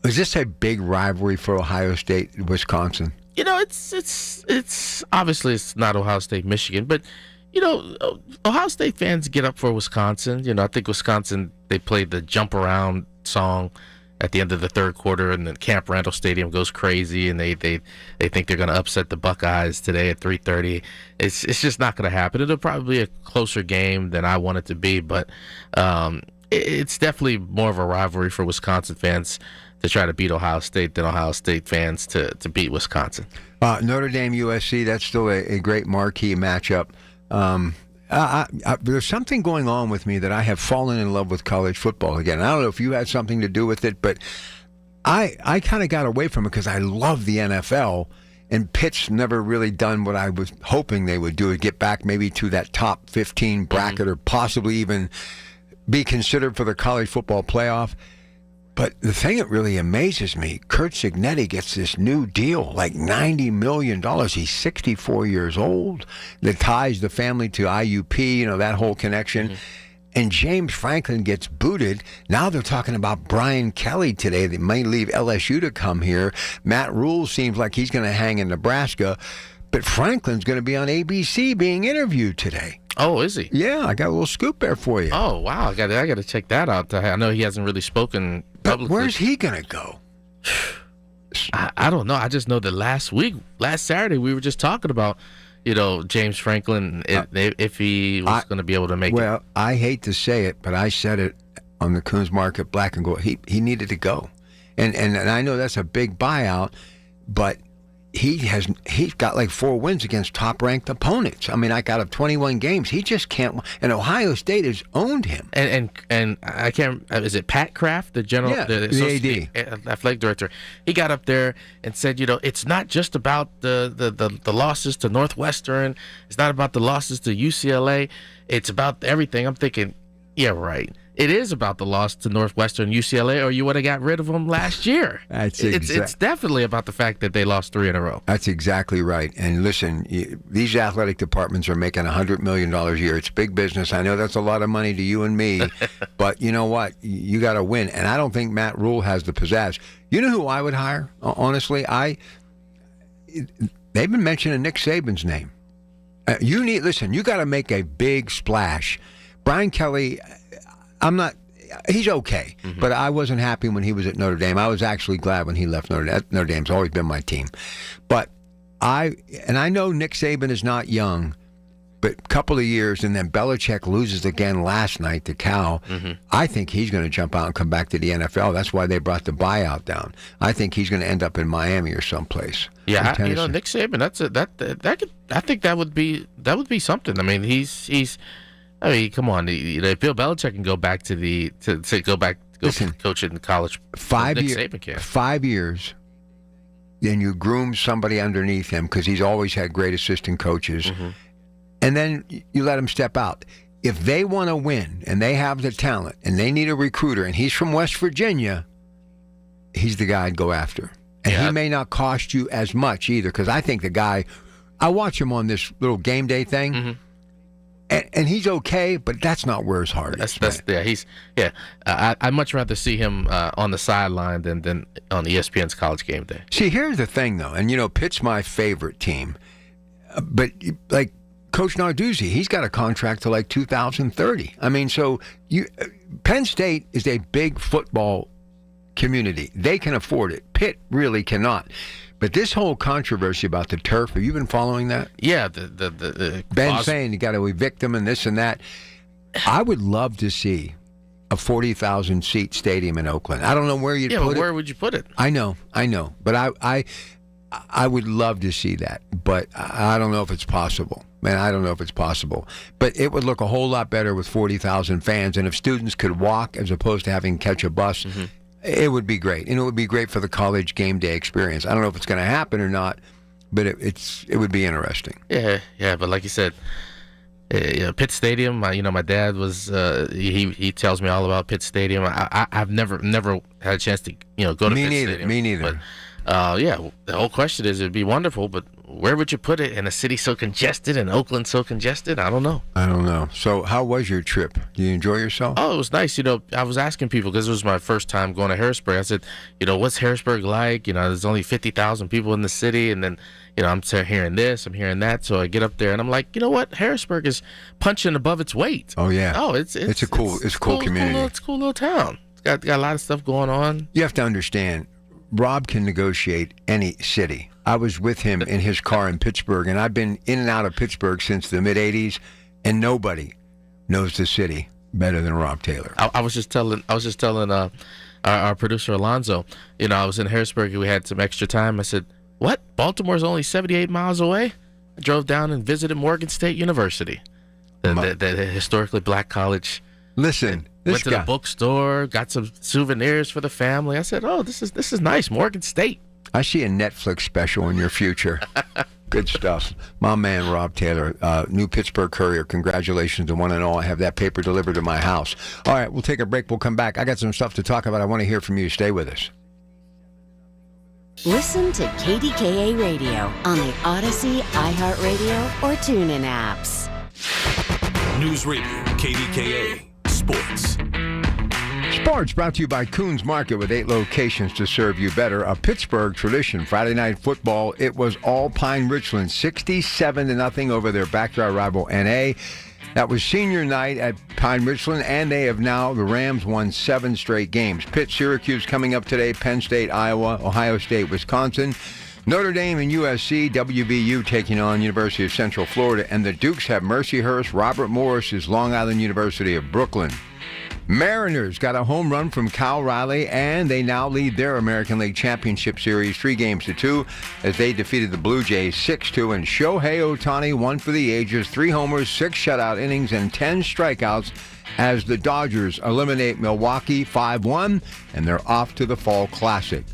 Is this a big rivalry for Ohio State, Wisconsin? It's obviously it's not Ohio State, Michigan, but Ohio State fans get up for Wisconsin. I think Wisconsin, they played the jump around song at the end of the third quarter, and then Camp Randall Stadium goes crazy, and they think they're going to upset the Buckeyes today at 3:30. It's just not going to happen. It'll probably be a closer game than I want it to be, but It's definitely more of a rivalry for Wisconsin fans to try to beat Ohio State than Ohio State fans to beat Wisconsin. Notre Dame USC, that's still a great marquee matchup. There's something going on with me that I have fallen in love with college football again. I don't know if you had something to do with it, but I kind of got away from it because I love the NFL, and Pitt's never really done what I was hoping they would do, get back maybe to that top 15 bracket or possibly even be considered for the college football playoff. But the thing that really amazes me, Kurt Cignetti gets this new deal, like $90 million. He's 64 years old. That ties the family to IUP, that whole connection. And James Franklin gets booted. Now they're talking about Brian Kelly today. They may leave LSU to come here. Matt Rule seems like he's going to hang in Nebraska. But Franklin's going to be on ABC being interviewed today. Oh, is he? Yeah, I got a little scoop there for you. Oh, wow. I got to check that out. I know he hasn't really spoken publicly. But where's he going to go? I don't know. I just know that last Saturday, we were just talking about, James Franklin, if he was going to be able to make it. Well, I hate to say it, but I said it on the Coons Market Black and Gold. He needed to go. And I know that's a big buyout, but he's got like 4 wins against top-ranked opponents. I mean, out of 21 games, he just can't. And Ohio State has owned him. And I can't. Is it Pat Kraft, the general, the AD, athletic director? He got up there and said, it's not just about the losses to Northwestern. It's not about the losses to UCLA. It's about everything. I'm thinking, yeah, right. It is about the loss to Northwestern, UCLA, or you would have got rid of them last year. It's definitely about the fact that they lost 3 in a row. That's exactly right. And listen, these athletic departments are making $100 million a year. It's big business. I know that's a lot of money to you and me, but you know what? You got to win. And I don't think Matt Rule has the pizzazz. You know who I would hire? Honestly, they've been mentioning Nick Saban's name. You got to make a big splash. Brian Kelly, he's okay, but I wasn't happy when he was at Notre Dame. I was actually glad when he left Notre Dame. Notre Dame's always been my team. But I know Nick Saban is not young, but a couple of years, and then Belichick loses again last night to Cal. I think he's going to jump out and come back to the NFL. That's why they brought the buyout down. I think he's going to end up in Miami or someplace. Yeah, Nick Saban. I think that would be something. I mean, I mean, come on. If Bill Belichick can go back to coach in college, 5 years, then you groom somebody underneath him because he's always had great assistant coaches, and then you let him step out. If they want to win and they have the talent and they need a recruiter and he's from West Virginia, he's the guy I'd go after. And he may not cost you as much either because I think the guy, I watch him on this little game day thing. And he's okay, but that's not where his heart is. I'd much rather see him on the sideline than on ESPN's College Game Day. See, here's the thing, though, and Pitt's my favorite team, but like Coach Narduzzi, he's got a contract till like 2030. I mean, so Penn State is a big football community. They can afford it. Pitt really cannot. But this whole controversy about the turf, have you been following that? Yeah. The Ben saying you got to evict them and this and that. I would love to see a 40,000-seat stadium in Oakland. I don't know where you'd put it. Yeah, but where would you put it? I know. But I would love to see that. But I don't know if it's possible. Man, I don't know if it's possible. But it would look a whole lot better with 40,000 fans. And if students could walk as opposed to having to catch a bus, it would be great, and it would be great for the college game day experience. I don't know if it's going to happen or not, but it would be interesting. Yeah, but like you said, Pitt Stadium. My dad was he tells me all about Pitt Stadium. I've never had a chance to go to Pitt Stadium. Me neither. But the whole question is, it'd be wonderful, but where would you put it in a city so congested and Oakland so congested? I don't know. So how was your trip? Did you enjoy yourself? Oh, it was nice. I was asking people because it was my first time going to Harrisburg. I said, what's Harrisburg like? There's only 50,000 people in the city, and then I'm hearing this, I'm hearing that. So I get up there and I'm like, you know what? Harrisburg is punching above its weight. Oh yeah. Oh, it's a cool community. It's a cool little town. It's got a lot of stuff going on. You have to understand, Rob can negotiate any city. I was with him in his car in Pittsburgh, and I've been in and out of Pittsburgh since the mid-'80s, and nobody knows the city better than Rob Taylor. I was just telling our producer Alonzo, I was in Harrisburg and we had some extra time. I said, what? Baltimore's only 78 miles away? I drove down and visited Morgan State University, the historically black college. Listen, went to the bookstore, got some souvenirs for the family. I said, oh, this is nice, Morgan State. I see a Netflix special in your future. Good stuff. My man, Rob Taylor, New Pittsburgh Courier. Congratulations to one and all. I have that paper delivered to my house. All right, we'll take a break. We'll come back. I got some stuff to talk about. I want to hear from you. Stay with us. Listen to KDKA Radio on the Odyssey, iHeartRadio, or TuneIn apps. News Radio, KDKA, Sports. Sports brought to you by Coons Market with 8 locations to serve you better. A Pittsburgh tradition. Friday night football, it was all Pine Richland, 67-0 over their backyard rival NA. That was senior night at Pine Richland, and the Rams won 7 straight games. Pitt, Syracuse coming up today, Penn State, Iowa, Ohio State, Wisconsin. Notre Dame and USC, WVU taking on University of Central Florida, and the Dukes have Mercyhurst. Robert Morris is Long Island University of Brooklyn. Mariners got a home run from Cal Riley, and they now lead their American League Championship Series 3-2 as they defeated the Blue Jays 6-2. And Shohei Ohtani won for the ages, 3 homers, 6 shutout innings, and 10 strikeouts as the Dodgers eliminate Milwaukee 5-1, and they're off to the Fall Classic.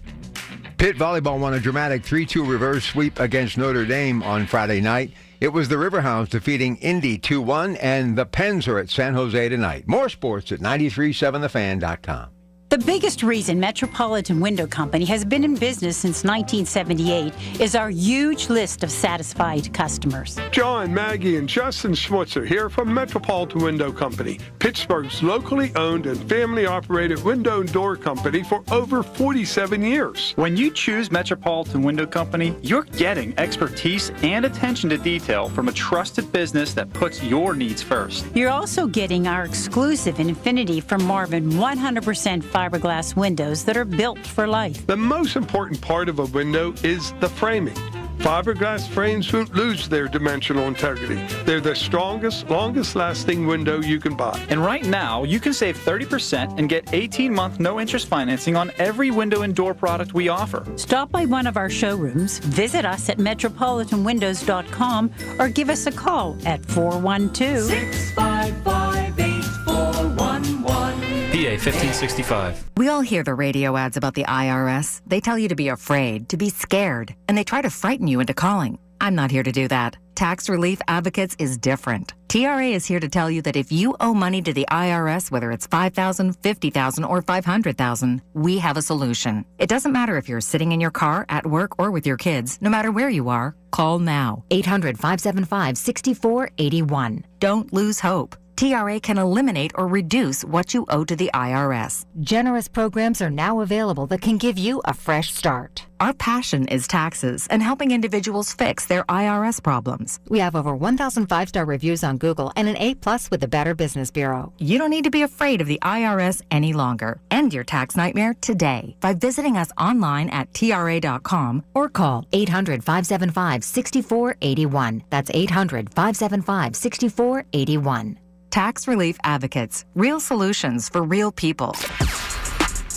Pitt Volleyball won a dramatic 3-2 reverse sweep against Notre Dame on Friday night. It was the Riverhounds defeating Indy 2-1, and the Pens are at San Jose tonight. More sports at 937thefan.com. The biggest reason Metropolitan Window Company has been in business since 1978 is our huge list of satisfied customers. John, Maggie, and Justin Schmutzer here from Metropolitan Window Company, Pittsburgh's locally owned and family-operated window and door company for over 47 years. When you choose Metropolitan Window Company, you're getting expertise and attention to detail from a trusted business that puts your needs first. You're also getting our exclusive Infinity from Marvin 100% fiberglass windows that are built for life. The most important part of a window is the framing. Fiberglass frames won't lose their dimensional integrity. They're the strongest, longest-lasting window you can buy. And right now, you can save 30% and get 18-month no-interest financing on every window and door product we offer. Stop by one of our showrooms, visit us at metropolitanwindows.com, or give us a call at 412-655-8411. PA 1565. We all hear the radio ads about the IRS. They tell you to be afraid, to be scared, and they try to frighten you into calling. I'm not here to do that. Tax Relief Advocates is different. TRA is here to tell you that if you owe money to the IRS, whether it's $5,000, $50,000, or $500,000, we have a solution. It doesn't matter if you're sitting in your car, at work, or with your kids. No matter where you are, call now. 800-575-6481. Don't lose hope. TRA can eliminate or reduce what you owe to the IRS. Generous programs are now available that can give you a fresh start. Our passion is taxes and helping individuals fix their IRS problems. We have over 1,000 5-star reviews on Google and an A+ with the Better Business Bureau. You don't need to be afraid of the IRS any longer. End your tax nightmare today by visiting us online at TRA.com or call 800-575-6481. That's 800-575-6481. Tax Relief Advocates. Real solutions for real people.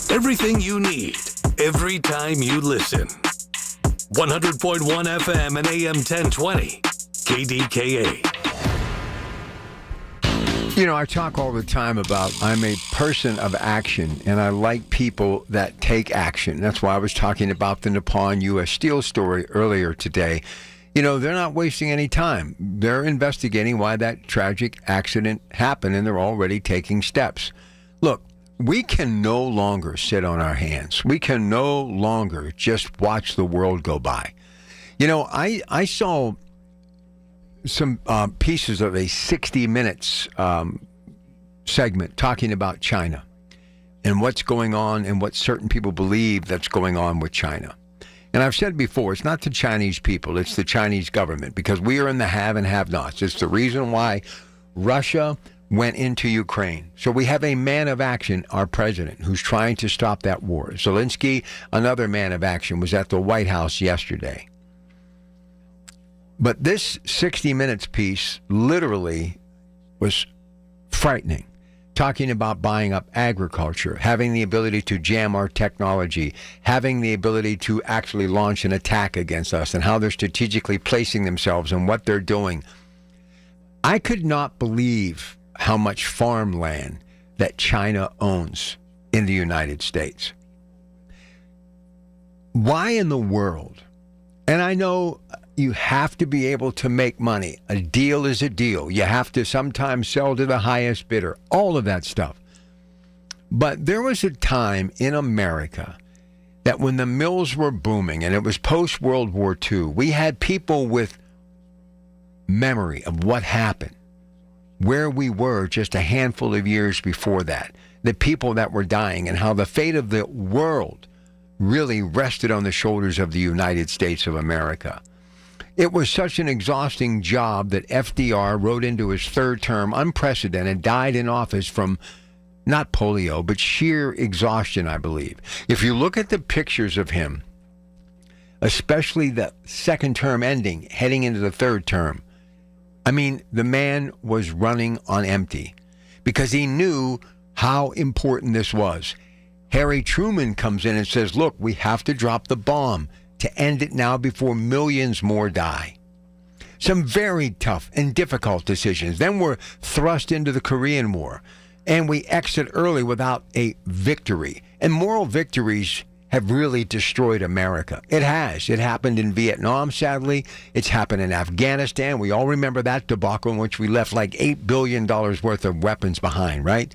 Everything you need, every time you listen. 100.1 FM and AM 1020. KDKA. You know, I talk all the time about I'm a person of action, and I like people that take action. That's why I was talking about the Nippon U.S. Steel story earlier today. You know, they're not wasting any time. They're investigating why that tragic accident happened, and they're already taking steps. Look, we can no longer sit on our hands. We can no longer just watch the world go by. You know, I saw some pieces of a 60 Minutes segment talking about China and what's going on and what certain people believe that's going on with China. And I've said before, it's not the Chinese people, it's the Chinese government, because we are in the have and have-nots. It's the reason why Russia went into Ukraine. So we have a man of action, our president, who's trying to stop that war. Zelensky, another man of action, was at the White House yesterday. But this 60 Minutes piece literally was frightening. talking about buying up agriculture, having the ability to jam our technology, having the ability to actually launch an attack against us, and how they're strategically placing themselves and what they're doing. I could not believe how much farmland that China owns in the United States. Why in the world? And I know you have to be able to make money. A deal is a deal. You have to sometimes sell to the highest bidder, all of that stuff. But there was a time in America that when the mills were booming, and it was post-World War II, we had people with memory of what happened, where we were just a handful of years before that, the people that were dying, and how the fate of the world really rested on the shoulders of the United States of America. It was such an exhausting job that FDR rode into his third term, unprecedented, died in office from not polio, but sheer exhaustion, I believe. If you look at the pictures of him, especially the second term ending, heading into the third term, I mean, the man was running on empty because he knew how important this was. Harry Truman comes in and says, look, we have to drop the bomb to end it now before millions more die. Some very tough and difficult decisions. Then we're thrust into the Korean War, and we exit early without a victory. And moral victories have really destroyed America. It has. It happened in Vietnam, sadly. It's happened in Afghanistan. We all remember that debacle in which we left like $8 billion worth of weapons behind, right?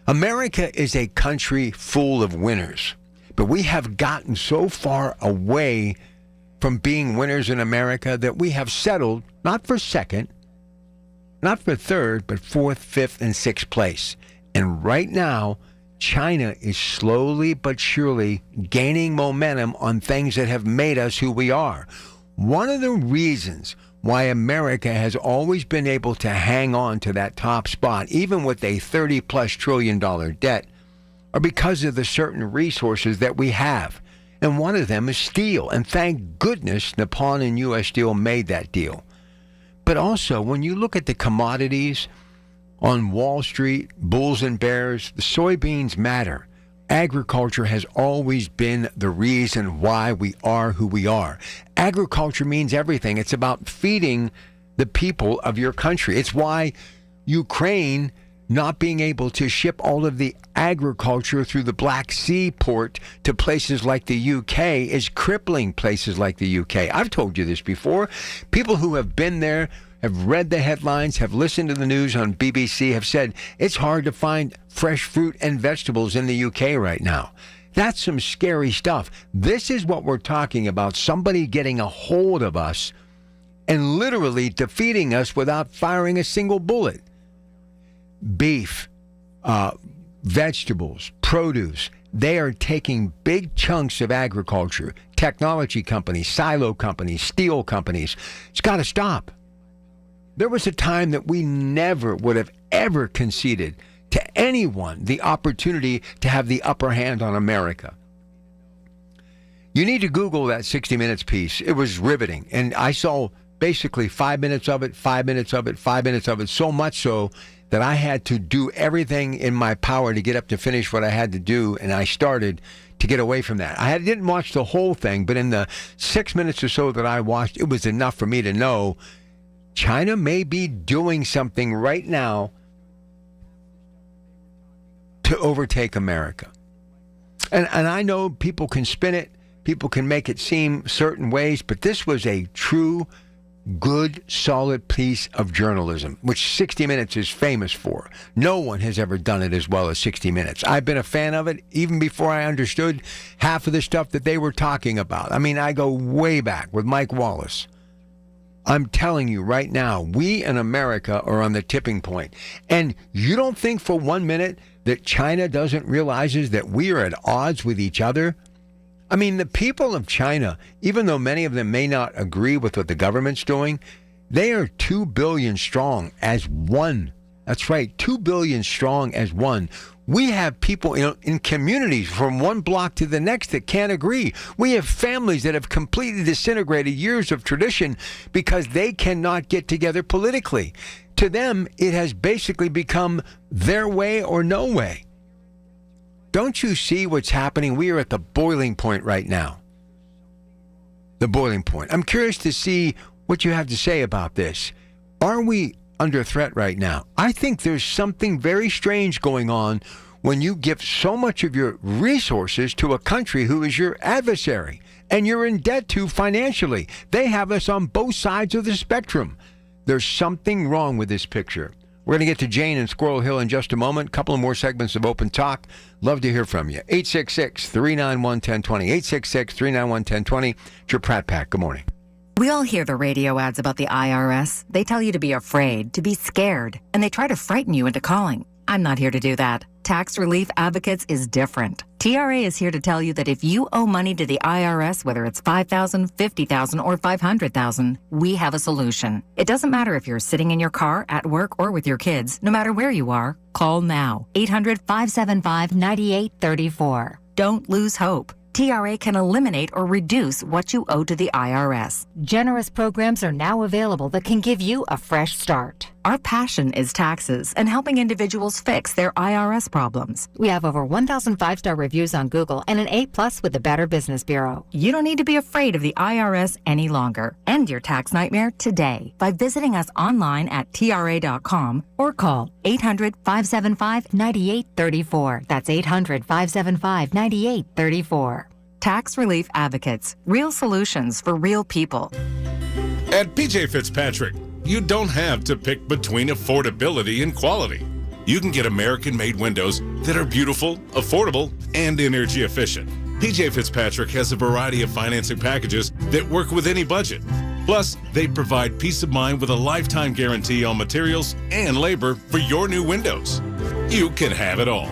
America is a country full of winners. But we have gotten so far away from being winners in America that we have settled, not for second, not for third, but fourth, fifth, and sixth place. And right now, China is slowly but surely gaining momentum on things that have made us who we are. One of the reasons why America has always been able to hang on to that top spot, even with a $30+ trillion debt, are because of the certain resources that we have. And one of them is steel. And thank goodness Nippon and U.S. Steel made that deal. But also, when you look at the commodities on Wall Street, bulls and bears, the soybeans matter. Agriculture has always been the reason why we are who we are. Agriculture means everything. It's about feeding the people of your country. It's why Ukraine not being able to ship all of the agriculture through the Black Sea port to places like the UK is crippling places like the UK. I've told you this before. People who have been there, have read the headlines, have listened to the news on BBC, have said it's hard to find fresh fruit and vegetables in the UK right now. That's some scary stuff. This is what we're talking about, somebody getting a hold of us and literally defeating us without firing a single bullet. Beef, vegetables, produce, they are taking big chunks of agriculture, technology companies, silo companies, steel companies. It's got to stop. There was a time that we never would have ever conceded to anyone the opportunity to have the upper hand on America. You need to Google that 60 Minutes piece. It was riveting. And I saw basically 5 minutes of it, 5 minutes of it, 5 minutes of it, so much so that I had to do everything in my power to get up to finish what I had to do, and I started to get away from that. I didn't watch the whole thing, but in the 6 minutes or so that I watched, it was enough for me to know China may be doing something right now to overtake America. And I know people can spin it, people can make it seem certain ways, but this was a true, good, solid piece of journalism, which 60 Minutes is famous for. No one has ever done it as well as 60 Minutes. I've been a fan of it even before I understood half of the stuff that they were talking about. I mean, I go way back with Mike Wallace. I'm telling you right now, we in America are on the tipping point. And you don't think for 1 minute that China doesn't realize that we are at odds with each other? I mean, the people of China, even though many of them may not agree with what the government's doing, they are 2 billion strong as one. That's right, 2 billion strong as one. We have people in communities from one block to the next that can't agree. We have families that have completely disintegrated years of tradition because they cannot get together politically. To them, it has basically become their way or no way. Don't you see what's happening? We are at the boiling point right now. The boiling point. I'm curious to see what you have to say about this. Are we under threat right now? I think there's something very strange going on when you give so much of your resources to a country who is your adversary and you're in debt to financially. They have us on both sides of the spectrum. There's something wrong with this picture. We're going to get to Jane in Squirrel Hill in just a moment. A couple of more segments of Open Talk. Love to hear from you. 866-391-1020. 866-391-1020. It's your Pratt Pack. Good morning. We all hear the radio ads about the IRS. They tell you to be afraid, to be scared, and they try to frighten you into calling. I'm not here to do that. Tax Relief Advocates is different. TRA is here to tell you that if you owe money to the IRS, whether it's $5,000, $50,000, or $500,000, we have a solution. It doesn't matter if you're sitting in your car, at work, or with your kids. No matter where you are, call now. 800-575-9834. Don't lose hope. TRA can eliminate or reduce what you owe to the IRS. Generous programs are now available that can give you a fresh start. Our passion is taxes and helping individuals fix their IRS problems. We have over 1,000 5-star reviews on Google and an A+ with the Better Business Bureau. You don't need to be afraid of the IRS any longer. End your tax nightmare today by visiting us online at TRA.com or call 800-575-9834. That's 800-575-9834. Tax Relief Advocates. Real solutions for real people. At PJ Fitzpatrick, you don't have to pick between affordability and quality. You can get American-made windows that are beautiful, affordable, and energy efficient. PJ Fitzpatrick has a variety of financing packages that work with any budget. Plus, they provide peace of mind with a lifetime guarantee on materials and labor for your new windows. You can have it all.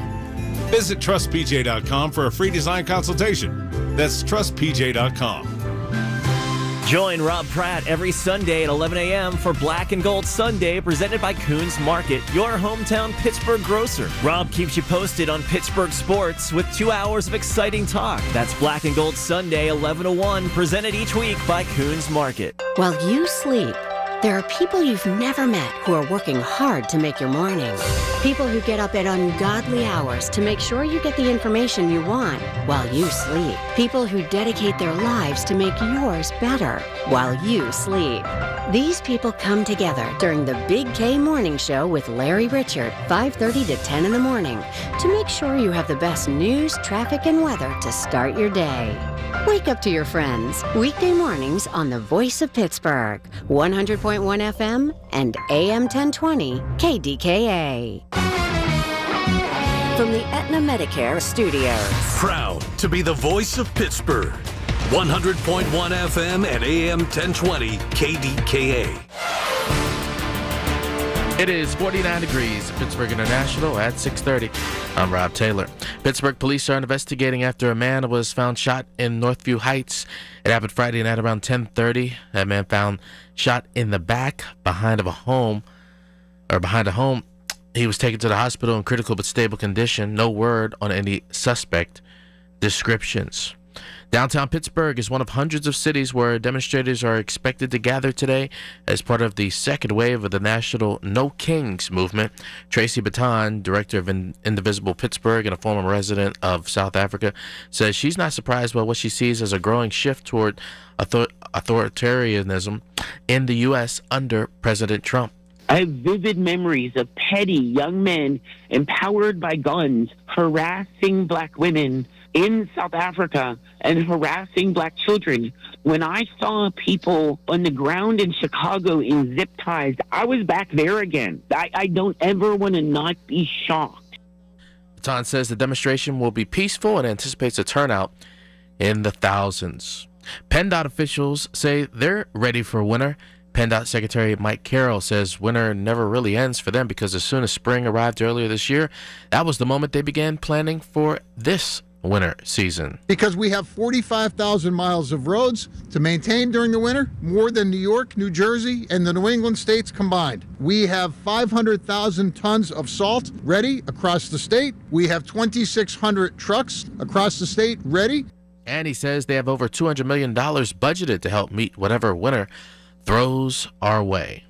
Visit TrustPJ.com for a free design consultation. That's TrustPJ.com. Join Rob Pratt every Sunday at 11 a.m. for Black and Gold Sunday, presented by Coons Market, your hometown Pittsburgh grocer. Rob keeps you posted on Pittsburgh sports with 2 hours of exciting talk. That's Black and Gold Sunday, 11 to 1, presented each week by Coons Market. While you sleep, there are people you've never met who are working hard to make your morning. People who get up at ungodly hours to make sure you get the information you want while you sleep. People who dedicate their lives to make yours better while you sleep. These people come together during the Big K Morning Show with Larry Richard, 5:30 to 10 in the morning, to make sure you have the best news, traffic, and weather to start your day. Wake up to your friends, weekday mornings on the Voice of Pittsburgh, 100.1 FM and AM 1020 KDKA. From the Aetna Medicare Studios. Proud to be the voice of Pittsburgh. 100.1 FM and AM 1020 KDKA. It is 49 degrees at Pittsburgh International at 6:30. I'm Rob Taylor. Pittsburgh police are investigating after a man was found shot in Northview Heights. It happened Friday night around 10:30. That man found shot in the back behind a home. He was taken to the hospital in critical but stable condition. No word on any suspect descriptions. Downtown Pittsburgh is one of hundreds of cities where demonstrators are expected to gather today as part of the second wave of the national No Kings movement. Tracy Baton, director of Indivisible Pittsburgh and a former resident of South Africa, says she's not surprised by what she sees as a growing shift toward authoritarianism in the U.S. under President Trump. I have vivid memories of petty young men empowered by guns harassing black women in South Africa and harassing black children. When I saw people on the ground in Chicago in zip ties, I was back there again. I don't ever want to not be shocked. Baton says the demonstration will be peaceful and anticipates a turnout in the thousands. PennDOT officials say they're ready for winter. PennDOT Secretary Mike Carroll says winter never really ends for them because as soon as spring arrived earlier this year, that was the moment they began planning for this winter season. Because we have 45,000 miles of roads to maintain during the winter, more than New York, New Jersey, and the New England states combined. We have 500,000 tons of salt ready across the state. We have 2,600 trucks across the state ready. And he says they have over $200 million budgeted to help meet whatever winter throws our way.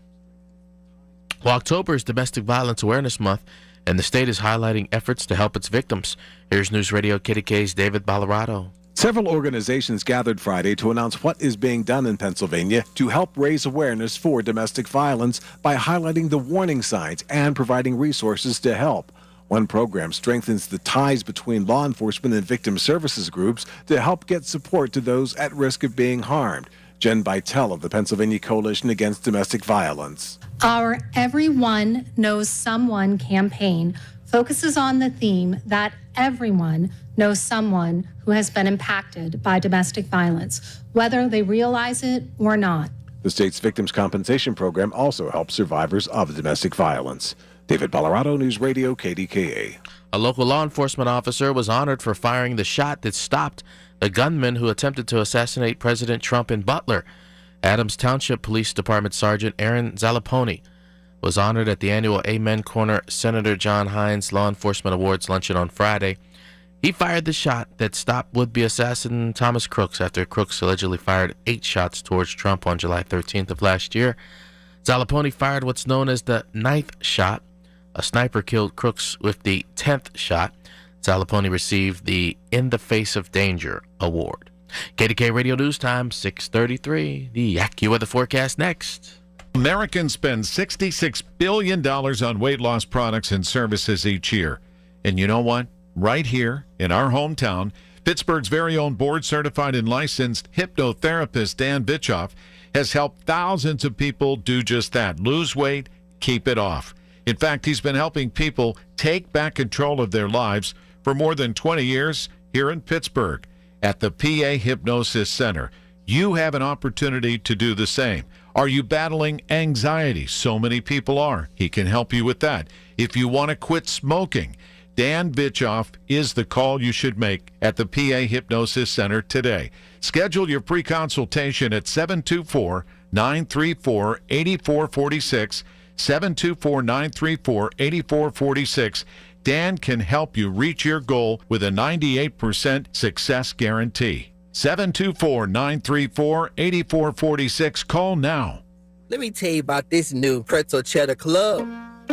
Well, October is Domestic Violence Awareness Month, and the state is highlighting efforts to help its victims. Here's News Radio KDKA's David Ballarado. Several organizations gathered Friday to announce what is being done in Pennsylvania to help raise awareness for domestic violence by highlighting the warning signs and providing resources to help. One program strengthens the ties between law enforcement and victim services groups to help get support to those at risk of being harmed. Jen Bytel of the Pennsylvania Coalition Against Domestic Violence. Our Everyone Knows Someone campaign focuses on the theme that everyone knows someone who has been impacted by domestic violence, whether they realize it or not. The state's Victims Compensation Program also helps survivors of domestic violence. David Ballarado, News Radio KDKA. A local law enforcement officer was honored for firing the shot that stopped the gunman who attempted to assassinate President Trump in Butler. Adams Township Police Department Sergeant Aaron Zalaponi was honored at the annual Amen Corner Senator John Hines Law Enforcement Awards luncheon on Friday. He fired the shot that stopped would-be assassin Thomas Crooks after Crooks allegedly fired 8 shots towards Trump on July 13th of last year. Zalaponi fired what's known as the 9th shot. A sniper killed Crooks with the 10th shot. Zalaponi received the In the Face of Danger award. KDK Radio News Time, 6:33. The AccuWeather forecast next. Americans spend $66 billion on weight loss products and services each year. And you know what? Right here in our hometown, Pittsburgh's very own board-certified and licensed hypnotherapist Dan Bitchoff has helped thousands of people do just that. Lose weight, keep it off. In fact, he's been helping people take back control of their lives for more than 20 years here in Pittsburgh at the PA Hypnosis Center. You have an opportunity to do the same. Are you battling anxiety? So many people are. He can help you with that. If you want to quit smoking, Dan Bitchoff is the call you should make at the PA Hypnosis Center today. Schedule your pre-consultation at 724-934-8446, 724-934-8446. Dan can help you reach your goal with a 98% success guarantee. 724-934-8446. Call now. Let me tell you about this new Pretzel Cheddar Club.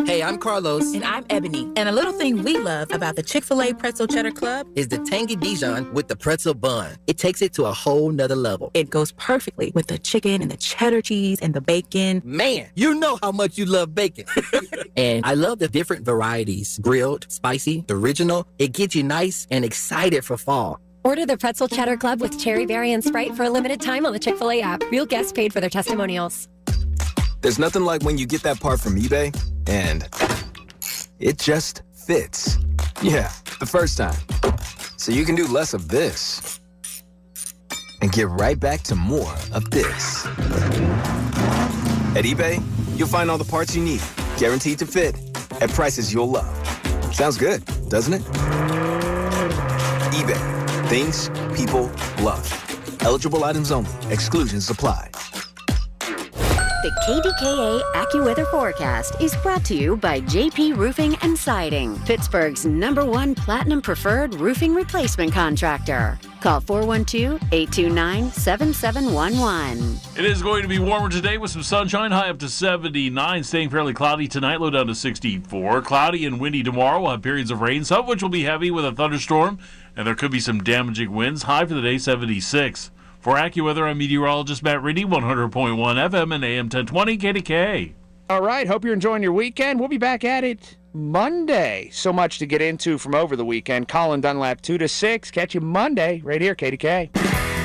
Hey, I'm Carlos. And I'm Ebony. And a little thing we love about the Chick-fil-A Pretzel Cheddar Club is the tangy Dijon with the pretzel bun. It takes it to a whole nother level. It goes perfectly with the chicken and the cheddar cheese and the bacon. Man, you know how much you love bacon. And I love the different varieties. Grilled, spicy, original. It gets you nice and excited for fall. Order the Pretzel Cheddar Club with cherry berry and Sprite for a limited time on the Chick-fil-A app. Real guests paid for their testimonials. There's nothing like when you get that part from eBay and it just fits. Yeah, the first time. So you can do less of this and get right back to more of this. At eBay, you'll find all the parts you need, guaranteed to fit, at prices you'll love. Sounds good, doesn't it? eBay. Things people love. Eligible items only. Exclusions apply. The KDKA AccuWeather forecast is brought to you by JP Roofing and Siding, Pittsburgh's #1 Platinum Preferred Roofing Replacement Contractor. Call 412-829-7711. It is going to be warmer today with some sunshine, high up to 79, staying fairly cloudy tonight, low down to 64. Cloudy and windy tomorrow. We'll have periods of rain, some of which will be heavy with a thunderstorm, and there could be some damaging winds. High for the day, 76. For AccuWeather, I'm meteorologist Matt Riddy, 100.1 FM and AM 1020 KDKA. All right, hope you're enjoying your weekend. We'll be back at it Monday. So much to get into from over the weekend. Colin Dunlap, 2 to 6. Catch you Monday right here, KDK.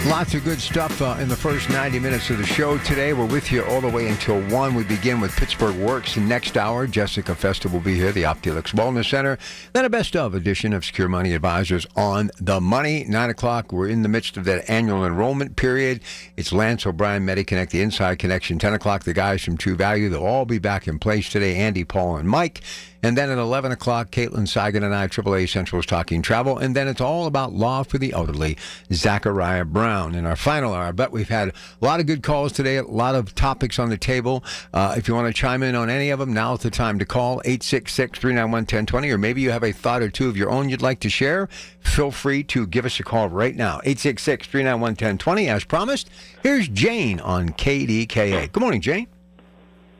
Lots of good stuff in the first 90 minutes of the show today. We're with you all the way until 1. We begin with Pittsburgh Works. Next hour, Jessica Festa will be here, the Optilux Wellness Center. Then a best-of edition of Secure Money Advisors on the Money. 9 o'clock, we're in the midst of that annual enrollment period. It's Lance O'Brien, MediConnect, the Inside Connection. 10 o'clock, the guys from True Value. They'll all be back in place today, Andy, Paul, and Mike. And then at 11 o'clock, Caitlin Seigan and I, AAA Central's Talking Travel. And then it's all about law for the elderly, Zachariah Brown. In our final hour, I bet we've had a lot of good calls today, a lot of topics on the table. If you want to chime in on any of them, now's the time to call 866-391-1020. Or maybe you have a thought or two of your own you'd like to share. Feel free to give us a call right now, 866-391-1020. As promised, here's Jane on KDKA. Good morning, Jane.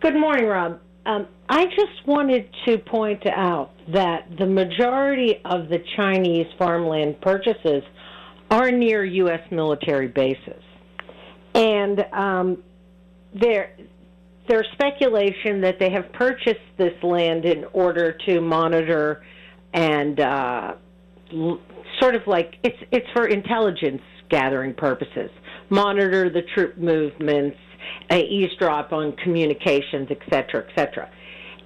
Good morning, Rob. I just wanted to point out that the majority of the Chinese farmland purchases are near U.S. military bases. And there's speculation that they have purchased this land in order to monitor and sort of like it's for intelligence gathering purposes, monitor the troop movements, eavesdrop on communications, et cetera.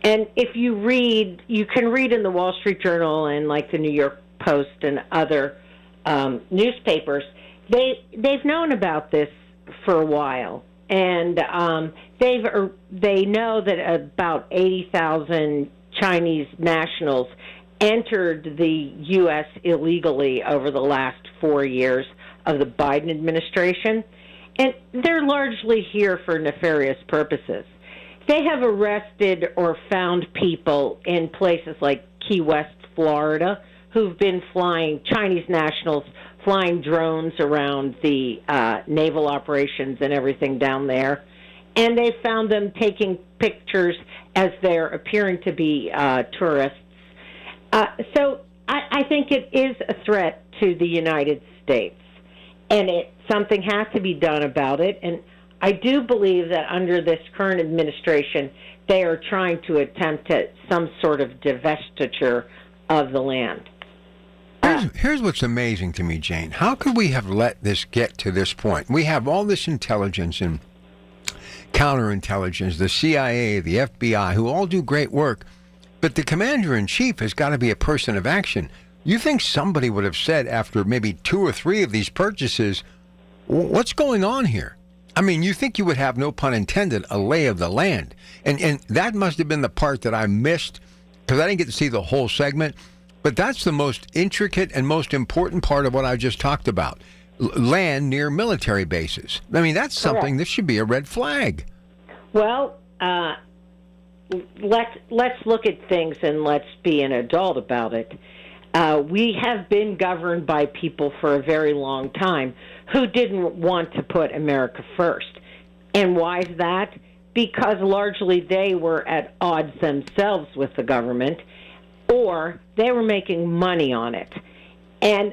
And if you can read in the Wall Street Journal and like the New York Post and other newspapers, they've known about this for a while, and they know that about 80,000 Chinese nationals entered the U.S. illegally over the last 4 years of the Biden administration, and they're largely here for nefarious purposes. They have arrested or found people in places like Key West, Florida, who've been Chinese nationals flying drones around the naval operations and everything down there. And they found them taking pictures as they're appearing to be tourists. So I think it is a threat to the United States, and something has to be done about it. And I do believe that under this current administration, they are trying to attempt some sort of divestiture of the land. Here's what's amazing to me, Jane. How could we have let this get to this point? We have all this intelligence and counterintelligence, the CIA, the FBI, who all do great work, but the commander-in-chief has got to be a person of action. You think somebody would have said after maybe 2 or 3 of these purchases, what's going on here? I mean, you think you would have, no pun intended, a lay of the land. And that must have been the part that I missed, because I didn't get to see the whole segment. But that's the most intricate and most important part of what I just talked about. Land near military bases. I mean, that's something, this should be a red flag. Well, let's look at things and let's be an adult about it. We have been governed by people for a very long time who didn't want to put America first. And why is that? Because largely they were at odds themselves with the government, or they were making money on it. And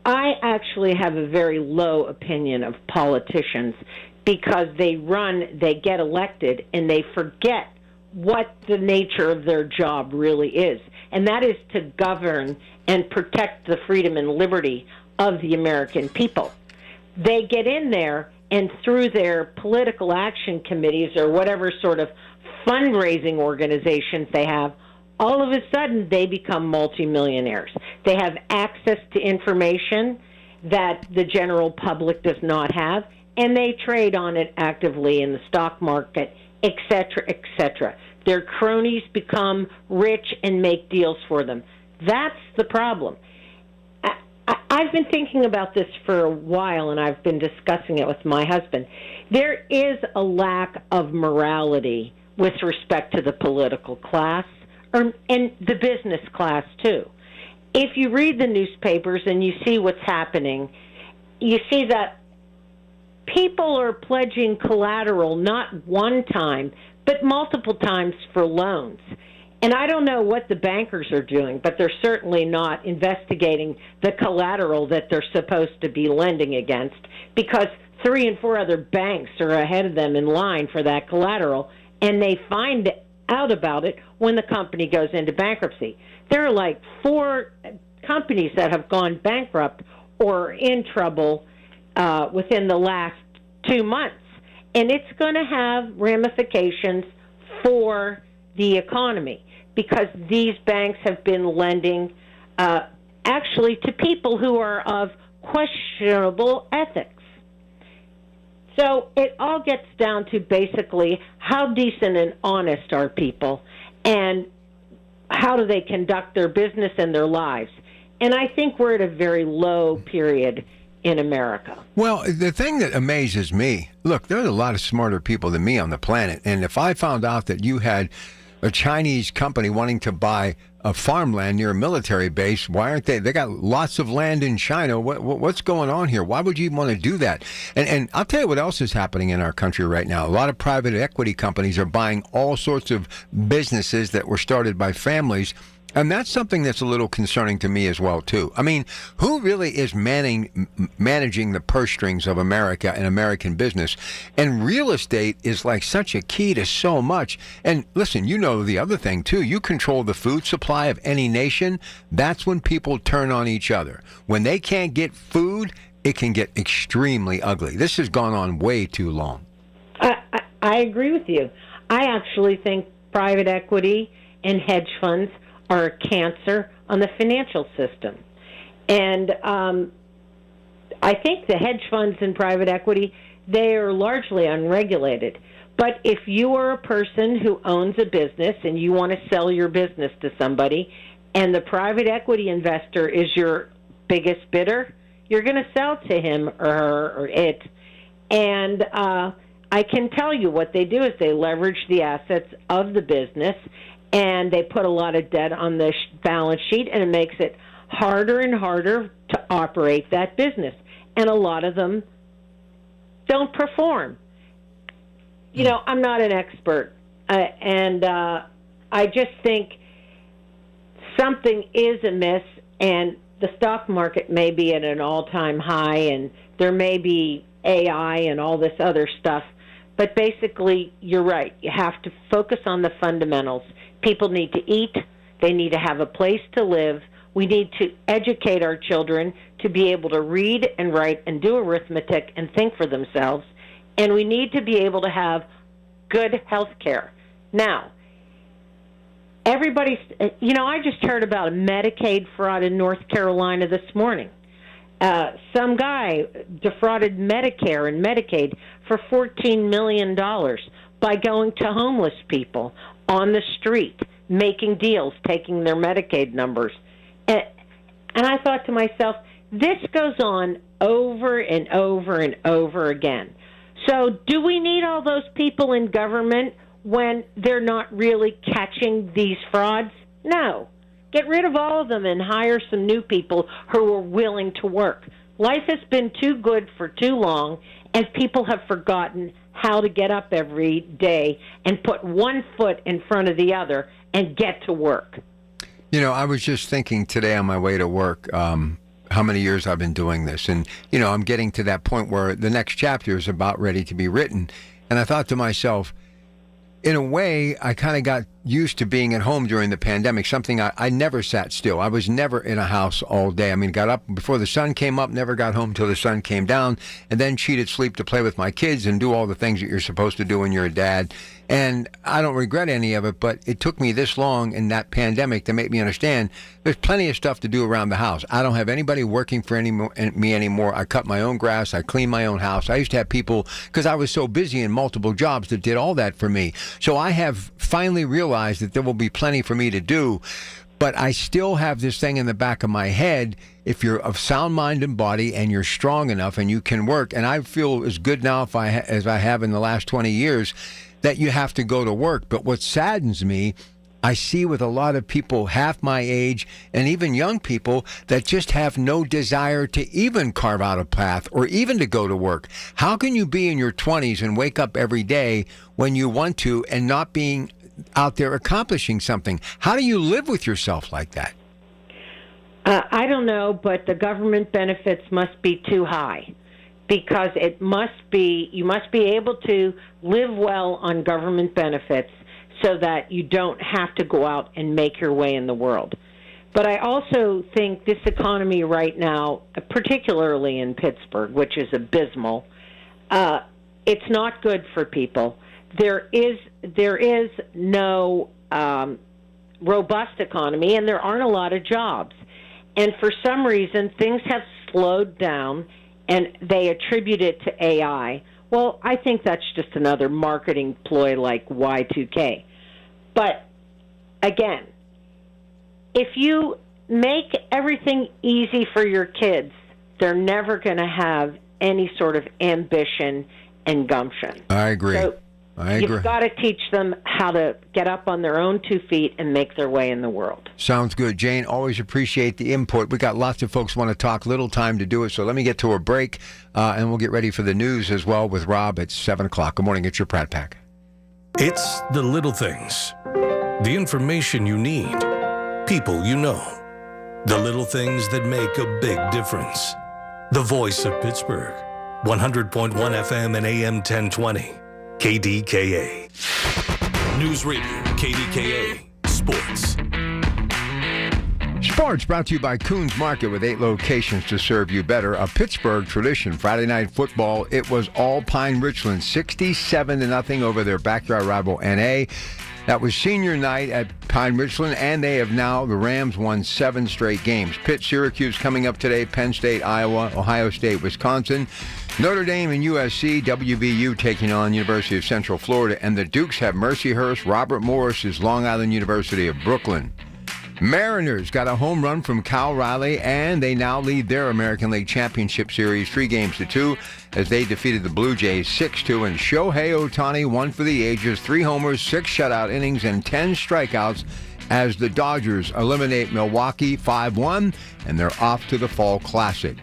I actually have a very low opinion of politicians because they get elected, and they forget what the nature of their job really is. And that is to govern and protect the freedom and liberty of the American people. They get in there, and through their political action committees or whatever sort of fundraising organizations they have, all of a sudden they become multimillionaires. They have access to information that the general public does not have, and they trade on it actively in the stock market, et cetera. Their cronies become rich and make deals for them. That's the problem. I've been thinking about this for a while, and I've been discussing it with my husband. There is a lack of morality with respect to the political class, and the business class, too. If you read the newspapers and you see what's happening, you see that people are pledging collateral not one time, but multiple times for loans. And I don't know what the bankers are doing, but they're certainly not investigating the collateral that they're supposed to be lending against, because 3 and 4 other banks are ahead of them in line for that collateral, and they find out about it when the company goes into bankruptcy. There are like 4 companies that have gone bankrupt or in trouble within the last 2 months. And it's going to have ramifications for the economy, because these banks have been lending actually to people who are of questionable ethics. So it all gets down to basically how decent and honest are people, and how do they conduct their business and their lives. And I think we're at a very low period in America. Well, the thing that amazes me, look, there's a lot of smarter people than me on the planet, and if I found out that you had a Chinese company wanting to buy a farmland near a military base. Why aren't they? They got lots of land in China. What's going on here? Why would you even want to do that? And I'll tell you what else is happening in our country right now. A lot of private equity companies are buying all sorts of businesses that were started by families. And that's something that's a little concerning to me as well, too. I mean, who really is managing the purse strings of America and American business? And real estate is like such a key to so much. And listen, you know the other thing, too. You control the food supply of any nation. That's when people turn on each other. When they can't get food, it can get extremely ugly. This has gone on way too long. I agree with you. I actually think private equity and hedge funds are a cancer on the financial system. And I think the hedge funds and private equity, they are largely unregulated. But if you are a person who owns a business and you want to sell your business to somebody, and the private equity investor is your biggest bidder, you're going to sell to him or her or it. And I can tell you what they do is they leverage the assets of the business, and they put a lot of debt on the balance sheet, and it makes it harder and harder to operate that business. And a lot of them don't perform. You know, I'm not an expert, and I just think something is amiss, and the stock market may be at an all-time high, and there may be AI and all this other stuff. But basically, you're right. You have to focus on the fundamentals. People need to eat. They need to have a place to live. We need to educate our children to be able to read and write and do arithmetic and think for themselves. And we need to be able to have good health care. Now, everybody's, you know, I just heard about a Medicaid fraud in North Carolina this morning. Some guy defrauded Medicare and Medicaid for $14 million by going to homeless people on the street, making deals, taking their Medicaid numbers. And I thought to myself, this goes on over and over and over again. So do we need all those people in government when they're not really catching these frauds? No. Get rid of all of them and hire some new people who are willing to work. Life has been too good for too long, and people have forgotten how to get up every day and put one foot in front of the other and get to work. You know, I was just thinking today on my way to work how many years I've been doing this. And, you know, I'm getting to that point where the next chapter is about ready to be written. And I thought to myself, in a way, I kind of got used to being at home during the pandemic, something I never sat still. I was never in a house all day. I mean, got up before the sun came up, never got home till the sun came down, and then cheated sleep to play with my kids and do all the things that you're supposed to do when you're a dad. And I don't regret any of it, but it took me this long in that pandemic to make me understand there's plenty of stuff to do around the house. I don't have anybody working for me anymore. I cut my own grass. I clean my own house. I used to have people, because I was so busy in multiple jobs, that did all that for me. So I have finally realized that there will be plenty for me to do. But I still have this thing in the back of my head, if you're of sound mind and body and you're strong enough and you can work, and I feel as good now as I have in the last 20 years, that you have to go to work. But what saddens me, I see with a lot of people half my age and even young people that just have no desire to even carve out a path or even to go to work. How can you be in your 20s and wake up every day when you want to and not being out there accomplishing something? How do you live with yourself like that? I don't know, but the government benefits must be too high, because it must be, you must be able to live well on government benefits so that you don't have to go out and make your way in the world. But I also think this economy right now, particularly in Pittsburgh, which is abysmal, it's not good for people. There is no robust economy, and there aren't a lot of jobs. And for some reason, things have slowed down, and they attribute it to AI. Well, I think that's just another marketing ploy like Y2K. But, again, if you make everything easy for your kids, they're never going to have any sort of ambition and gumption. I agree. I agree. You've got to teach them how to get up on their own 2 feet and make their way in the world. Sounds good. Jane, always appreciate the input. We got lots of folks want to talk, little time to do it, so let me get to a break, and we'll get ready for the news as well with Rob at 7 o'clock. Good morning. It's your Pratt Pack. It's the little things. The information you need. People you know. The little things that make a big difference. The voice of Pittsburgh. 100.1 FM and AM 1020. KDKA. News Radio, KDKA. Sports. Sports brought to you by Coons Market with 8 locations to serve you better. A Pittsburgh tradition. Friday night football, it was all Pine Richland, 67-0 over their backyard rival NA. That was senior night at Pine Richland, and they have now, the Rams won 7 straight games. Pitt, Syracuse coming up today, Penn State, Iowa, Ohio State, Wisconsin, Notre Dame and USC, WVU taking on University of Central Florida, and the Dukes have Mercyhurst. Robert Morris's Long Island University of Brooklyn. Mariners got a home run from Cal Riley, and they now lead their American League Championship Series 3-2 as they defeated the Blue Jays 6-2. And Shohei Ohtani won for the ages, 3 homers, 6 shutout innings, and 10 strikeouts as the Dodgers eliminate Milwaukee 5-1, and they're off to the Fall Classic.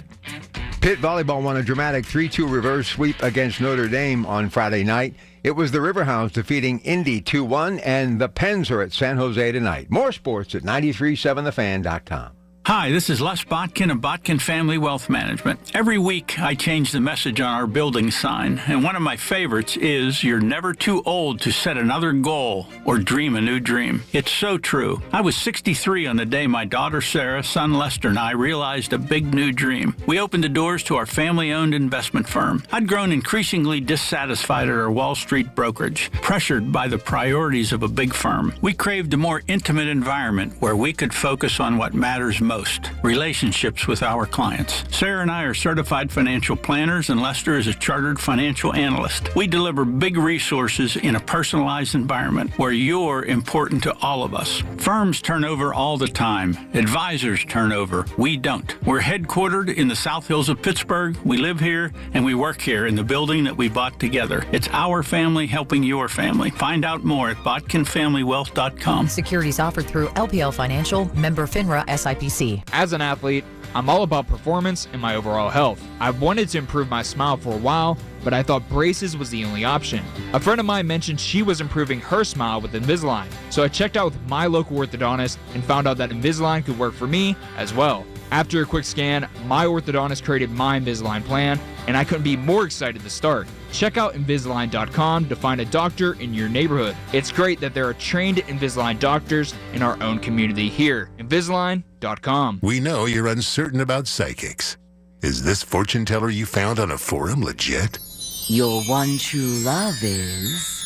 Pitt Volleyball won a dramatic 3-2 reverse sweep against Notre Dame on Friday night. It was the Riverhounds defeating Indy 2-1, and the Pens are at San Jose tonight. More sports at 937thefan.com. Hi, this is Les Botkin of Botkin Family Wealth Management. Every week I change the message on our building sign, and one of my favorites is, "You're never too old to set another goal or dream a new dream." It's so true. I was 63 on the day my daughter Sarah, son Lester, and I realized a big new dream. We opened the doors to our family-owned investment firm. I'd grown increasingly dissatisfied at our Wall Street brokerage, pressured by the priorities of a big firm. We craved a more intimate environment where we could focus on what matters most. Relationships with our clients. Sarah and I are certified financial planners, and Lester is a chartered financial analyst. We deliver big resources in a personalized environment where you're important to all of us. Firms turn over all the time. Advisors turn over. We don't. We're headquartered in the South Hills of Pittsburgh. We live here and we work here in the building that we bought together. It's our family helping your family. Find out more at botkinfamilywealth.com. Securities offered through LPL Financial, member FINRA SIPC. As an athlete, I'm all about performance and my overall health. I've wanted to improve my smile for a while, but I thought braces was the only option. A friend of mine mentioned she was improving her smile with Invisalign, so I checked out with my local orthodontist and found out that Invisalign could work for me as well. After a quick scan, my orthodontist created my Invisalign plan, and I couldn't be more excited to start. Check out Invisalign.com to find a doctor in your neighborhood. It's great that there are trained Invisalign doctors in our own community here. Invisalign.com. We know you're uncertain about psychics. Is this fortune teller you found on a forum legit? Your one true love is...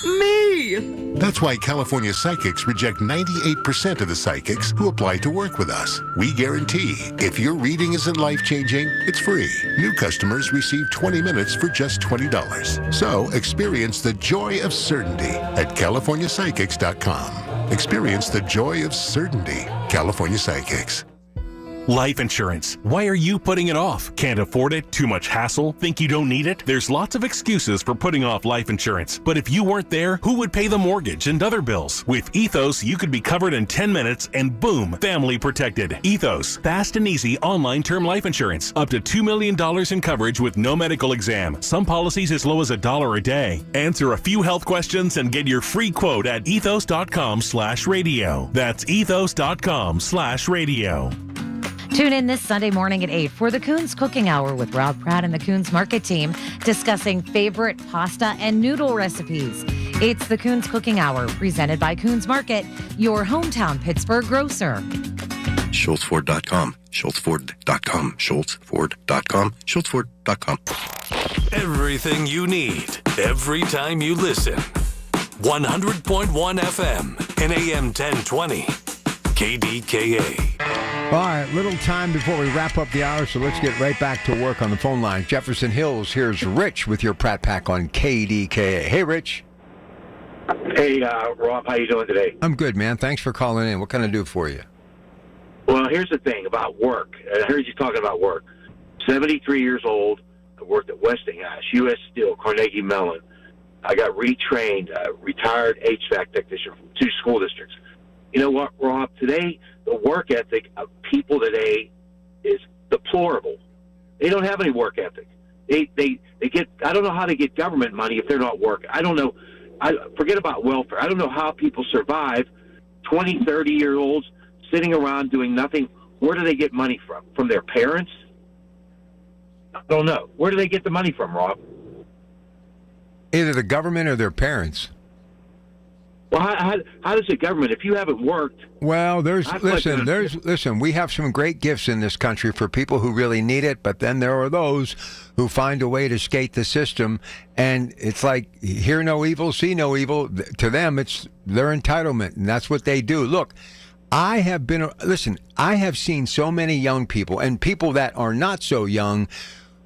me! That's why California Psychics reject 98% of the psychics who apply to work with us. We guarantee if your reading isn't life-changing, it's free. New customers receive 20 minutes for just $20. So experience the joy of certainty at CaliforniaPsychics.com. Experience the joy of certainty. California Psychics. Life insurance. Why are you putting it off? Can't afford it? Too much hassle? Think you don't need it? There's lots of excuses for putting off life insurance. But if you weren't there, who would pay the mortgage and other bills? With Ethos, you could be covered in 10 minutes and boom, family protected. Ethos, fast and easy online term life insurance. Up to $2 million in coverage with no medical exam. Some policies as low as $1 a day. Answer a few health questions and get your free quote at ethos.com/radio. That's ethos.com/radio. Tune in this Sunday morning at 8 for the Coons Cooking Hour with Rob Pratt and the Coons Market team discussing favorite pasta and noodle recipes. It's the Coons Cooking Hour presented by Coons Market, your hometown Pittsburgh grocer. SchultzFord.com, SchultzFord.com, SchultzFord.com, SchultzFord.com. Everything you need, every time you listen. 100.1 FM and AM 1020. KDKA. All right, little time before we wrap up the hour, so let's get right back to work on the phone line. Jefferson Hills, here's Rich with your Pratt Pack on KDKA. Hey, Rich. Hey, Rob, how you doing today? I'm good, man. Thanks for calling in. What can I do for you? Well, here's the thing about work. I heard you talking about work. 73 years old. I worked at Westinghouse, U.S. Steel, Carnegie Mellon. I got retrained, retired HVAC technician from 2 school districts. You know what, Rob? Today, the work ethic of people today is deplorable. They don't have any work ethic. They get. I don't know how they get government money if they're not working. I don't know. Forget about welfare. I don't know how people survive. 20, 30-year-olds sitting around doing nothing. Where do they get money from? From their parents? I don't know. Where do they get the money from, Rob? Either the government or their parents. Well, how does the government, if you haven't worked? Well, listen, we have some great gifts in this country for people who really need it, but then there are those who find a way to skate the system, and it's like, hear no evil, see no evil. To them, it's their entitlement, and that's what they do. Look, I have seen so many young people, and people that are not so young,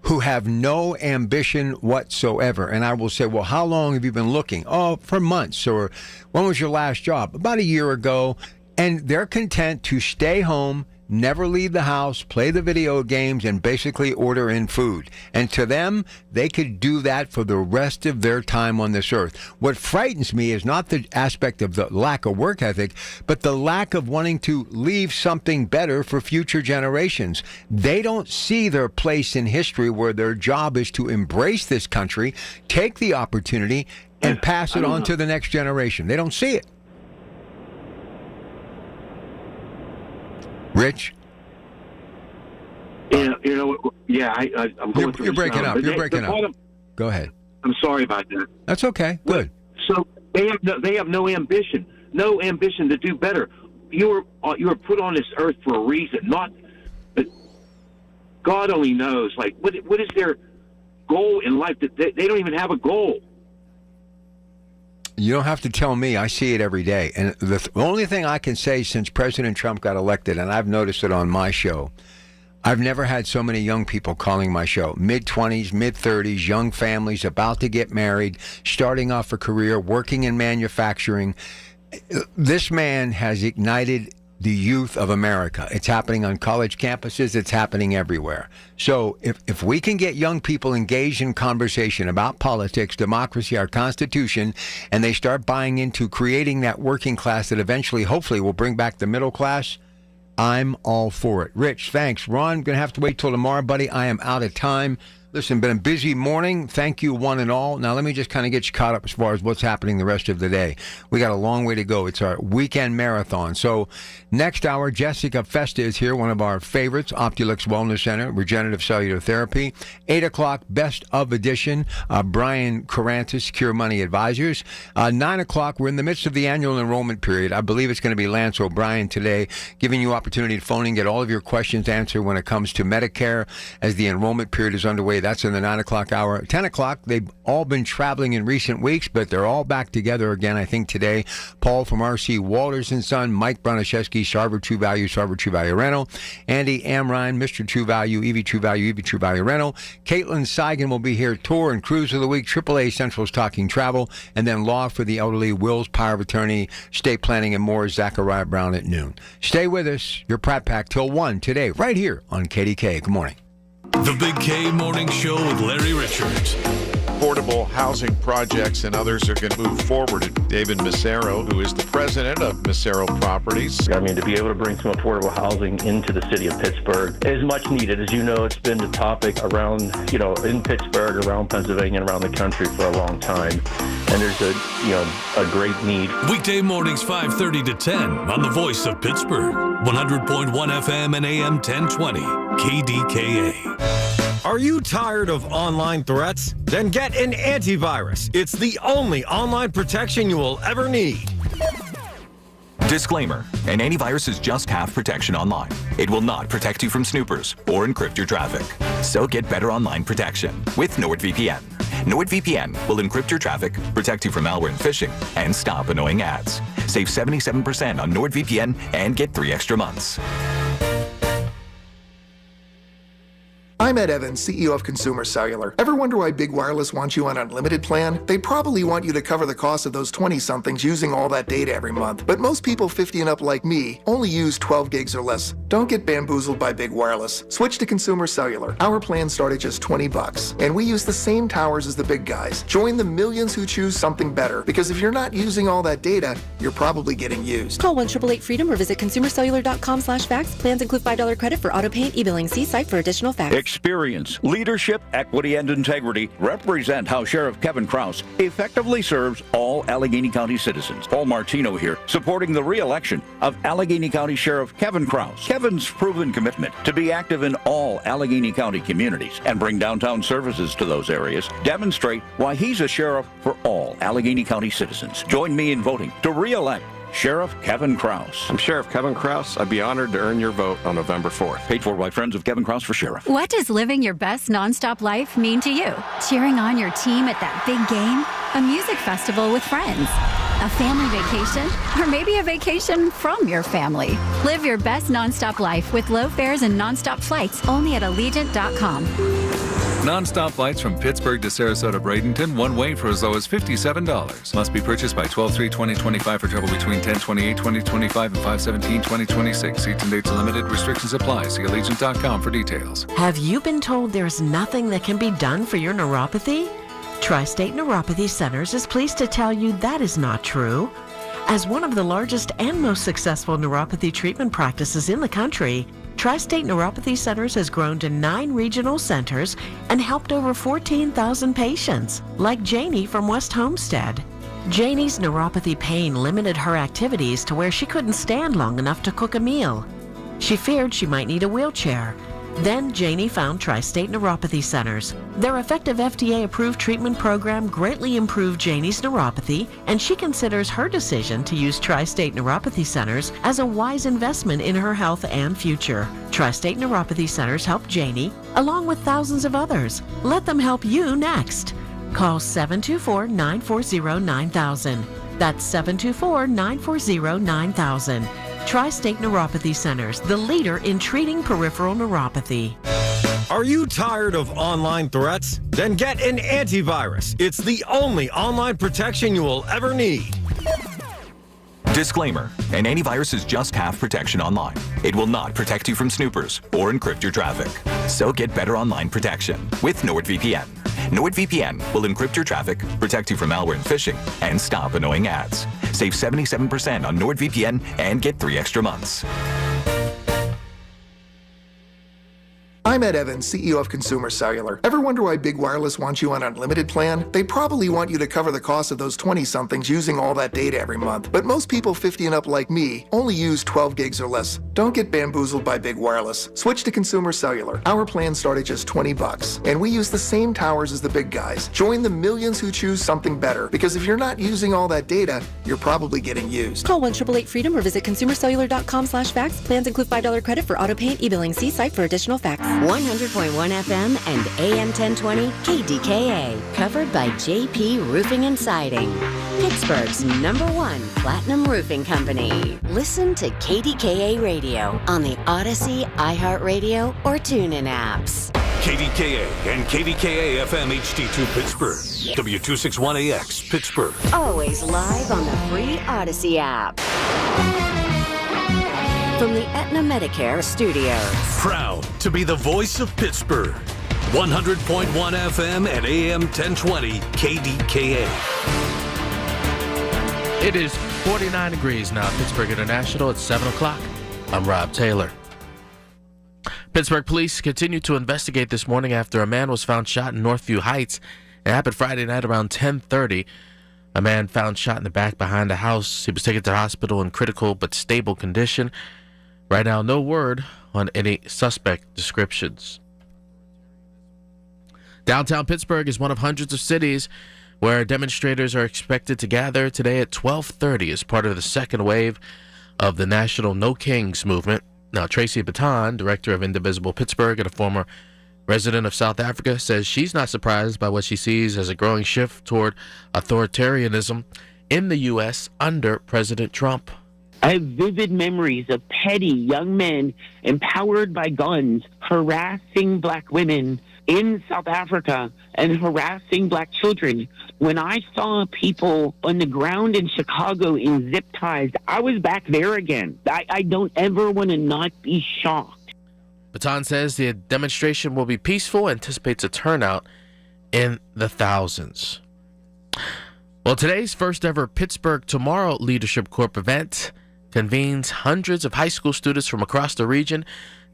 who have no ambition whatsoever. And I will say, well, how long have you been looking? Oh, for months. Or when was your last job? About a year ago. And they're content to stay home, never leave the house, play the video games, and basically order in food. And to them, they could do that for the rest of their time on this earth. What frightens me is not the aspect of the lack of work ethic, but the lack of wanting to leave something better for future generations. They don't see their place in history where their job is to embrace this country, take the opportunity, and pass it on to the next generation. They don't see it. Rich? I'm going through. You're breaking up. Go ahead. I'm sorry about that. That's okay. Good. So they have no ambition to do better. You were put on this earth for a reason. But God only knows. Like, what is their goal in life? That they don't even have a goal. You don't have to tell me. I see it every day. And the only thing I can say since President Trump got elected, and I've noticed it on my show, I've never had so many young people calling my show. Mid-20s, mid-30s, young families about to get married, starting off a career, working in manufacturing. This man has ignited the youth of America. It's happening on college campuses. It's happening everywhere. So if we can get young people engaged in conversation about politics, democracy, our Constitution, and they start buying into creating that working class that eventually, hopefully, will bring back the middle class, I'm all for it. Rich, thanks. Ron, going to have to wait till tomorrow, buddy. I am out of time. Listen, been a busy morning. Thank you, one and all. Now, let me just kind of get you caught up as far as what's happening the rest of the day. We got a long way to go. It's our weekend marathon. So next hour, Jessica Festa is here, one of our favorites, Optulux Wellness Center, Regenerative Cellular Therapy. 8 o'clock, Best of Edition, Brian Carantis, Secure Money Advisors. 9 o'clock, we're in the midst of the annual enrollment period. I believe it's going to be Lance O'Brien today, giving you opportunity to phone in, get all of your questions answered when it comes to Medicare as the enrollment period is underway. That's in the 9 o'clock hour. 10 o'clock, they've all been traveling in recent weeks, but they're all back together again, I think, today. Paul from R.C. Walters & Son, Mike Broniszewski, Sarver True Value Rental, Andy Amrine, Mr. True Value, EV True Value Rental. Caitlin Seigan will be here, Tour and Cruise of the Week, AAA Central's Talking Travel, and then Law for the Elderly, Will's Power of Attorney, Estate Planning, and more, Zachariah Brown at noon. Stay with us, your Pratt Pack, till 1 today, right here on KDKA. Good morning. The Big K Morning Show with Larry Richards. Affordable housing projects and others are going to move forward. David Massaro, who is the president of Massaro Properties. I mean, to be able to bring some affordable housing into the city of Pittsburgh is much needed. As you know, it's been the topic around, in Pittsburgh, around Pennsylvania, and around the country for a long time. And there's a great need. Weekday mornings 5:30 to 10 on the Voice of Pittsburgh. 100.1 FM and AM 1020. KDKA. Are you tired of online threats? Then get an antivirus. It's the only online protection you will ever need. Disclaimer, an antivirus is just half protection online. It will not protect you from snoopers or encrypt your traffic. So get better online protection with NordVPN. NordVPN will encrypt your traffic, protect you from malware and phishing, and stop annoying ads. Save 77% on NordVPN and get 3 extra months. I'm Ed Evans, CEO of Consumer Cellular. Ever wonder why Big Wireless wants you on an unlimited plan? They probably want you to cover the cost of those 20-somethings using all that data every month. But most people 50 and up like me only use 12 gigs or less. Don't get bamboozled by Big Wireless. Switch to Consumer Cellular. Our plans start at just $20, and we use the same towers as the big guys. Join the millions who choose something better, because if you're not using all that data, you're probably getting used. Call 1-888-FREEDOM or visit consumercellular.com/facts. Plans include $5 credit for auto pay and e-billing. See site for additional facts. Experience, leadership, equity, and integrity represent how Sheriff Kevin Krause effectively serves all Allegheny County citizens. Paul Martino here, supporting the re-election of Allegheny County Sheriff Kevin Krause. Kevin's proven commitment to be active in all Allegheny County communities and bring downtown services to those areas demonstrate why he's a sheriff for all Allegheny County citizens. Join me in voting to re-elect Sheriff Kevin Krause. I'm Sheriff Kevin Krause. I'd be honored to earn your vote on November 4th. Paid for by friends of Kevin Krause for sheriff. What does living your best nonstop life mean to you? Cheering on your team at that big game? A music festival with friends? A family vacation? Or maybe a vacation from your family? Live your best nonstop life with low fares and nonstop flights only at Allegiant.com. Non-stop flights from Pittsburgh to Sarasota Bradenton, one way for as low as $57. Must be purchased by 12/3/2025 for travel between 10/28/2025 and 5/17/2026. Seats and dates are limited. Restrictions apply. See Allegiant.com for details. Have you been told there's nothing that can be done for your neuropathy? Tri-State Neuropathy Centers is pleased to tell you that is not true. As one of the largest and most successful neuropathy treatment practices in the country, Tri-State Neuropathy Centers has grown to 9 regional centers and helped over 14,000 patients, like Janie from West Homestead. Janie's neuropathy pain limited her activities to where she couldn't stand long enough to cook a meal. She feared she might need a wheelchair. Then Janie found Tri-State Neuropathy Centers. Their effective FDA-approved treatment program greatly improved Janie's neuropathy, and she considers her decision to use Tri-State Neuropathy Centers as a wise investment in her health and future. Tri-State Neuropathy Centers helped Janie, along with thousands of others. Let them help you next. Call 724-940-9000. That's 724-940-9000. Tri-State Neuropathy Centers, the leader in treating peripheral neuropathy. Are you tired of online threats? Then get an antivirus. It's the only online protection you will ever need. Disclaimer, an antivirus is just half protection online. It will not protect you from snoopers or encrypt your traffic. So get better online protection with NordVPN. NordVPN will encrypt your traffic, protect you from malware and phishing, and stop annoying ads. Save 77% on NordVPN and get 3 extra months. I'm Ed Evans, CEO of Consumer Cellular. Ever wonder why Big Wireless wants you on an unlimited plan? They probably want you to cover the cost of those 20-somethings using all that data every month. But most people 50 and up like me only use 12 gigs or less. Don't get bamboozled by Big Wireless. Switch to Consumer Cellular. Our plans start at just $20, and we use the same towers as the big guys. Join the millions who choose something better, because if you're not using all that data, you're probably getting used. Call 1-888-FREEDOM or visit consumercellular.com/facts. Plans include $5 credit for auto pay and e-billing. See site for additional facts. 100.1 FM and AM 1020 KDKA, covered by JP Roofing and Siding, Pittsburgh's #1 platinum roofing company. Listen to KDKA Radio on the Odyssey, iHeartRadio, or TuneIn apps. KDKA and KDKA-FM HD2 Pittsburgh. W261AX Pittsburgh. Always live on the free Odyssey app. From the Aetna Medicare studios. Proud to be the voice of Pittsburgh. 100.1 FM and AM 1020 KDKA. It is 49 degrees now at Pittsburgh International. It's 7 o'clock. I'm Rob Taylor. Pittsburgh police continue to investigate this morning after a man was found shot in Northview Heights. It happened Friday night around 10:30. A man found shot in the back behind a house. He was taken to the hospital in critical but stable condition. Right now, no word on any suspect descriptions. Downtown Pittsburgh is one of hundreds of cities where demonstrators are expected to gather today at 12:30 as part of the second wave of the National No Kings movement. Now, Tracy Baton, director of Indivisible Pittsburgh and a former resident of South Africa, says she's not surprised by what she sees as a growing shift toward authoritarianism in the U.S. under President Trump. I have vivid memories of petty young men empowered by guns harassing black women in South Africa and harassing black children. When I saw people on the ground in Chicago in zip ties, I was back there again. I don't ever want to not be shocked. Baton says the demonstration will be peaceful, anticipates a turnout in the thousands. Well, today's first ever Pittsburgh Tomorrow Leadership Corp event convenes hundreds of high school students from across the region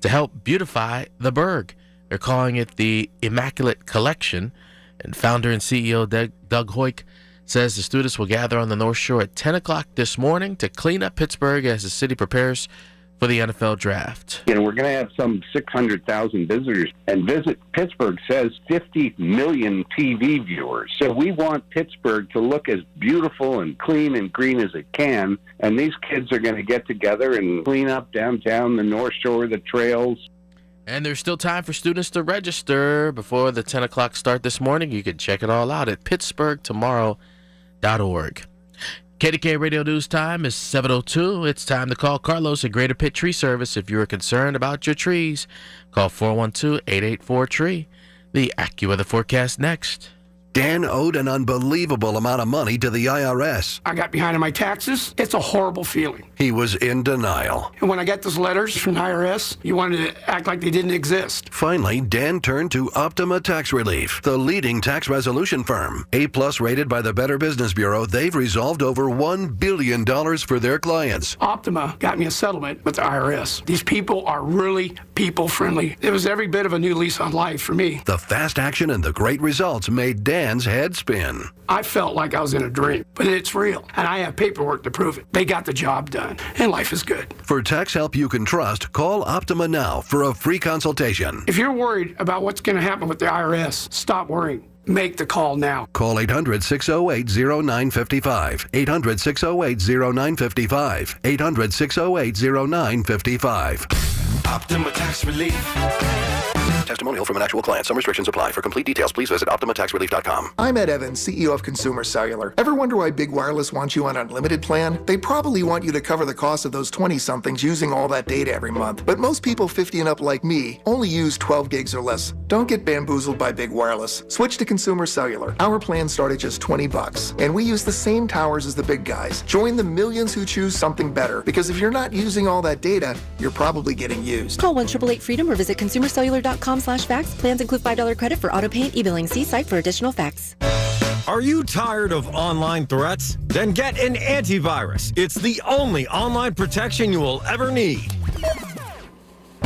to help beautify the burg. They're calling it the Immaculate Collection, and founder and CEO Doug Hoyk says the students will gather on the North Shore at 10 o'clock this morning to clean up Pittsburgh as the city prepares for the NFL draft. We're going to have some 600,000 visitors, and Visit Pittsburgh says 50 million TV viewers. So we want Pittsburgh to look as beautiful and clean and green as it can, and these kids are going to get together and clean up downtown, the North Shore, the trails. And there's still time for students to register before the 10 o'clock start this morning. You can check it all out at pittsburghtomorrow.org. KDKA Radio News time is 7:02. It's time to call Carlos at Greater Pitt Tree Service. If you are concerned about your trees, call 412-884-TREE. The AccuWeather forecast next. Dan owed an unbelievable amount of money to the IRS. I got behind on my taxes. It's a horrible feeling. He was in denial. And when I got those letters from the IRS, you wanted to act like they didn't exist. Finally, Dan turned to Optima Tax Relief, the leading tax resolution firm. A-plus rated by the Better Business Bureau, they've resolved over $1 billion for their clients. Optima got me a settlement with the IRS. These people are really people-friendly. It was every bit of a new lease on life for me. The fast action and the great results made Dan's head spin. I felt like I was in a dream, but it's real, and I have paperwork to prove it. They got the job done, and life is good. For tax help you can trust, call Optima now for a free consultation. If you're worried about what's going to happen with the IRS, stop worrying. Make the call now. Call 800-608-0955. 800-608-0955. 800-608-0955. Optima Tax Relief. Testimonial from an actual client. Some restrictions apply. For complete details, please visit OptimaTaxRelief.com. I'm Ed Evans, CEO of Consumer Cellular. Ever wonder why Big Wireless wants you on an unlimited plan? They probably want you to cover the cost of those 20-somethings using all that data every month. But most people 50 and up like me only use 12 gigs or less. Don't get bamboozled by Big Wireless. Switch to Consumer Cellular. Our plans start at just $20, and we use the same towers as the big guys. Join the millions who choose something better, because if you're not using all that data, you're probably getting used. Call 1-888-FREEDOM or visit consumercellular.com/facts. Plans include $5 credit for auto pay and e-billing. See site for additional facts. Are you tired of online threats? Then get an antivirus. It's the only online protection you will ever need.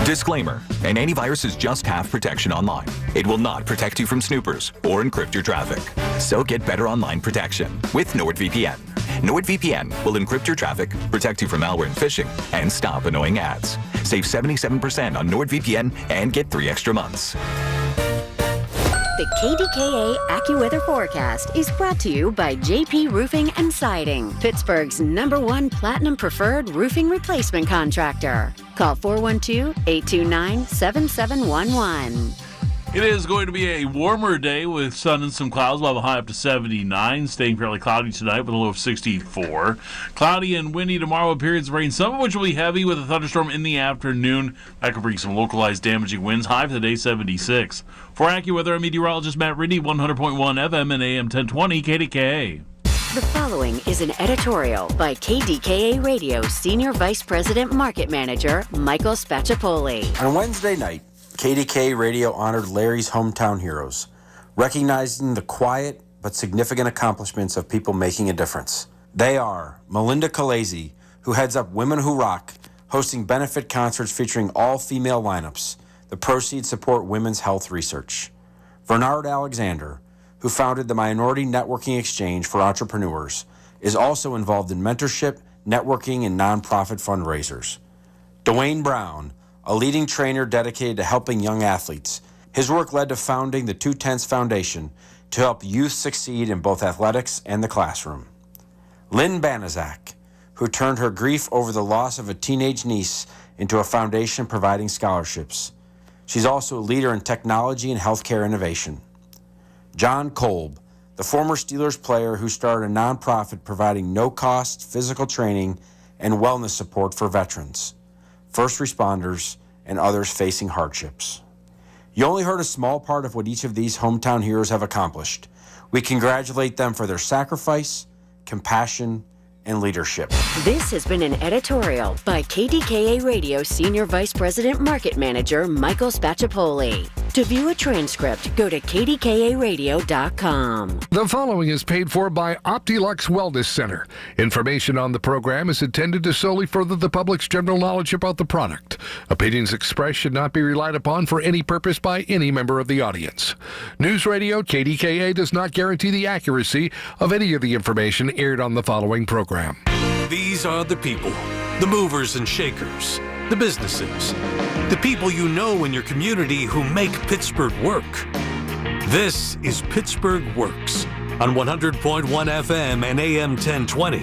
Disclaimer: an antivirus is just half protection online. It will not protect you from snoopers or encrypt your traffic. So get better online protection with NordVPN. NordVPN will encrypt your traffic, protect you from malware and phishing, and stop annoying ads. Save 77% on NordVPN and get 3 extra months. The KDKA AccuWeather forecast is brought to you by JP Roofing and Siding, Pittsburgh's #1 Platinum Preferred Roofing Replacement Contractor. Call 412-829-7711. It is going to be a warmer day with sun and some clouds. We'll have a high up to 79, staying fairly cloudy tonight with a low of 64. Cloudy and windy tomorrow with periods of rain, some of which will be heavy with a thunderstorm in the afternoon. That could bring some localized damaging winds. High for the day, 76. For AccuWeather, I'm meteorologist Matt Ridney, 100.1 FM and AM 1020 KDKA. The following is an editorial by KDKA Radio Senior Vice President Market Manager Michael Spacciapoli. On Wednesday night, KDKA Radio honored Larry's hometown heroes, recognizing the quiet but significant accomplishments of people making a difference. They are Melinda Calese, who heads up Women Who Rock, hosting benefit concerts featuring all-female lineups. The proceeds support women's health research. Bernard Alexander, who founded the Minority Networking Exchange for Entrepreneurs, is also involved in mentorship, networking, and nonprofit fundraisers. Dwayne Brown, a leading trainer dedicated to helping young athletes. His work led to founding the 210 Foundation to help youth succeed in both athletics and the classroom. Lynn Banaszak, who turned her grief over the loss of a teenage niece into a foundation providing scholarships. She's also a leader in technology and healthcare innovation. John Kolb, the former Steelers player who started a nonprofit providing no-cost physical training and wellness support for veterans, first responders, and others facing hardships. You only heard a small part of what each of these hometown heroes have accomplished. We congratulate them for their sacrifice, compassion, and leadership. This has been an editorial by KDKA Radio Senior Vice President Market Manager Michael Spacciapoli. To view a transcript, go to kdkaradio.com. The following is paid for by Optilux Wellness Center. Information on the program is intended to solely further the public's general knowledge about the product. Opinions expressed should not be relied upon for any purpose by any member of the audience. News Radio KDKA does not guarantee the accuracy of any of the information aired on the following program. These are the people, the movers and shakers, the businesses, the people you know in your community who make Pittsburgh work. This is Pittsburgh Works on 100.1 FM and AM 1020,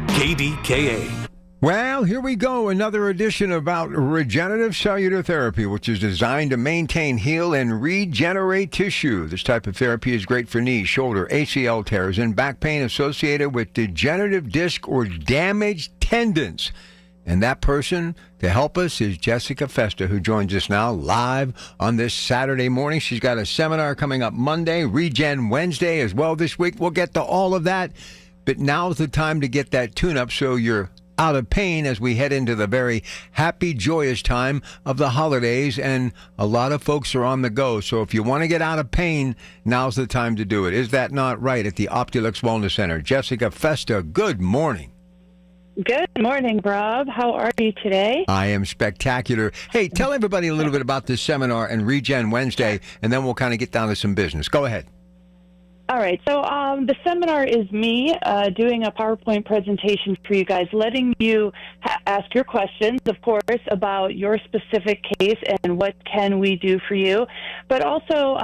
KDKA. Well, here we go. Another edition about regenerative cellular therapy, which is designed to maintain, heal, and regenerate tissue. This type of therapy is great for knee, shoulder, ACL tears, and back pain associated with degenerative disc or damaged tendons. And that person to help us is Jessica Festa, who joins us now live on this Saturday morning. She's got a seminar coming up Monday, Regen Wednesday as well this week. We'll get to all of that. But now's the time to get that tune-up so you're out of pain as we head into the very happy, joyous time of the holidays, and a lot of folks are on the go. So if you want to get out of pain, now's the time to do it. Is that not right at the Optilux Wellness Center? Jessica Festa, good morning. Good morning, Rob. How are you today? I am spectacular. Hey, tell everybody a little bit about this seminar and Regen Wednesday, and then we'll kind of get down to some business. Go ahead. All right. So the seminar is me doing a PowerPoint presentation for you guys, letting you ask your questions, of course, about your specific case and what can we do for you, but also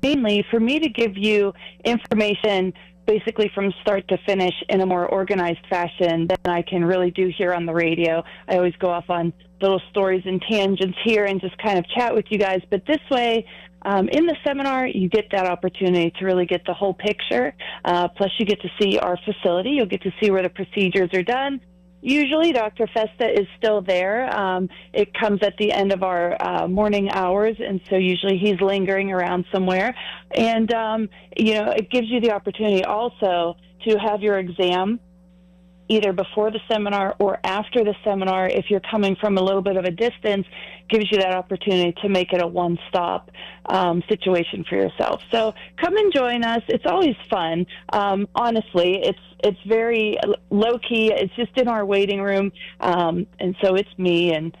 mainly for me to give you information basically from start to finish in a more organized fashion than I can really do here on the radio. I always go off on little stories and tangents here and just kind of chat with you guys, but this way, in the seminar, you get that opportunity to really get the whole picture. Plus, you get to see our facility. You'll get to see where the procedures are done. Usually, Dr. Festa is still there. It comes at the end of our morning hours, and so usually he's lingering around somewhere. And, it gives you the opportunity also to have your exam either before the seminar or after the seminar. If you're coming from a little bit of a distance, gives you that opportunity to make it a one-stop situation for yourself. So come and join us. It's always fun. Honestly, it's very low-key. It's just in our waiting room, and so it's me, and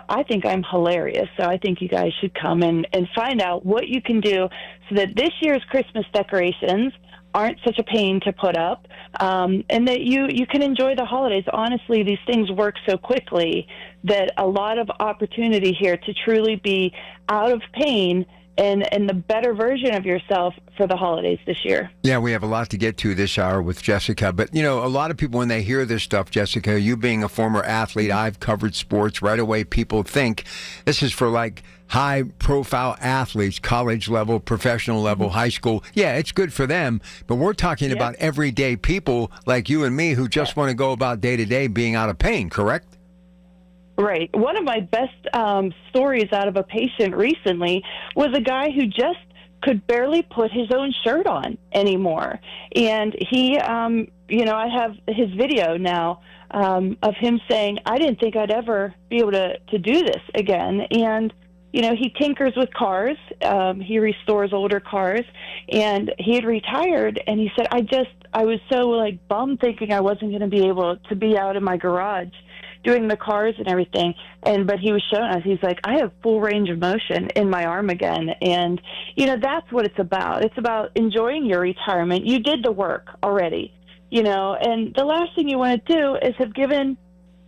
I think I'm hilarious, so I think you guys should come and find out what you can do so that this year's Christmas decorations aren't such a pain to put up, and that you can enjoy the holidays. Honestly, these things work so quickly that a lot of opportunity here to truly be out of pain and the better version of yourself for the holidays this year. Yeah, we have a lot to get to this hour with Jessica. But, a lot of people, when they hear this stuff, Jessica, you being a former athlete, I've covered sports, right away people think this is for like high-profile athletes, college level, professional level, high school. Yeah, it's good for them. But we're talking about everyday people like you and me who just want to go about day-to-day being out of pain, correct? Right. One of my best stories out of a patient recently was a guy who just could barely put his own shirt on anymore. And he, I have his video now of him saying, I didn't think I'd ever be able to do this again. And, he tinkers with cars. He restores older cars. And he had retired, and he said, I was so, bummed thinking I wasn't going to be able to be out in my garage doing the cars and everything. But he was showing us, he's like, I have full range of motion in my arm again. And, that's what it's about. It's about enjoying your retirement. You did the work already, and the last thing you want to do is have given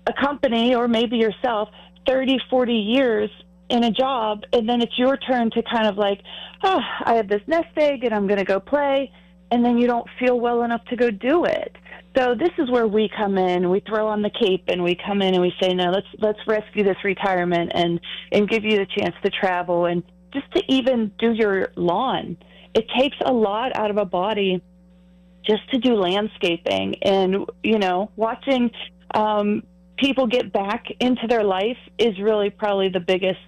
a company or maybe yourself 30, 40 years in a job, and then it's your turn to kind of I have this nest egg and I'm going to go play, and then you don't feel well enough to go do it. So this is where we come in. We throw on the cape and we come in and we say, no, let's rescue this retirement and give you the chance to travel and just to even do your lawn. It takes a lot out of a body just to do landscaping, and watching people get back into their life is really probably the biggest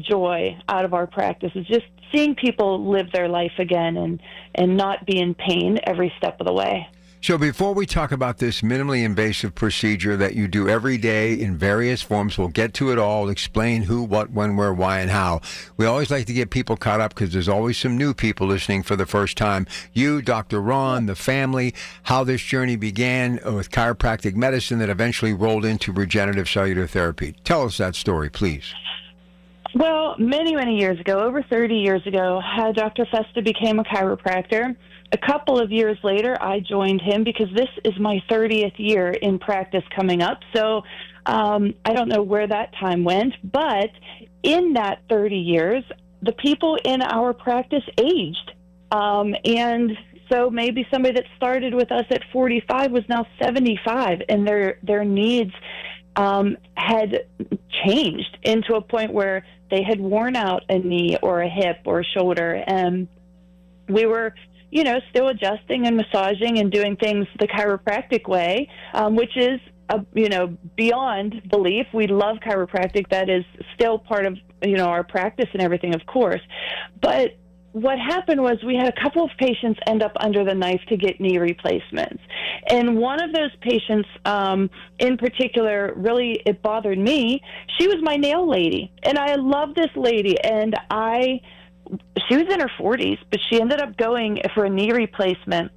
joy out of our practice, is just seeing people live their life again and not be in pain every step of the way. So before we talk about this minimally invasive procedure that you do every day in various forms, we'll get to it all, explain who, what, when, where, why, and how. We always like to get people caught up because there's always some new people listening for the first time. You, Dr. Ron, the family, how this journey began with chiropractic medicine that eventually rolled into regenerative cellular therapy. Tell us that story, please. Well, many, many years ago, over 30 years ago, Dr. Festa became a chiropractor. A couple of years later, I joined him because this is my 30th year in practice coming up. So I don't know where that time went, but in that 30 years, the people in our practice aged. And so maybe somebody that started with us at 45 was now 75, and their needs had changed into a point where they had worn out a knee or a hip or a shoulder. And we were still adjusting and massaging and doing things the chiropractic way, which is, beyond belief. We love chiropractic. That is still part of, our practice and everything, of course. But what happened was we had a couple of patients end up under the knife to get knee replacements. And one of those patients in particular, really, it bothered me. She was my nail lady. And I love this lady. And she was in her 40s, but she ended up going for a knee replacement.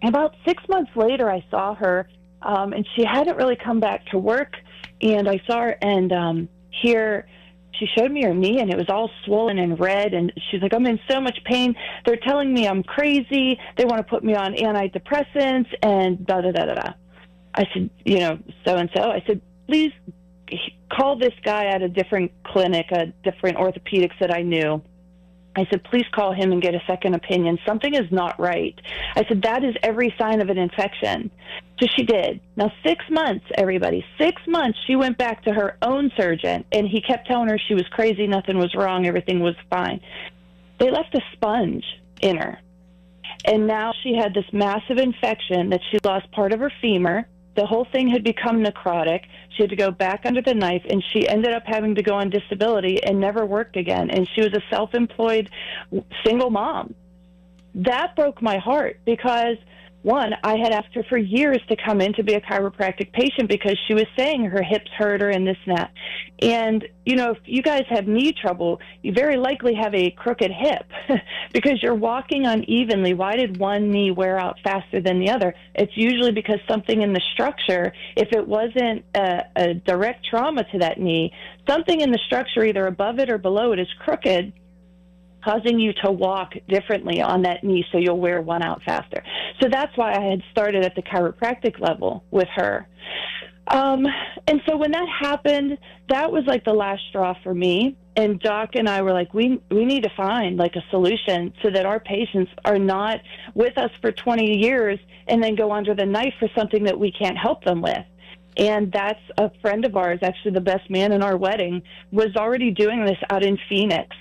About 6 months later, I saw her, and she hadn't really come back to work. And I saw her, and here she showed me her knee, and it was all swollen and red. And she's like, I'm in so much pain. They're telling me I'm crazy. They want to put me on antidepressants and da-da-da-da-da. I said, so-and-so. I said, please call this guy at a different clinic, a different orthopedics that I knew. I said, please call him and get a second opinion. Something is not right. I said, that is every sign of an infection. So she did. Now, 6 months, everybody, 6 months, she went back to her own surgeon, and he kept telling her she was crazy, nothing was wrong, everything was fine. They left a sponge in her. And now she had this massive infection that she lost part of her femur. The whole thing had become necrotic. She had to go back under the knife, and she ended up having to go on disability and never worked again. And she was a self-employed single mom. That broke my heart because, one, I had asked her for years to come in to be a chiropractic patient because she was saying her hips hurt her and this and that. And, if you guys have knee trouble, you very likely have a crooked hip because you're walking unevenly. Why did one knee wear out faster than the other? It's usually because something in the structure, if it wasn't a direct trauma to that knee, something in the structure, either above it or below it, is crooked, causing you to walk differently on that knee, so you'll wear one out faster. So that's why I had started at the chiropractic level with her. And so when that happened, that was like the last straw for me. And Doc and I were like, we need to find like a solution so that our patients are not with us for 20 years and then go under the knife for something that we can't help them with. And that's a friend of ours, actually the best man in our wedding, was already doing this out in Phoenix.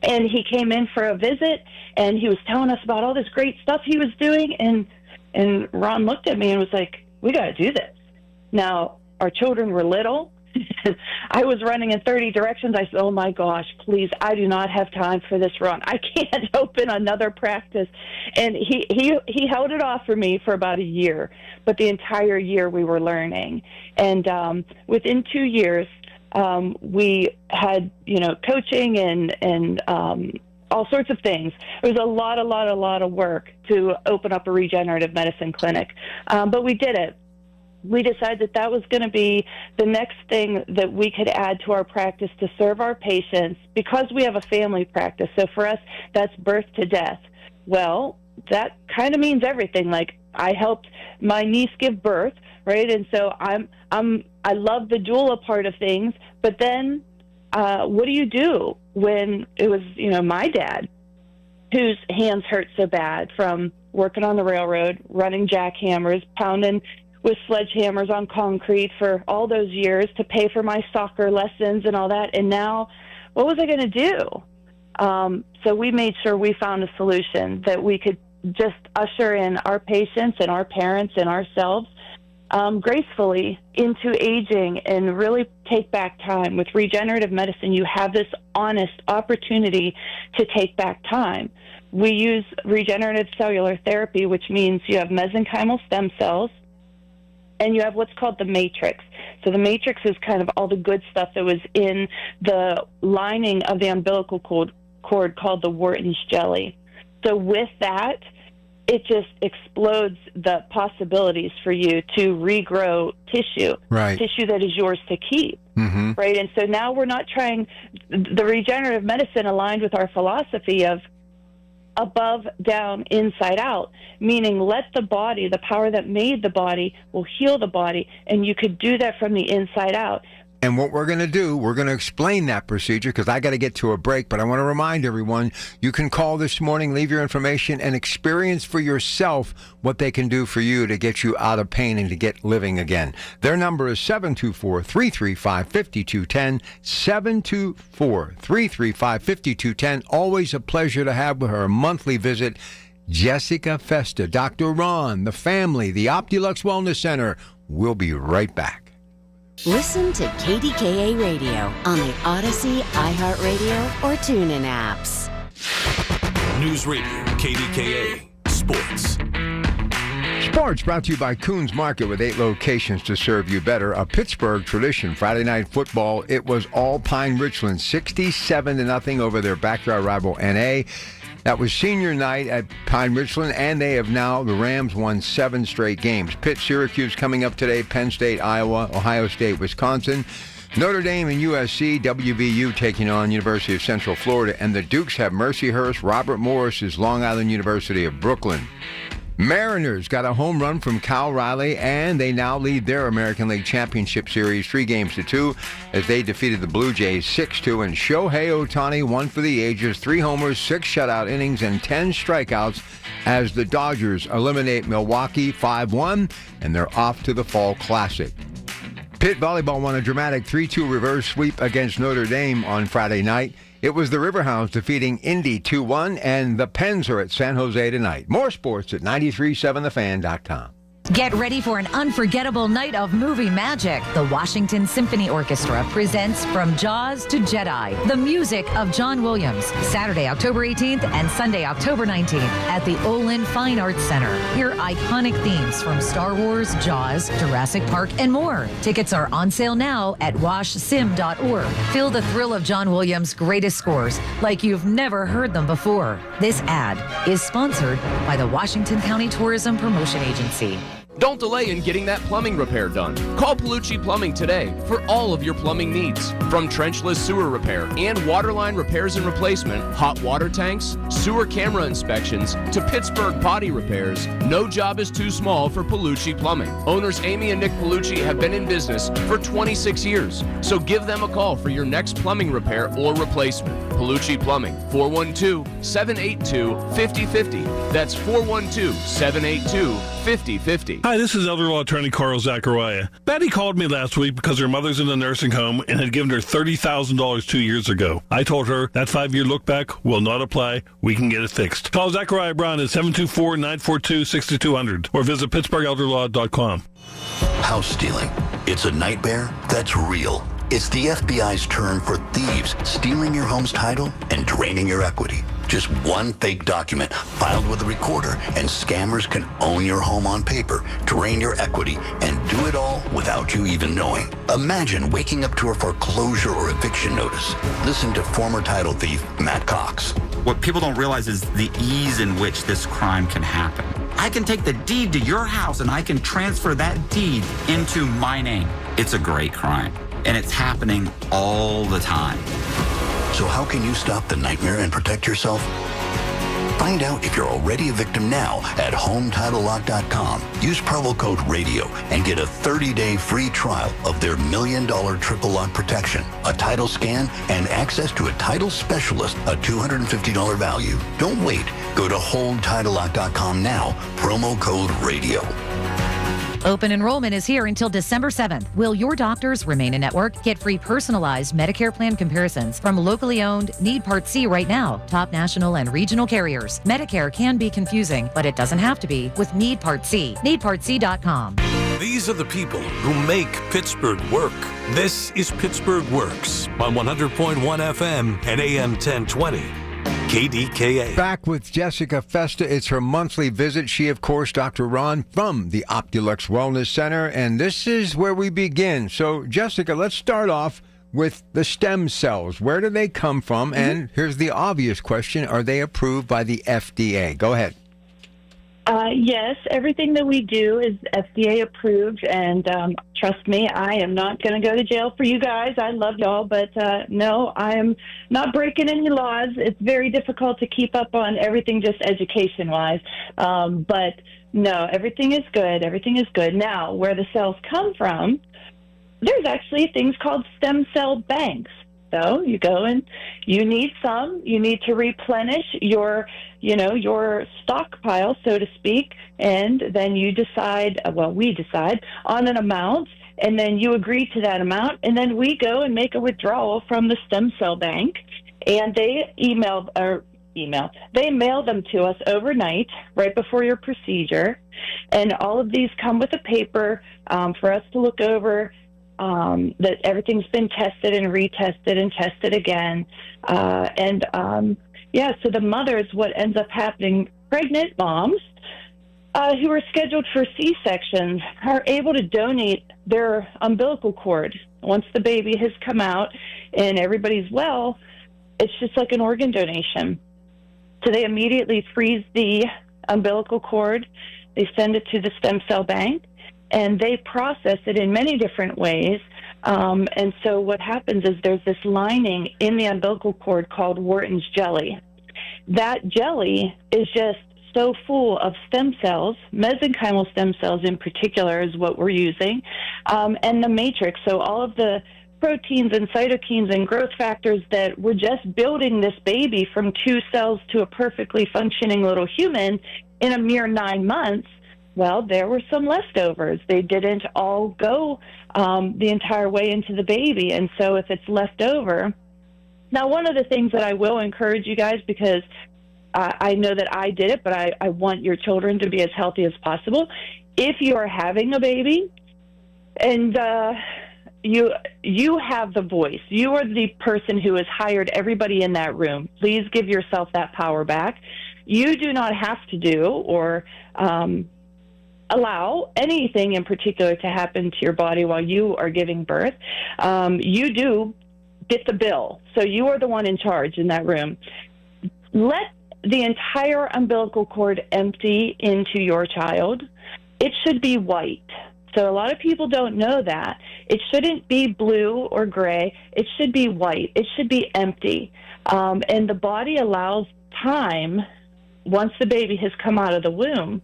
And he came in for a visit, and he was telling us about all this great stuff he was doing. And Ron looked at me and was like, we got to do this. Now, our children were little. I was running in 30 directions. I said, oh, my gosh, please, I do not have time for this, Ron. I can't open another practice. And he held it off for me for about a year. But the entire year we were learning. And within 2 years, we had, coaching and all sorts of things. It was a lot of work to open up a regenerative medicine clinic. But we did it. We decided that was going to be the next thing that we could add to our practice to serve our patients, because we have a family practice. So for us, that's birth to death. Well, that kind of means everything. Like, I helped my niece give birth, right? And so I love the doula part of things, but then what do you do when it was, my dad, whose hands hurt so bad from working on the railroad, running jackhammers, pounding with sledgehammers on concrete for all those years to pay for my soccer lessons and all that. And now, what was I going to do? So we made sure we found a solution that we could just usher in our patients and our parents and ourselves gracefully into aging and really take back time. With regenerative medicine, you have this honest opportunity to take back time. We use regenerative cellular therapy, which means you have mesenchymal stem cells, and you have what's called the matrix. So the matrix is kind of all the good stuff that was in the lining of the umbilical cord called the Wharton's jelly. So with that, it just explodes the possibilities for you to regrow tissue, tissue that is yours to keep, right? And so now we're not trying, the regenerative medicine aligned with our philosophy of above, down, inside out, meaning let the body, the power that made the body, will heal the body, and you could do that from the inside out. And what we're going to do, we're going to explain that procedure because I got to get to a break, but I want to remind everyone, you can call this morning, leave your information, and experience for yourself what they can do for you to get you out of pain and to get living again. Their number is 724-335-5210, 724-335-5210. Always a pleasure to have with her monthly visit, Jessica Festa, Dr. Ron, the family, the Optilux Wellness Center. We'll be right back. Listen to KDKA Radio on the Odyssey, iHeartRadio, or TuneIn apps. News Radio, KDKA, Sports. Sports brought to you by Coons Market with 8 locations to serve you better. A Pittsburgh tradition. Friday night football, it was all Pine Richland, 67-0 over their backyard rival NA. That was senior night at Pine Richland, and they have now, the Rams won 7 straight games. Pitt, Syracuse coming up today, Penn State, Iowa, Ohio State, Wisconsin. Notre Dame and USC, WVU taking on University of Central Florida, and the Dukes have Mercyhurst. Robert Morris is Long Island University of Brooklyn. Mariners got a home run from Cal Riley, and they now lead their American League Championship Series 3-2 as they defeated the Blue Jays 6-2. And Shohei Ohtani won for the ages, 3 homers, 6 shutout innings, and 10 strikeouts as the Dodgers eliminate Milwaukee 5-1, and they're off to the Fall Classic. Pitt Volleyball won a dramatic 3-2 reverse sweep against Notre Dame on Friday night. It was the Riverhounds defeating Indy 2-1, and the Pens are at San Jose tonight. More sports at 937thefan.com. Get ready for an unforgettable night of movie magic. The Washington Symphony Orchestra presents From Jaws to Jedi, the music of John Williams, Saturday, October 18th and Sunday, October 19th at the Olin Fine Arts Center. Hear iconic themes from Star Wars, Jaws, Jurassic Park, and more. Tickets are on sale now at washsim.org. Feel the thrill of John Williams' greatest scores like you've never heard them before. This ad is sponsored by the Washington County Tourism Promotion Agency. Don't delay in getting that plumbing repair done. Call Palucci Plumbing today for all of your plumbing needs. From trenchless sewer repair and waterline repairs and replacement, hot water tanks, sewer camera inspections, to Pittsburgh potty repairs, no job is too small for Palucci Plumbing. Owners Amy and Nick Palucci have been in business for 26 years, so give them a call for your next plumbing repair or replacement. Palucci Plumbing, 412-782-5050. That's 412-782-5050. Hi, this is elder law attorney Carl Zachariah. Betty called me last week because her mother's in a nursing home and had given her $30,000 2 years ago. I told her that 5-year look back will not apply. We can get it fixed. Call Zachariah Brown at 724-942-6200 or visit PittsburghElderLaw.com. House stealing. It's a nightmare that's real. It's the FBI's term for thieves stealing your home's title and draining your equity. Just one fake document filed with a recorder, and scammers can own your home on paper, drain your equity, and do it all without you even knowing. Imagine waking up to a foreclosure or eviction notice. Listen to former title thief Matt Cox. What people don't realize is the ease in which this crime can happen. I can take the deed to your house and I can transfer that deed into my name. It's a great crime, and it's happening all the time. So how can you stop the nightmare and protect yourself? Find out if you're already a victim now at HomeTitleLock.com. Use promo code RADIO and get a 30-day free trial of their $1 million triple lock protection, a title scan, and access to a title specialist, a $250 value. Don't wait. Go to HomeTitleLock.com now, promo code RADIO. Open enrollment is here until December 7th. Will your doctors remain in network? Get free personalized Medicare plan comparisons from locally owned Need Part C right now. Top national and regional carriers. Medicare can be confusing, but it doesn't have to be with Need Part C. NeedPartC.com. These are the people who make Pittsburgh work. This is Pittsburgh Works on 100.1 FM and AM 1020. KDKA. Back with Jessica Festa. It's her monthly visit. She, of course, Dr. Ron from the Optilux Wellness Center. And this is where we begin. So, Jessica, let's start off with the stem cells. Where do they come from? And here's the obvious question. Are they approved by the FDA? Go ahead. Yes, everything that we do is FDA approved, and trust me, I am not going to go to jail for you guys. I love y'all, but no, I am not breaking any laws. It's very difficult to keep up on everything just education-wise, but no, everything is good. Everything is good. Now, where the cells come from, there's actually things called stem cell banks. So you go and you need to replenish your stockpile, so to speak, and then you decide, we decide on an amount, and then you agree to that amount, and then we go and make a withdrawal from the stem cell bank, and they they mail them to us overnight, right before your procedure, and all of these come with a paper for us to look over, that everything's been tested and retested and tested again. So the mothers, what ends up happening, pregnant moms who are scheduled for C-sections are able to donate their umbilical cord. Once the baby has come out and everybody's well, it's just like an organ donation. So they immediately freeze the umbilical cord, they send it to the stem cell bank, and they process it in many different ways. And so what happens is there's this lining in the umbilical cord called Wharton's jelly. That jelly is just so full of stem cells, mesenchymal stem cells in particular is what we're using, and the matrix. So all of the proteins and cytokines and growth factors that were just building this baby from 2 cells to a perfectly functioning little human in a mere 9 months. Well, there were some leftovers. They didn't all go the entire way into the baby. And so if it's left over. Now, one of the things that I will encourage you guys, because I know that I did it, but I want your children to be as healthy as possible. If you are having a baby and you have the voice, you are the person who has hired everybody in that room, please give yourself that power back. You do not have to do or allow anything in particular to happen to your body while you are giving birth. You do get the bill, so you are the one in charge in that room. Let the entire umbilical cord empty into your child. It should be white. So a lot of people don't know that. It shouldn't be blue or gray. It should be white. It should be empty. And the body allows time, once the baby has come out of the womb,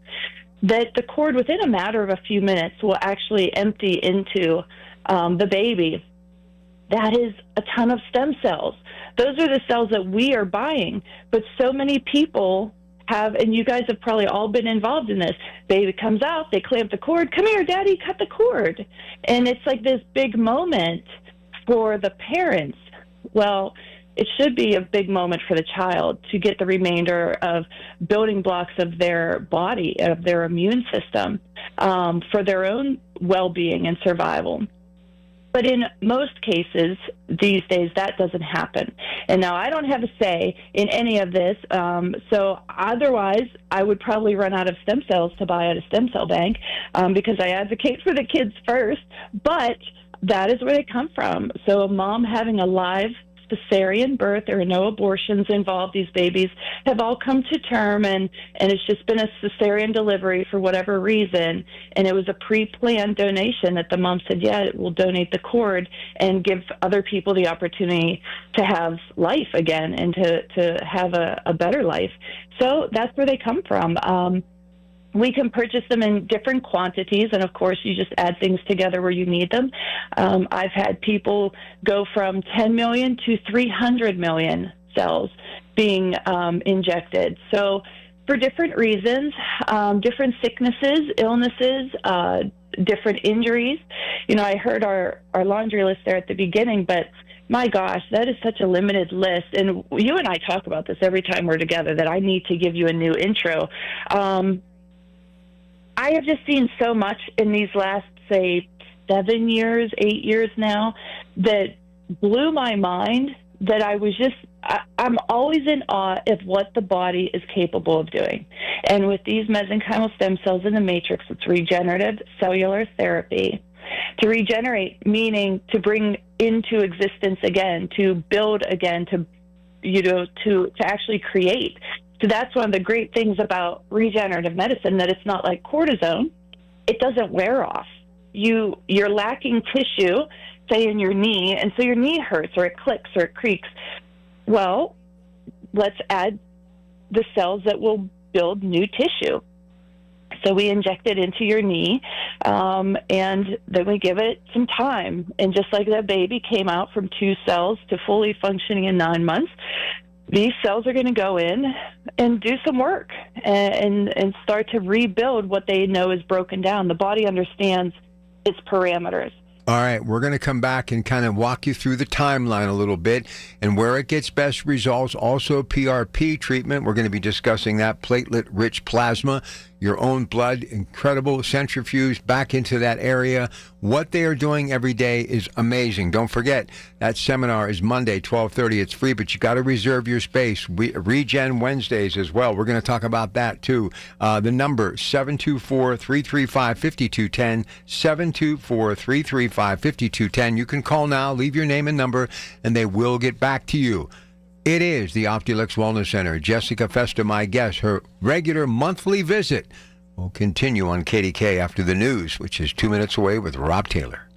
that the cord within a matter of a few minutes will actually empty into the baby. That is a ton of stem cells. Those are the cells that we are buying, but so many people have, and you guys have probably all been involved in this. Baby comes out, they clamp the cord. Come here, Daddy, cut the cord. And it's like this big moment for the parents. Well, it should be a big moment for the child to get the remainder of building blocks of their body, of their immune system, for their own well-being and survival. But in most cases these days, that doesn't happen. And now I don't have a say in any of this, so otherwise I would probably run out of stem cells to buy at a stem cell bank, because I advocate for the kids first, but that is where they come from. So a mom having a live cesarean birth, there are no abortions involved. These babies have all come to term, and it's just been a cesarean delivery for whatever reason, and it was a pre-planned donation that the mom said, yeah, we'll donate the cord and give other people the opportunity to have life again and to have a better life. So that's where they come from. We can purchase them in different quantities, and of course, you just add things together where you need them. I've had people go from 10 million to 300 million cells being injected. So for different reasons, different sicknesses, illnesses, different injuries. You know, I heard our laundry list there at the beginning, but my gosh, that is such a limited list. And you and I talk about this every time we're together, that I need to give you a new intro. I have just seen so much in these last, say, 7 years, 8 years now, that blew my mind, that I'm always in awe of what the body is capable of doing. And with these mesenchymal stem cells in the matrix, it's regenerative cellular therapy. To regenerate, meaning to bring into existence again, to build again, to actually create. So that's one of the great things about regenerative medicine, that it's not like cortisone. It doesn't wear off. You're lacking tissue, say in your knee, and so your knee hurts or it clicks or it creaks. Well, let's add the cells that will build new tissue. So we inject it into your knee, and then we give it some time. And just like that baby came out from 2 cells to fully functioning in 9 months, these cells are going to go in and do some work and start to rebuild what they know is broken down. The body understands its parameters. All right, we're going to come back and kind of walk you through the timeline a little bit and where it gets best results. Also, PRP treatment. We're going to be discussing that, platelet-rich plasma, your own blood, incredible centrifuge back into that area. What they are doing every day is amazing. Don't forget, that seminar is Monday, 12:30. It's free, but you got to reserve your space. Regen Wednesdays as well. We're going to talk about that, too. The number, 724-335-5210, 724-335-5210. You can call now, leave your name and number, and they will get back to you. It is the Optilux Wellness Center. Jessica Festa, my guest. Her regular monthly visit will continue on KDK after the news, which is 2 minutes away with Rob Taylor.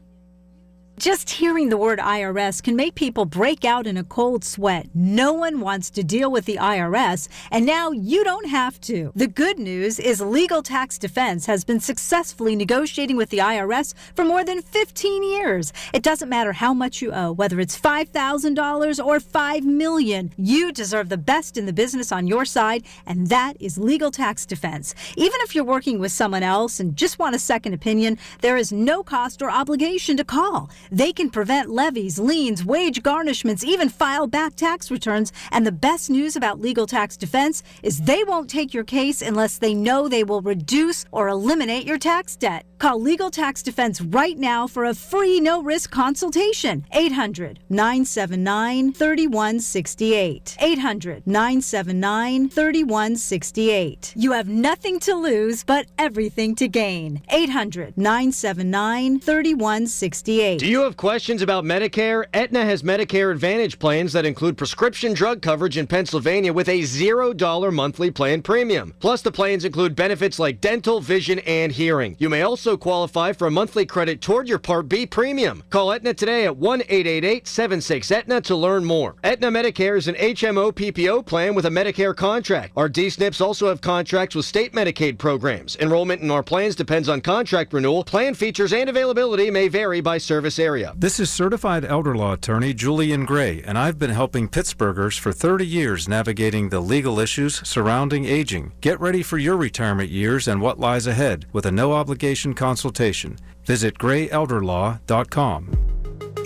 Just hearing the word IRS can make people break out in a cold sweat. No one wants to deal with the IRS, and now you don't have to. The good news is Legal Tax Defense has been successfully negotiating with the IRS for more than 15 years. It doesn't matter how much you owe, whether it's $5,000 or $5 million. You deserve the best in the business on your side, and that is Legal Tax Defense. Even if you're working with someone else and just want a second opinion, there is no cost or obligation to call. They can prevent levies, liens, wage garnishments, even file back tax returns. And the best news about Legal Tax Defense is they won't take your case unless they know they will reduce or eliminate your tax debt. Call Legal Tax Defense right now for a free no-risk consultation. 800-979-3168. 800-979-3168. You have nothing to lose but everything to gain. 800-979-3168. Do you have questions about Medicare? Aetna has Medicare Advantage plans that include prescription drug coverage in Pennsylvania with a $0 monthly plan premium. Plus, the plans include benefits like dental, vision, and hearing. You may also qualify for a monthly credit toward your Part B premium. Call Aetna today at 1-888-76-AETNA to learn more. Aetna Medicare is an HMO PPO plan with a Medicare contract. Our D-SNPs also have contracts with state Medicaid programs. Enrollment in our plans depends on contract renewal. Plan features and availability may vary by service area. This is certified elder law attorney Julian Gray, and I've been helping Pittsburghers for 30 years navigating the legal issues surrounding aging. Get ready for your retirement years and what lies ahead with a no-obligation consultation. Visit grayelderlaw.com.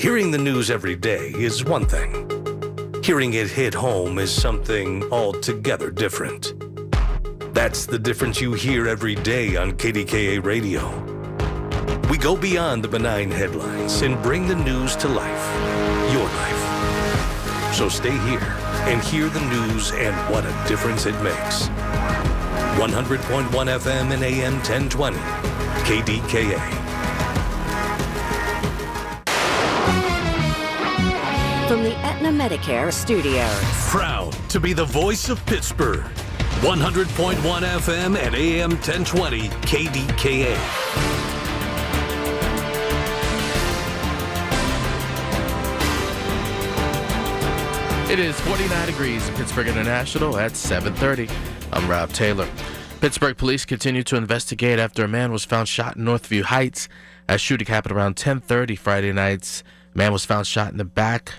Hearing the news every day is one thing. Hearing it hit home is something altogether different. That's the difference you hear every day on KDKA Radio. We go beyond the benign headlines and bring the news to life, your life. So stay here and hear the news and what a difference it makes. 100.1 FM and AM 1020, KDKA. From the Aetna Medicare studios. Proud to be the voice of Pittsburgh. 100.1 FM and AM 1020, KDKA. It is 49 degrees in Pittsburgh International at 7:30. I'm Rob Taylor. Pittsburgh police continue to investigate after a man was found shot in Northview Heights. A shooting happened around 10:30 Friday nights. A man was found shot in the back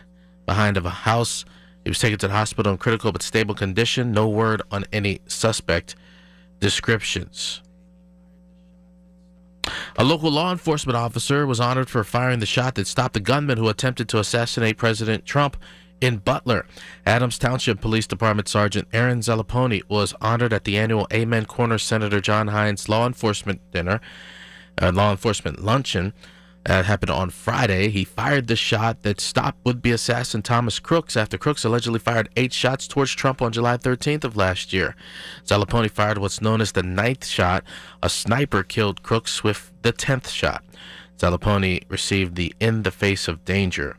behind of a house. He was taken to the hospital in critical but stable condition. No word on any suspect descriptions. A local law enforcement officer was honored for firing the shot that stopped the gunman who attempted to assassinate President Trump In Butler, Adams Township Police Department Sergeant Aaron Zalaponi was honored at the annual Amen Corner Senator John Hines Law Enforcement Luncheon. That happened on Friday. He fired the shot that stopped would-be assassin Thomas Crooks after Crooks allegedly fired 8 shots towards Trump on July 13th of last year. Zalaponi fired what's known as the 9th shot. A sniper killed Crooks with the 10th shot. Zalaponi received the In the Face of Danger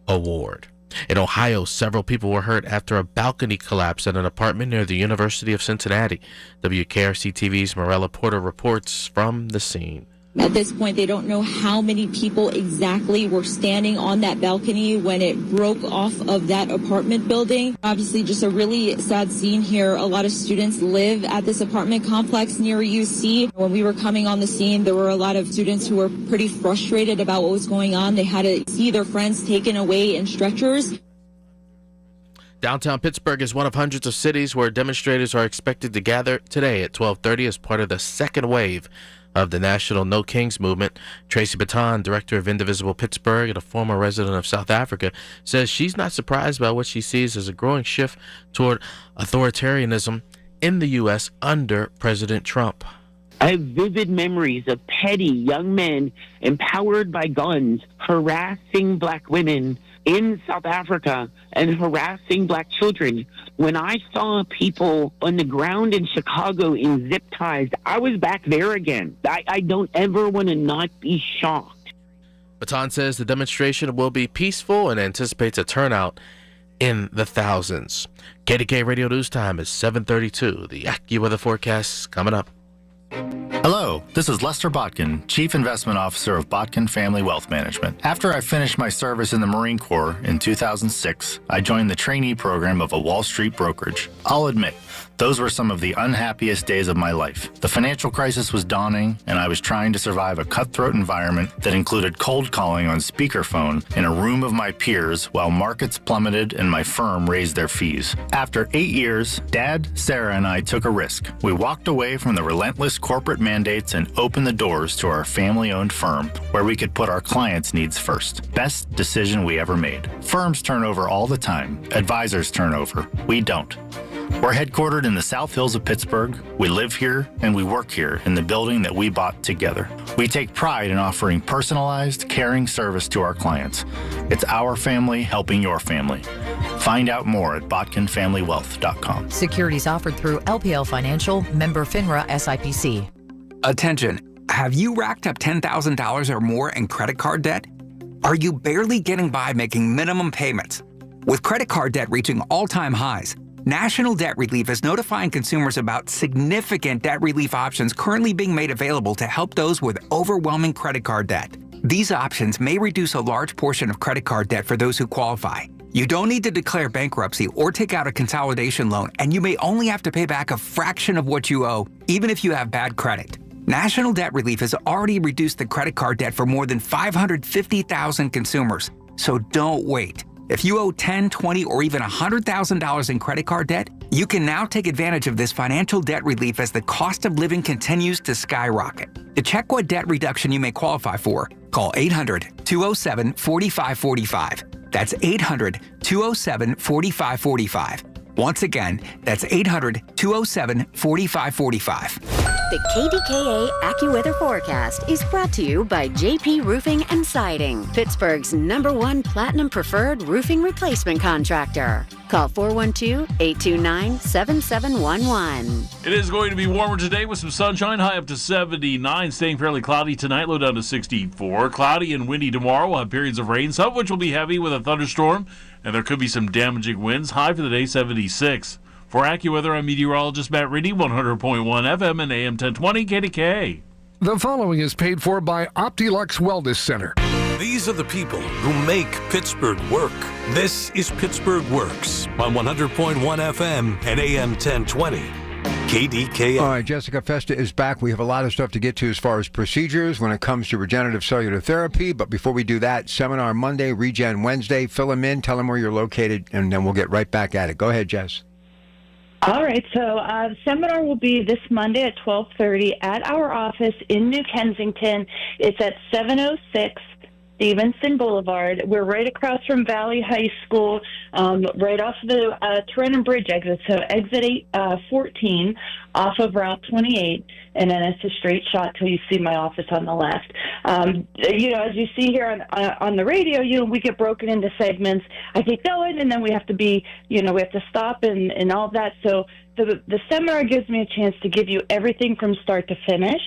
award. In Ohio, several people were hurt after a balcony collapsed at an apartment near the University of Cincinnati. WKRC-TV's Morella Porter reports from the scene. At this point, they don't know how many people exactly were standing on that balcony when it broke off of that apartment building. Obviously, just a really sad scene here. A lot of students live at this apartment complex near UC. When we were coming on the scene, there were a lot of students who were pretty frustrated about what was going on. They had to see their friends taken away in stretchers. Downtown Pittsburgh is one of hundreds of cities where demonstrators are expected to gather today at 12:30 as part of the second wave of the National No Kings movement. Tracy Baton, director of Indivisible Pittsburgh and a former resident of South Africa, says she's not surprised by what she sees as a growing shift toward authoritarianism in the U.S. under President Trump. I have vivid memories of petty young men empowered by guns harassing black women in South Africa and harassing black children. When I saw people on the ground in Chicago in zip ties, I was back there again. I don't ever want to not be shocked. Baton says the demonstration will be peaceful and anticipates a turnout in the thousands. KDKA Radio News Time is 7:32. The AccuWeather forecast is coming up. Hello, this is Lester Botkin, Chief Investment Officer of Botkin Family Wealth Management. After I finished my service in the Marine Corps in 2006, I joined the trainee program of a Wall Street brokerage. I'll admit, those were some of the unhappiest days of my life. The financial crisis was dawning, and I was trying to survive a cutthroat environment that included cold calling on speakerphone in a room of my peers while markets plummeted and my firm raised their fees. After 8 years, Dad, Sarah, and I took a risk. We walked away from the relentless corporate mandates and opened the doors to our family-owned firm where we could put our clients' needs first. Best decision we ever made. Firms turn over all the time. Advisors turn over. We don't. We're headquartered in the South Hills of Pittsburgh. We live here and we work here in the building that we bought together. We take pride in offering personalized, caring service to our clients. It's our family helping your family. Find out more at botkinfamilywealth.com. Securities offered through LPL Financial, member FINRA SIPC. Attention. Have you racked up $10,000 or more in credit card debt? Are you barely getting by making minimum payments? With credit card debt reaching all-time highs, National Debt Relief is notifying consumers about significant debt relief options currently being made available to help those with overwhelming credit card debt. These options may reduce a large portion of credit card debt for those who qualify. You don't need to declare bankruptcy or take out a consolidation loan, and you may only have to pay back a fraction of what you owe, even if you have bad credit. National Debt Relief has already reduced the credit card debt for more than 550,000 consumers, so don't wait. If you owe $10,000, $20,000, or even $100,000 in credit card debt, you can now take advantage of this financial debt relief as the cost of living continues to skyrocket. To check what debt reduction you may qualify for, call 800-207-4545. That's 800-207-4545. Once again, that's 800-207-4545. The KDKA AccuWeather forecast is brought to you by JP Roofing and Siding, Pittsburgh's #1 Platinum Preferred Roofing Replacement Contractor. Call 412-829-7711. It is going to be warmer today with some sunshine, high up to 79, staying fairly cloudy tonight, low down to 64. Cloudy and windy tomorrow. We'll have periods of rain, some of which will be heavy with a thunderstorm, and there could be some damaging winds. High for the day, 76. For AccuWeather, I'm meteorologist Matt Reedy, 100.1 FM and AM 1020 KDKA. The following is paid for by Optilux Wellness Center. These are the people who make Pittsburgh work. This is Pittsburgh Works on 100.1 FM and AM 1020. KDKA. All right, Jessica Festa is back. We have a lot of stuff to get to as far as procedures when it comes to regenerative cellular therapy. But before we do that, Seminar Monday, Regen Wednesday. Fill them in, tell them where you're located, and then we'll get right back at it. Go ahead, Jess. All right, so the seminar will be this Monday at 12:30 at our office in New Kensington. It's at 706 Stevenson Boulevard. We're right across from Valley High School, right off the Trenton Bridge exit. So exit 14 off of Route 28, and then it's a straight shot till you see my office on the left. You know, as you see here on the radio, you know, we get broken into segments. I get going, and then we have to be, you know, we have to stop and all that. So the seminar gives me a chance to give you everything from start to finish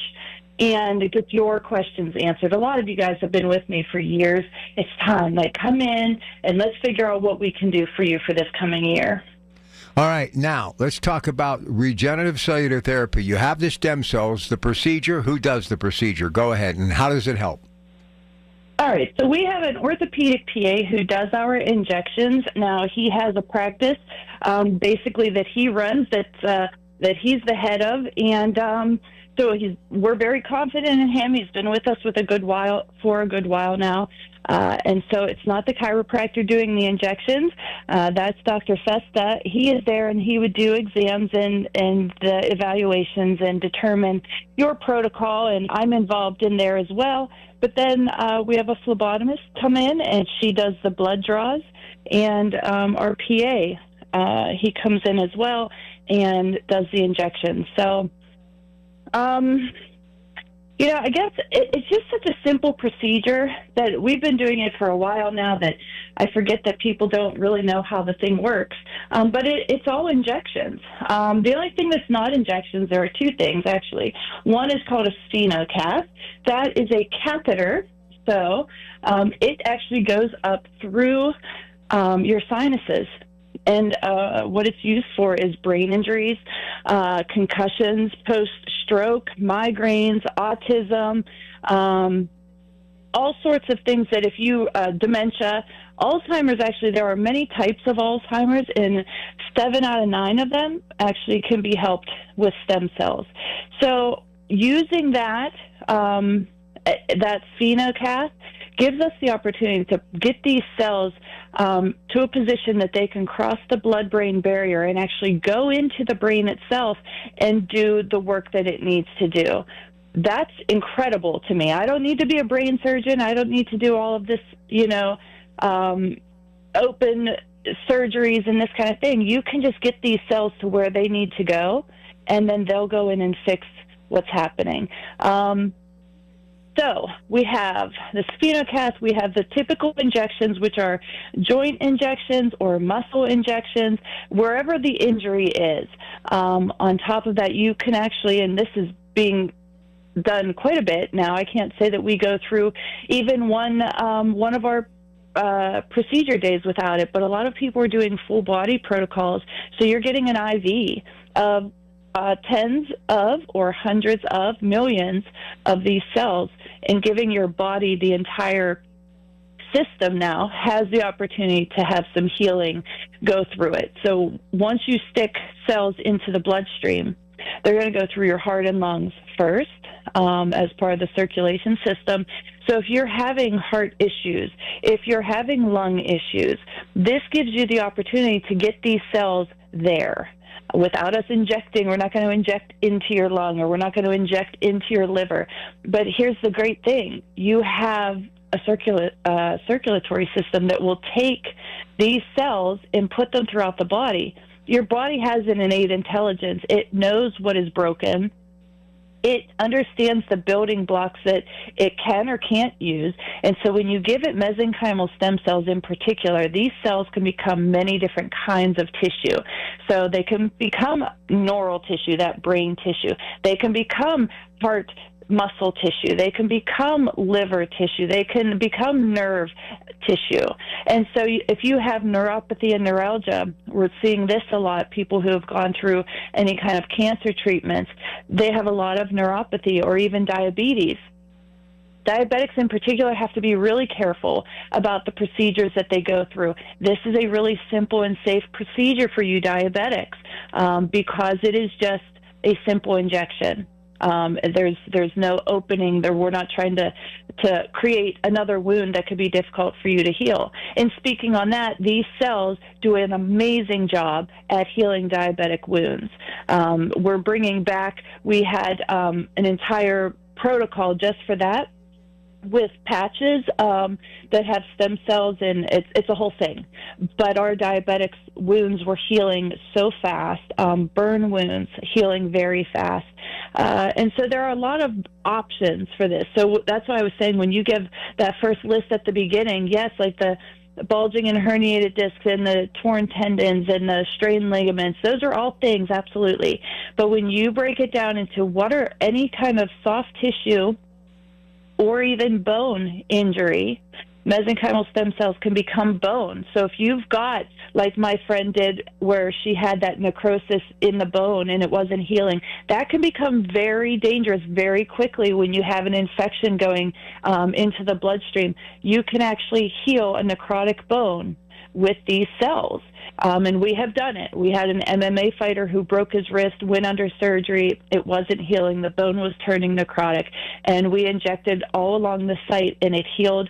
and get your questions answered. A lot of you guys have been with me for years. It's time. Like, come in and let's figure out what we can do for you for this coming year. All right, now let's talk about regenerative cellular therapy. You have the stem cells, the procedure. Who does the procedure? Go ahead, and how does it help? All right, so we have an orthopedic PA who does our injections. Now, he has a practice basically that he runs that he's the head of, and so we're very confident in him. He's been with us for a good while now. And so it's not the chiropractor doing the injections. That's Dr. Festa. He is there, and he would do exams and the evaluations and determine your protocol, and I'm involved in there as well. But then we have a phlebotomist come in, and she does the blood draws, and our PA, he comes in as well and does the injections. So, you know, I guess it's just such a simple procedure that we've been doing it for a while now that I forget that people don't really know how the thing works. But it's all injections. The only thing that's not injections, there are two things, actually. One is called a sphenocath. That is a catheter. So it actually goes up through your sinuses. And what it's used for is brain injuries, concussions, post-stroke, migraines, autism, all sorts of things that if you, dementia, Alzheimer's, actually, there are many types of Alzheimer's, and 7 out of 9 of them actually can be helped with stem cells. So using that sphenocath gives us the opportunity to get these cells to a position that they can cross the blood-brain barrier and actually go into the brain itself and do the work that it needs to do. That's incredible to me. I don't need to be a brain surgeon. I don't need to do all of this, you know, open surgeries and this kind of thing. You can just get these cells to where they need to go, and then they'll go in and fix what's happening. So we have the sphenocath, we have the typical injections, which are joint injections or muscle injections, wherever the injury is. On top of that, you can actually, and this is being done quite a bit now, I can't say that we go through even one of our procedure days without it, but a lot of people are doing full body protocols. So you're getting an IV of tens of or hundreds of millions of these cells, and giving your body, the entire system now has the opportunity to have some healing go through it. So once you stick cells into the bloodstream, they're going to go through your heart and lungs first as part of the circulation system. So if you're having heart issues, if you're having lung issues, this gives you the opportunity to get these cells there. Without us injecting, we're not going to inject into your lung, or we're not going to inject into your liver. But here's the great thing. You have a circulatory system that will take these cells and put them throughout the body. Your body has an innate intelligence. It knows what is broken. It understands the building blocks that it can or can't use. And so when you give it mesenchymal stem cells in particular, these cells can become many different kinds of tissue. So they can become neural tissue, that brain tissue. They can become heart muscle tissue. They can become liver tissue. They can become nerve tissue. And so if you have neuropathy and neuralgia, we're seeing this a lot. People who have gone through any kind of cancer treatments, they have a lot of neuropathy, or even diabetes. Diabetics in particular have to be really careful about the procedures that they go through. This is a really simple and safe procedure for you diabetics because it is just a simple injection. There's no opening there. We're not trying to create another wound that could be difficult for you to heal. And speaking on that, these cells do an amazing job at healing diabetic wounds. We're bringing back, we had an entire protocol just for that, with patches that have stem cells, and it's a whole thing. But our diabetics' wounds were healing so fast, burn wounds healing very fast. And so there are a lot of options for this. So that's why I was saying when you give that first list at the beginning, yes, like the bulging and herniated discs and the torn tendons and the strained ligaments, those are all things, absolutely. But when you break it down into what are any kind of soft tissue or even bone injury, mesenchymal stem cells can become bone. So if you've got, like my friend did, where she had that necrosis in the bone and it wasn't healing, that can become very dangerous very quickly when you have an infection going into the bloodstream. You can actually heal a necrotic bone with these cells. And we have done it. We had an MMA fighter who broke his wrist, went under surgery. It wasn't healing. The bone was turning necrotic. And we injected all along the site, and it healed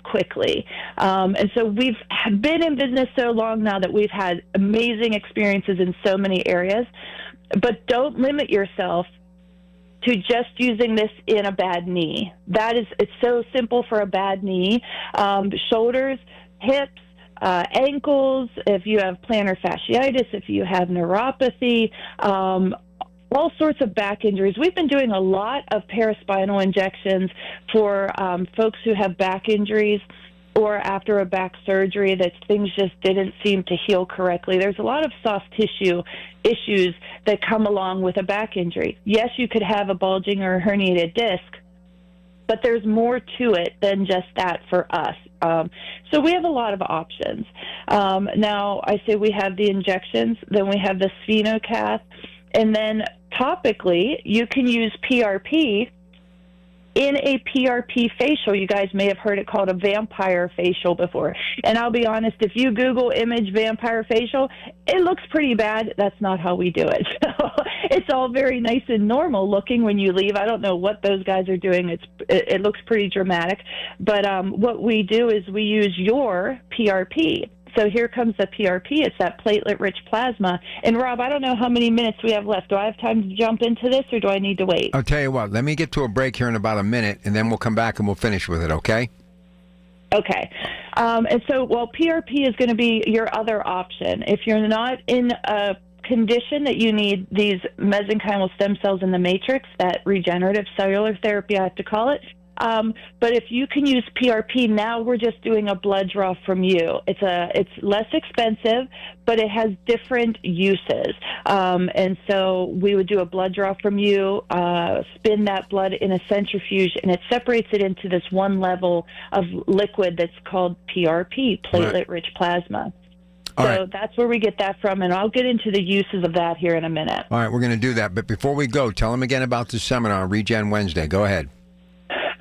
quickly. And so we've been in business so long now that we've had amazing experiences in so many areas. But don't limit yourself to just using this in a bad knee. It's so simple for a bad knee. Shoulders, hips, ankles, if you have plantar fasciitis, if you have neuropathy, all sorts of back injuries. We've been doing a lot of paraspinal injections for folks who have back injuries or after a back surgery that things just didn't seem to heal correctly. There's a lot of soft tissue issues that come along with a back injury. Yes, you could have a bulging or a herniated disc, but there's more to it than just that for us. So we have a lot of options. Now, I say we have the injections, then we have the sphenocath, and then topically, you can use PRP in a PRP facial. You guys may have heard it called a vampire facial before. And I'll be honest, if you Google image vampire facial, it looks pretty bad. That's not how we do it. So it's all very nice and normal looking when you leave. I don't know what those guys are doing. It looks pretty dramatic. But what we do is we use your PRP. So here comes the PRP. It's that platelet-rich plasma. And, Rob, I don't know how many minutes we have left. Do I have time to jump into this, or do I need to wait? I'll tell you what. Let me get to a break here in about a minute, and then we'll come back and we'll finish with it, okay? Okay. And so, well, PRP is going to be your other option. If you're not in a condition that you need these mesenchymal stem cells in the matrix, that regenerative cellular therapy, I have to call it, but if you can use PRP, now we're just doing a blood draw from you. It's less expensive, but it has different uses. And so we would do a blood draw from you, spin that blood in a centrifuge, and it separates it into this one level of liquid that's called PRP, platelet-rich plasma. So that's where we get that from, and I'll get into the uses of that here in a minute. All right, we're going to do that. But before we go, tell them again about the seminar, Regen Wednesday. Go ahead.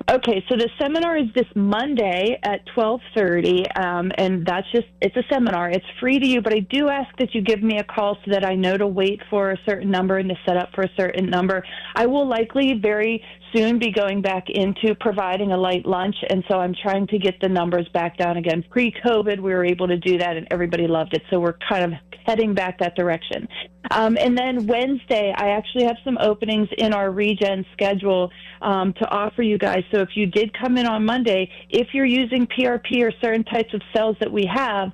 Okay, so the seminar is this Monday at 12:30, and it's a seminar. It's free to you, but I do ask that you give me a call so that I know to wait for a certain number and to set up for a certain number. I will likely very soon be going back into providing a light lunch, and so I'm trying to get the numbers back down again. Pre-COVID, we were able to do that, and everybody loved it, so we're kind of heading back that direction. And then Wednesday, I actually have some openings in our Regen schedule to offer you guys. So if you did come in on Monday, if you're using PRP or certain types of cells that we have,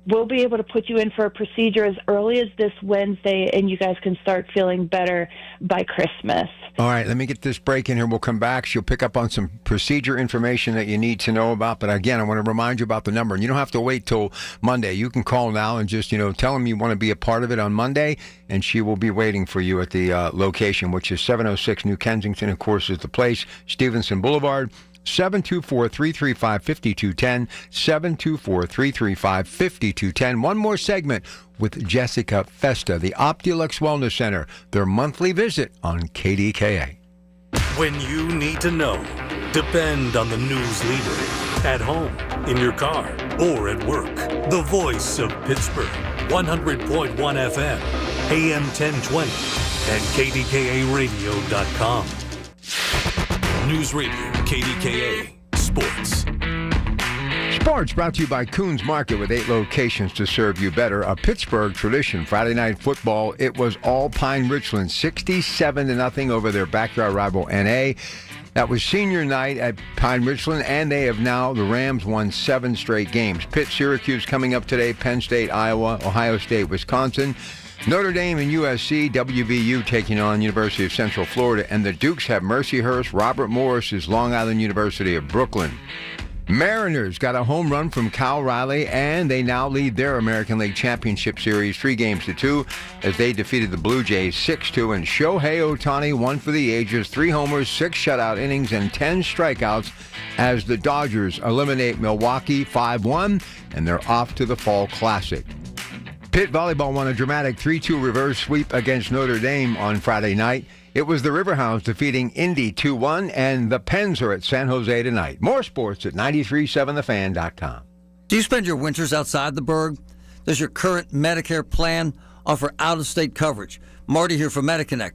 we'll be able to put you in for a procedure as early as this Wednesday, and you guys can start feeling better by Christmas. All right, let me get this break in here. We'll come back. She'll pick up on some procedure information that you need to know about. But again, I want to remind you about the number. And you don't have to wait till Monday. You can call now and just, tell them you want to be a part of it on Monday, and she will be waiting for you at the location, which is 706 New Kensington, of course, is the place, Stevenson Boulevard. 724-335-5210, 724-335-5210. One more segment with Jessica Festa, the Optilux Wellness Center, their monthly visit on KDKA. When you need to know, depend on the news leader. At home, in your car, or at work. The voice of Pittsburgh, 100.1 FM, AM 1020, and KDKARadio.com. News Radio, KDKA, Sports. Sports brought to you by Coons Market with 8 locations to serve you better. A Pittsburgh tradition. Friday night football, it was all Pine Richland, 67-0 over their backyard rival NA. That was senior night at Pine Richland, and the Rams won 7 straight games. Pitt, Syracuse coming up today, Penn State, Iowa, Ohio State, Wisconsin, Notre Dame and USC, WVU taking on University of Central Florida, and the Dukes have Mercyhurst. Robert Morris is Long Island University of Brooklyn. Mariners got a home run from Cal Riley, and they now lead their American League Championship Series 3-2 as they defeated the Blue Jays 6-2. And Shohei Ohtani won for the ages, 3 homers, 6 shutout innings, and 10 strikeouts as the Dodgers eliminate Milwaukee 5-1, and they're off to the Fall Classic. Pitt Volleyball won a dramatic 3-2 reverse sweep against Notre Dame on Friday night. It was the Riverhounds defeating Indy 2-1, and the Pens are at San Jose tonight. More sports at 937thefan.com. Do you spend your winters outside the Burgh? Does your current Medicare plan offer out-of-state coverage? Marty here for MediConnect.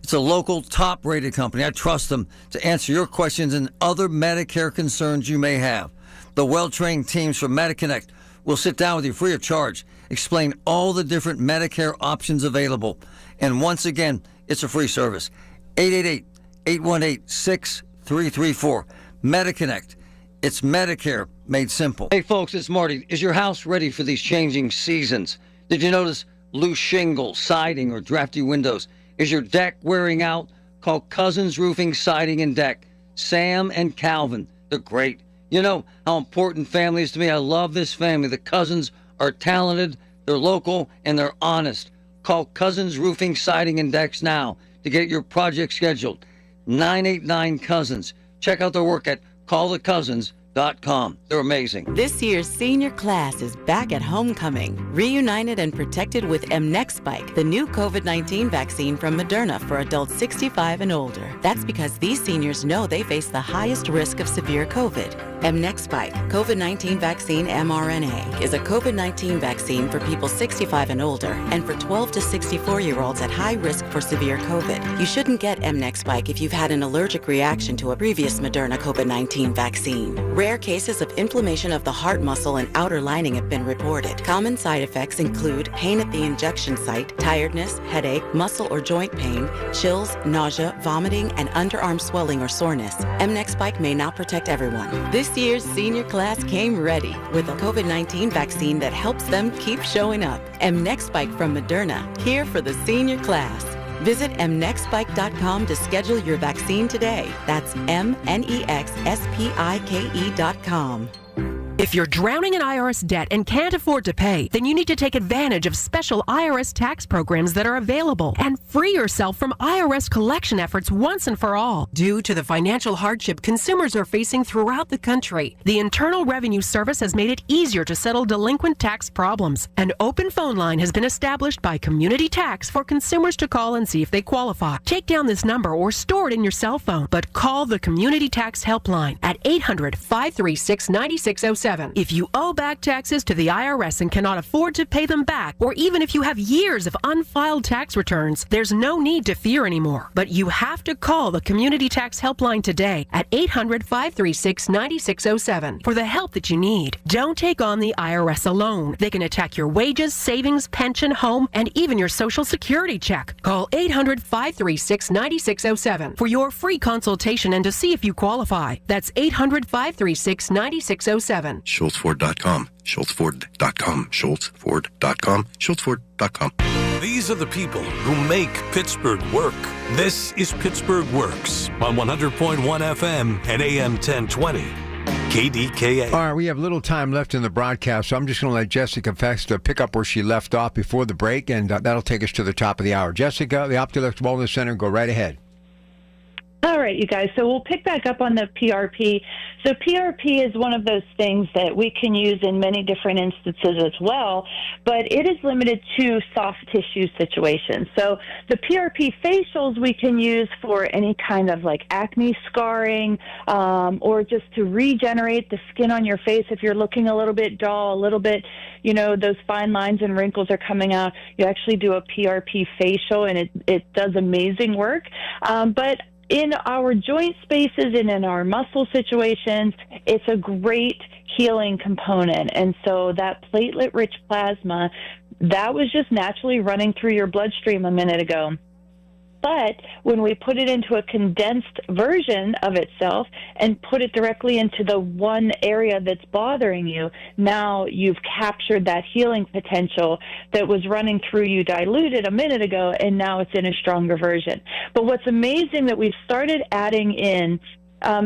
It's a local, top-rated company. I trust them to answer your questions and other Medicare concerns you may have. The well-trained teams from MediConnect will sit down with you free of charge, explain all the different Medicare options available. And once again, it's a free service. 888-818-6334. MediConnect. It's Medicare made simple. Hey, folks, it's Marty. Is your house ready for these changing seasons? Did you notice loose shingles, siding, or drafty windows? Is your deck wearing out? Call Cousins Roofing, Siding, and Deck. Sam and Calvin. They're great. You know how important family is to me. I love this family. The Cousins are talented, they're local, and they're honest. Call Cousins Roofing, Siding, and Decks now to get your project scheduled. 989-COUSINS. Check out their work at callthecousins.com. They're amazing. This year's senior class is back at homecoming, reunited and protected with mNEXSpike, the new COVID-19 vaccine from Moderna for adults 65 and older. That's because these seniors know they face the highest risk of severe COVID. mNEXSpike, COVID-19 vaccine mRNA, is a COVID-19 vaccine for people 65 and older and for 12 to 64-year-olds at high risk for severe COVID. You shouldn't get mNEXSpike if you've had an allergic reaction to a previous Moderna COVID-19 vaccine. Rare cases of inflammation of the heart muscle and outer lining have been reported. Common side effects include pain at the injection site, tiredness, headache, muscle or joint pain, chills, nausea, vomiting, and underarm swelling or soreness. mNEXSpike may not protect everyone. This year's senior class came ready with a COVID-19 vaccine that helps them keep showing up. mNEXSpike from Moderna, here for the senior class. Visit mnexspike.com to schedule your vaccine today. That's mnexspike.com. If you're drowning in IRS debt and can't afford to pay, then you need to take advantage of special IRS tax programs that are available and free yourself from IRS collection efforts once and for all. Due to the financial hardship consumers are facing throughout the country, the Internal Revenue Service has made it easier to settle delinquent tax problems. An open phone line has been established by Community Tax for consumers to call and see if they qualify. Take down this number or store it in your cell phone, but call the Community Tax Helpline at 800-536-9607. If you owe back taxes to the IRS and cannot afford to pay them back, or even if you have years of unfiled tax returns, there's no need to fear anymore. But you have to call the Community Tax Helpline today at 800-536-9607 for the help that you need. Don't take on the IRS alone. They can attack your wages, savings, pension, home, and even your Social Security check. Call 800-536-9607 for your free consultation and to see if you qualify. That's 800-536-9607. SchultzFord.com, SchultzFord.com, SchultzFord.com, SchultzFord.com. These are the people who make Pittsburgh work. This is Pittsburgh Works on 100.1 FM and AM 1020. KDKA. All right, we have little time left in the broadcast, so I'm just going to let Jessica Festa pick up where she left off before the break, and that'll take us to the top of the hour. Jessica, the Optilux Wellness Center, go right ahead. All right, you guys. So we'll pick back up on the PRP. So PRP is one of those things that we can use in many different instances as well, but it is limited to soft tissue situations. So the PRP facials we can use for any kind of like acne scarring, or just to regenerate the skin on your face if you're looking a little bit dull, a little bit, you know, those fine lines and wrinkles are coming out. You actually do a PRP facial, and it does amazing work. But in our joint spaces and in our muscle situations, it's a great healing component. And so that platelet-rich plasma, that was just naturally running through your bloodstream a minute ago. But when we put it into a condensed version of itself and put it directly into the one area that's bothering you, now you've captured that healing potential that was running through you diluted a minute ago, and now it's in a stronger version. But what's amazing that we've started adding in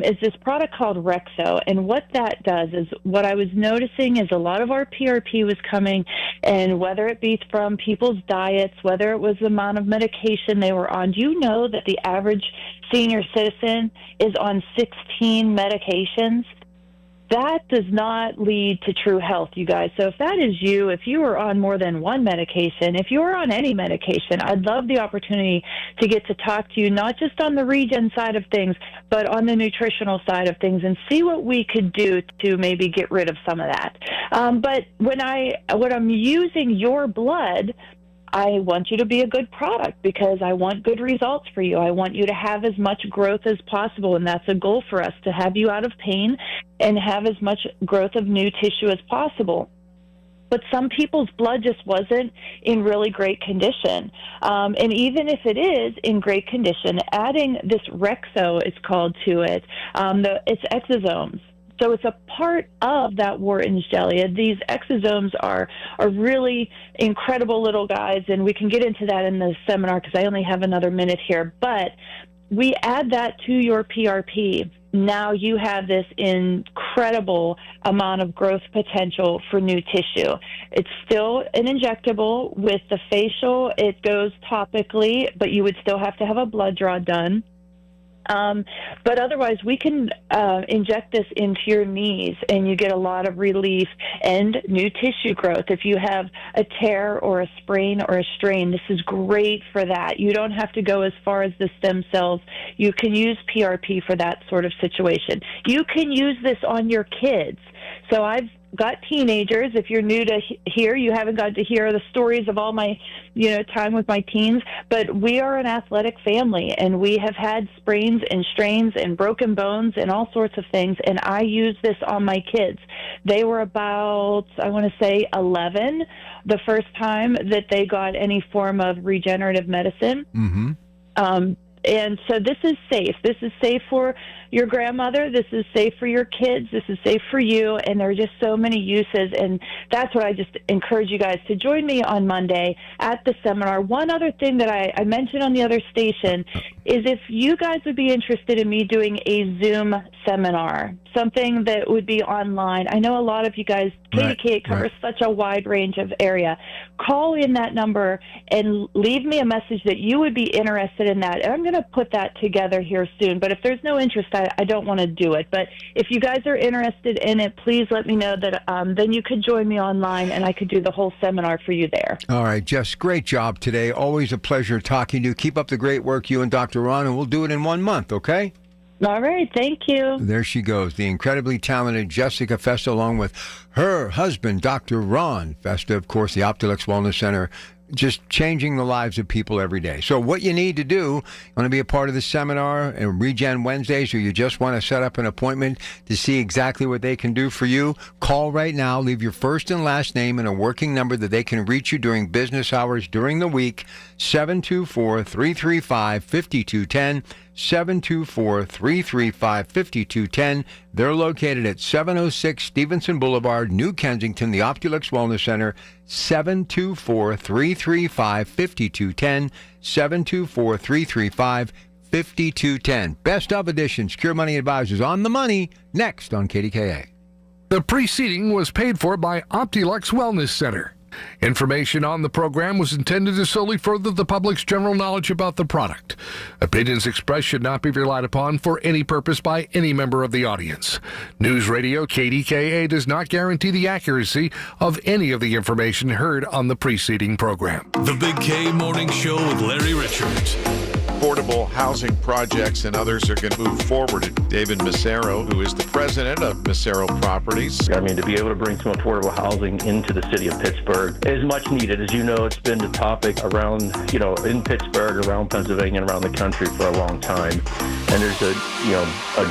is this product called Rexo. And what that does is, what I was noticing is a lot of our PRP was coming, and whether it be from people's diets, whether it was the amount of medication they were on, do you know that the average senior citizen is on 16 medications? That does not lead to true health, you guys. So if that is you, if you are on more than one medication, if you are on any medication, I'd love the opportunity to get to talk to you, not just on the regen side of things, but on the nutritional side of things, and see what we could do to maybe get rid of some of that. But when I'm using your blood, I want you to be a good product because I want good results for you. I want you to have as much growth as possible, and that's a goal for us, to have you out of pain and have as much growth of new tissue as possible. But some people's blood just wasn't in really great condition. And even if it is in great condition, adding this Rexo, it's called, to it, it's exosomes. So it's a part of that Wharton's jelly. And these exosomes are really incredible little guys, and we can get into that in the seminar because I only have another minute here. But we add that to your PRP. Now you have this incredible amount of growth potential for new tissue. It's still an injectable. With the facial, it goes topically, but you would still have to have a blood draw done. But otherwise, we can inject this into your knees, and you get a lot of relief and new tissue growth. If you have a tear or a sprain or a strain, this is great for that. You don't have to go as far as the stem cells. You can use PRP for that sort of situation. You can use this on your kids. So I've got teenagers. If you're new to here, you haven't got to hear the stories of all my, time with my teens, but we are an athletic family, and we have had sprains and strains and broken bones and all sorts of things, and I use this on my kids. They were about, I want to say, 11 the first time that they got any form of regenerative medicine. Mm-hmm. And so this is safe. This is safe for your grandmother. This is safe for your kids. This is safe for you. And there are just so many uses. And that's what I just encourage you guys to join me on Monday at the seminar. One other thing that I mentioned on the other station is if you guys would be interested in me doing a Zoom seminar, something that would be online. I know a lot of you guys, KDKA covers such a wide range of area. Call in that number and leave me a message that you would be interested in that. And I'm going to put that together here soon. But if there's no interest, I don't want to do it. But if you guys are interested in it, please let me know that then you could join me online and I could do the whole seminar for you there. All right, Jess, great job today. Always a pleasure talking to you. Keep up the great work, you and Dr. Ron, and we'll do it in 1 month, okay? All right, thank you. There she goes, the incredibly talented Jessica Festa, along with her husband, Dr. Ron Festa, of course, the Optilux Wellness Center, just changing the lives of people every day. So what you need to do, you want to be a part of the seminar and Regen Wednesdays, or you just want to set up an appointment to see exactly what they can do for you, call right now, leave your first and last name and a working number that they can reach you during business hours during the week, 724-335-5210, 724-335-5210. They're located at 706 Stevenson Boulevard, New Kensington, the Optilux Wellness Center, 724-335-5210, 724-335-5210. Best of edition, Secure Money Advisors on the money, next on KDKA. The preceding was paid for by Optilux Wellness Center. Information on the program was intended to solely further the public's general knowledge about the product. Opinions expressed should not be relied upon for any purpose by any member of the audience. News Radio KDKA does not guarantee the accuracy of any of the information heard on the preceding program. The Big K Morning Show with Larry Richards. Affordable housing projects and others are going to move forward. David Massaro, who is the president of Massaro Properties. I mean, to be able to bring some affordable housing into the city of Pittsburgh is much needed. As you know, it's been the topic around, in Pittsburgh, around Pennsylvania, and around the country for a long time. And there's a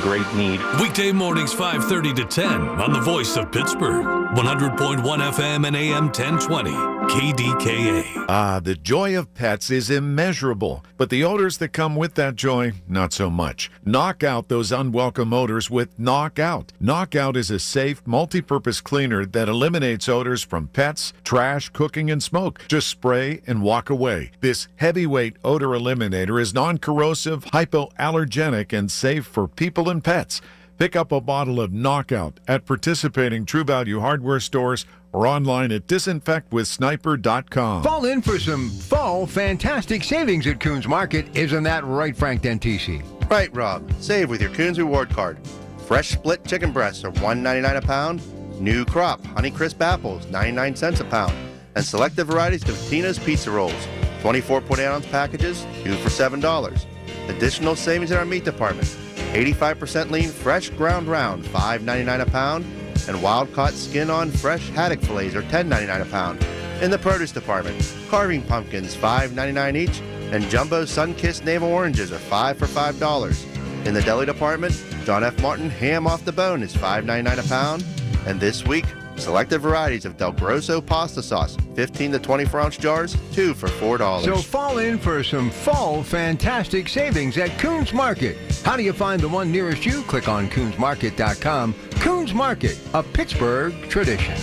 great need. Weekday mornings 5:30 to 10 on the Voice of Pittsburgh, 100.1 FM and AM 1020. KDKA. Ah, the joy of pets is immeasurable, but the odors that come with that joy, not so much. Knock out those unwelcome odors with Knockout. Knockout is a safe, multi-purpose cleaner that eliminates odors from pets, trash, cooking, and smoke. Just spray and walk away. This heavyweight odor eliminator is non-corrosive, hypoallergenic, and safe for people and pets. Pick up a bottle of Knockout at participating True Value hardware stores or online at disinfectwithsniper.com. Fall in for some fall fantastic savings at Coons Market. Isn't that right, Frank Dentisi? Right, Rob. Save with your Coons Reward Card. Fresh split chicken breasts are $1.99 a pound. New crop Honeycrisp apples, 99 cents a pound. And selected varieties of Tina's Pizza Rolls, 24.8-ounce packages, 2 for $7. Additional savings in our meat department. 85% lean fresh ground round, $5.99 a pound. And wild-caught skin-on fresh haddock fillets are $10.99 a pound. In the produce department, carving pumpkins, $5.99 each. And jumbo sun-kissed navel oranges are 5 for $5. In the deli department, John F. Martin ham off the bone is $5.99 a pound. And this week, selected varieties of Del Grosso pasta sauce, 15 to 24-ounce jars, 2 for $4. So fall in for some fall fantastic savings at Coons Market. How do you find the one nearest you? Click on coonsmarket.com. Coons Market, a Pittsburgh tradition.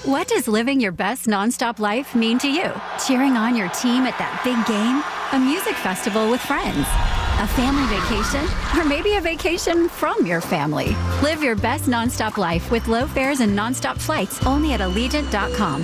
What does living your best nonstop life mean to you? Cheering on your team at that big game? A music festival with friends? A family vacation? Or maybe a vacation from your family? Live your best nonstop life with low fares and nonstop flights only at Allegiant.com.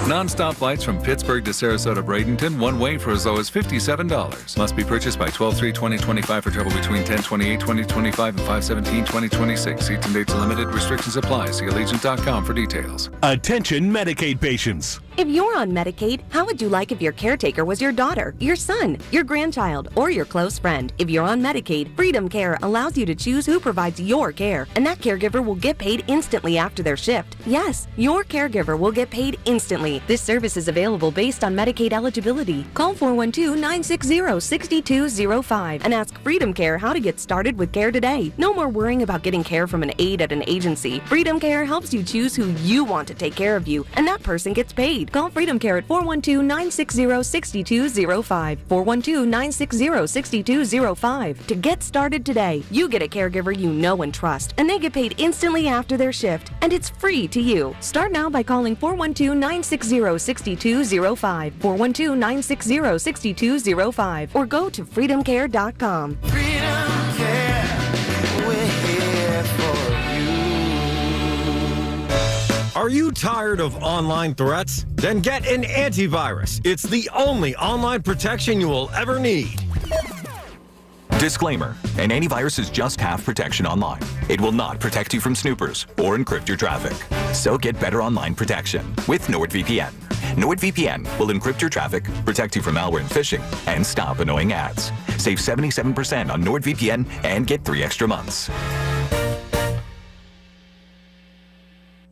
Non-stop flights from Pittsburgh to Sarasota Bradenton, one way for as low as $57. Must be purchased by 12/3/2025 for travel between 10/28/2025 and 5/17/2026. Seats and dates are limited. Restrictions apply. See Allegiant.com for details. Attention Medicaid patients. If you're on Medicaid, how would you like if your caretaker was your daughter, your son, your grandchild, or your close friend? If you're on Medicaid, Freedom Care allows you to choose who provides your care, and that caregiver will get paid instantly after their shift. Yes, your caregiver will get paid instantly. This service is available based on Medicaid eligibility. Call 412-960-6205 and ask Freedom Care how to get started with care today. No more worrying about getting care from an aide at an agency. Freedom Care helps you choose who you want to take care of you, and that person gets paid. Call Freedom Care at 412-960-6205. 412-960-6205. To get started today, you get a caregiver you know and trust, and they get paid instantly after their shift, and it's free to you. Start now by calling 412-960-6205. 412-960-6205, or go to freedomcare.com. Freedom Care, we're here for you. Are you tired of online threats? Then get an antivirus. It's the only online protection you will ever need. Disclaimer, an antivirus is just half protection online. It will not protect you from snoopers or encrypt your traffic. So get better online protection with NordVPN. NordVPN will encrypt your traffic, protect you from malware and phishing, and stop annoying ads. Save 77% on NordVPN and get 3 extra months.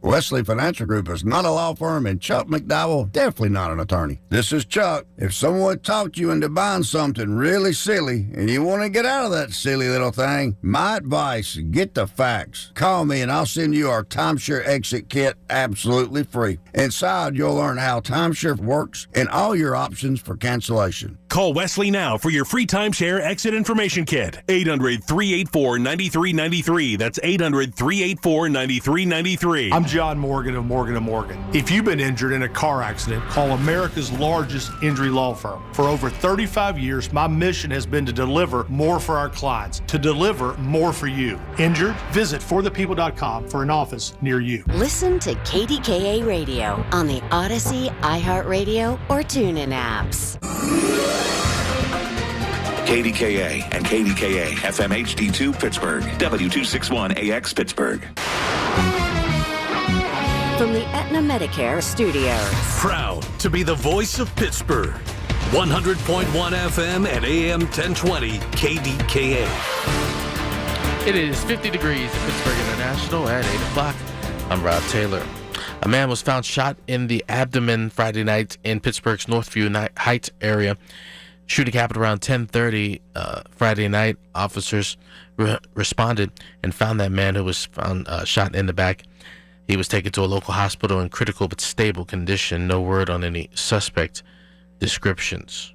Wesley Financial Group is not a law firm, and Chuck McDowell definitely not an attorney. This is Chuck. If someone talked you into buying something really silly and you want to get out of that silly little thing, my advice, get the facts. Call me and I'll send you our timeshare exit kit absolutely free. Inside, you'll learn how timeshare works and all your options for cancellation. Call Wesley now for your free timeshare exit information kit. 800-384-9393. That's 800-384-9393. I'm John Morgan of Morgan & Morgan. If you've been injured in a car accident, call America's largest injury law firm. For over 35 years, my mission has been to deliver more for our clients, to deliver more for you. Injured? Visit forthepeople.com for an office near you. Listen to KDKA Radio on the Odyssey, iHeartRadio, or TuneIn apps. KDKA and KDKA FM HD2 Pittsburgh, W261AX Pittsburgh. From the Aetna Medicare Studios. Proud to be the voice of Pittsburgh. 100.1 FM and AM 1020 KDKA. It is 50 degrees at Pittsburgh International at 8 o'clock. I'm Rob Taylor. A man was found shot in the abdomen Friday night in Pittsburgh's Northview Heights area. Shooting happened around 10:30 Friday night. Officers responded and found that man who was found shot in the back. He was taken to a local hospital in critical but stable condition. No word on any suspect descriptions.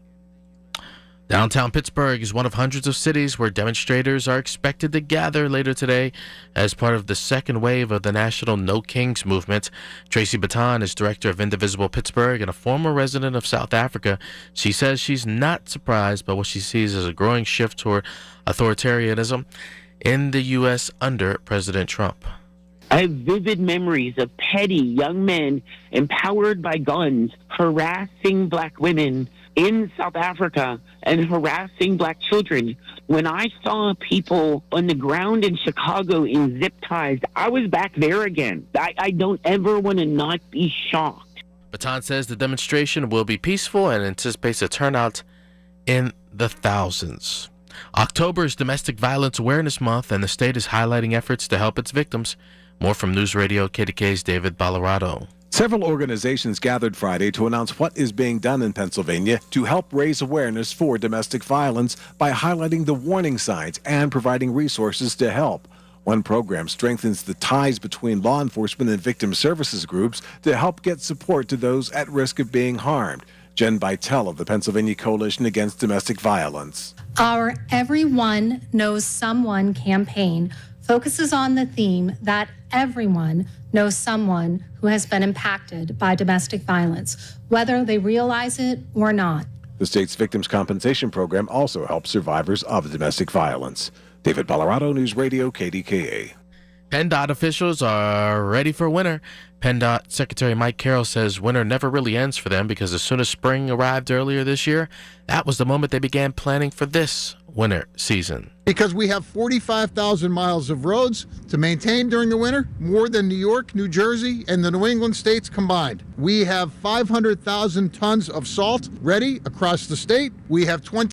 Downtown Pittsburgh is one of hundreds of cities where demonstrators are expected to gather later today as part of the second wave of the national No Kings movement. Tracy Baton is director of Indivisible Pittsburgh and a former resident of South Africa. She says she's not surprised by what she sees as a growing shift toward authoritarianism in the U.S. under President Trump. I have vivid memories of petty young men empowered by guns harassing black women in South Africa and harassing black children. When I saw people on the ground in Chicago in zip ties, I was back there again. I don't ever want to not be shocked. Baton says the demonstration will be peaceful and anticipates a turnout in the thousands. October is Domestic Violence Awareness Month, and the state is highlighting efforts to help its victims. More from News Radio KDKA's David Ballarado. Several organizations gathered Friday to announce what is being done in Pennsylvania to help raise awareness for domestic violence by highlighting the warning signs and providing resources to help. One program strengthens the ties between law enforcement and victim services groups to help get support to those at risk of being harmed. Jen Vitale of the Pennsylvania Coalition Against Domestic Violence. Our Everyone Knows Someone campaign focuses on the theme that everyone knows someone who has been impacted by domestic violence, whether they realize it or not. The state's Victims' Compensation Program also helps survivors of domestic violence. David Ballarado, News Radio, KDKA. PennDOT officials are ready for winter. PennDOT Secretary Mike Carroll says winter never really ends for them because as soon as spring arrived earlier this year, that was the moment they began planning for this winter season. Because we have 45,000 miles of roads to maintain during the winter, more than New York, New Jersey, and the New England states combined. We have 500,000 tons of salt ready across the state. We have 20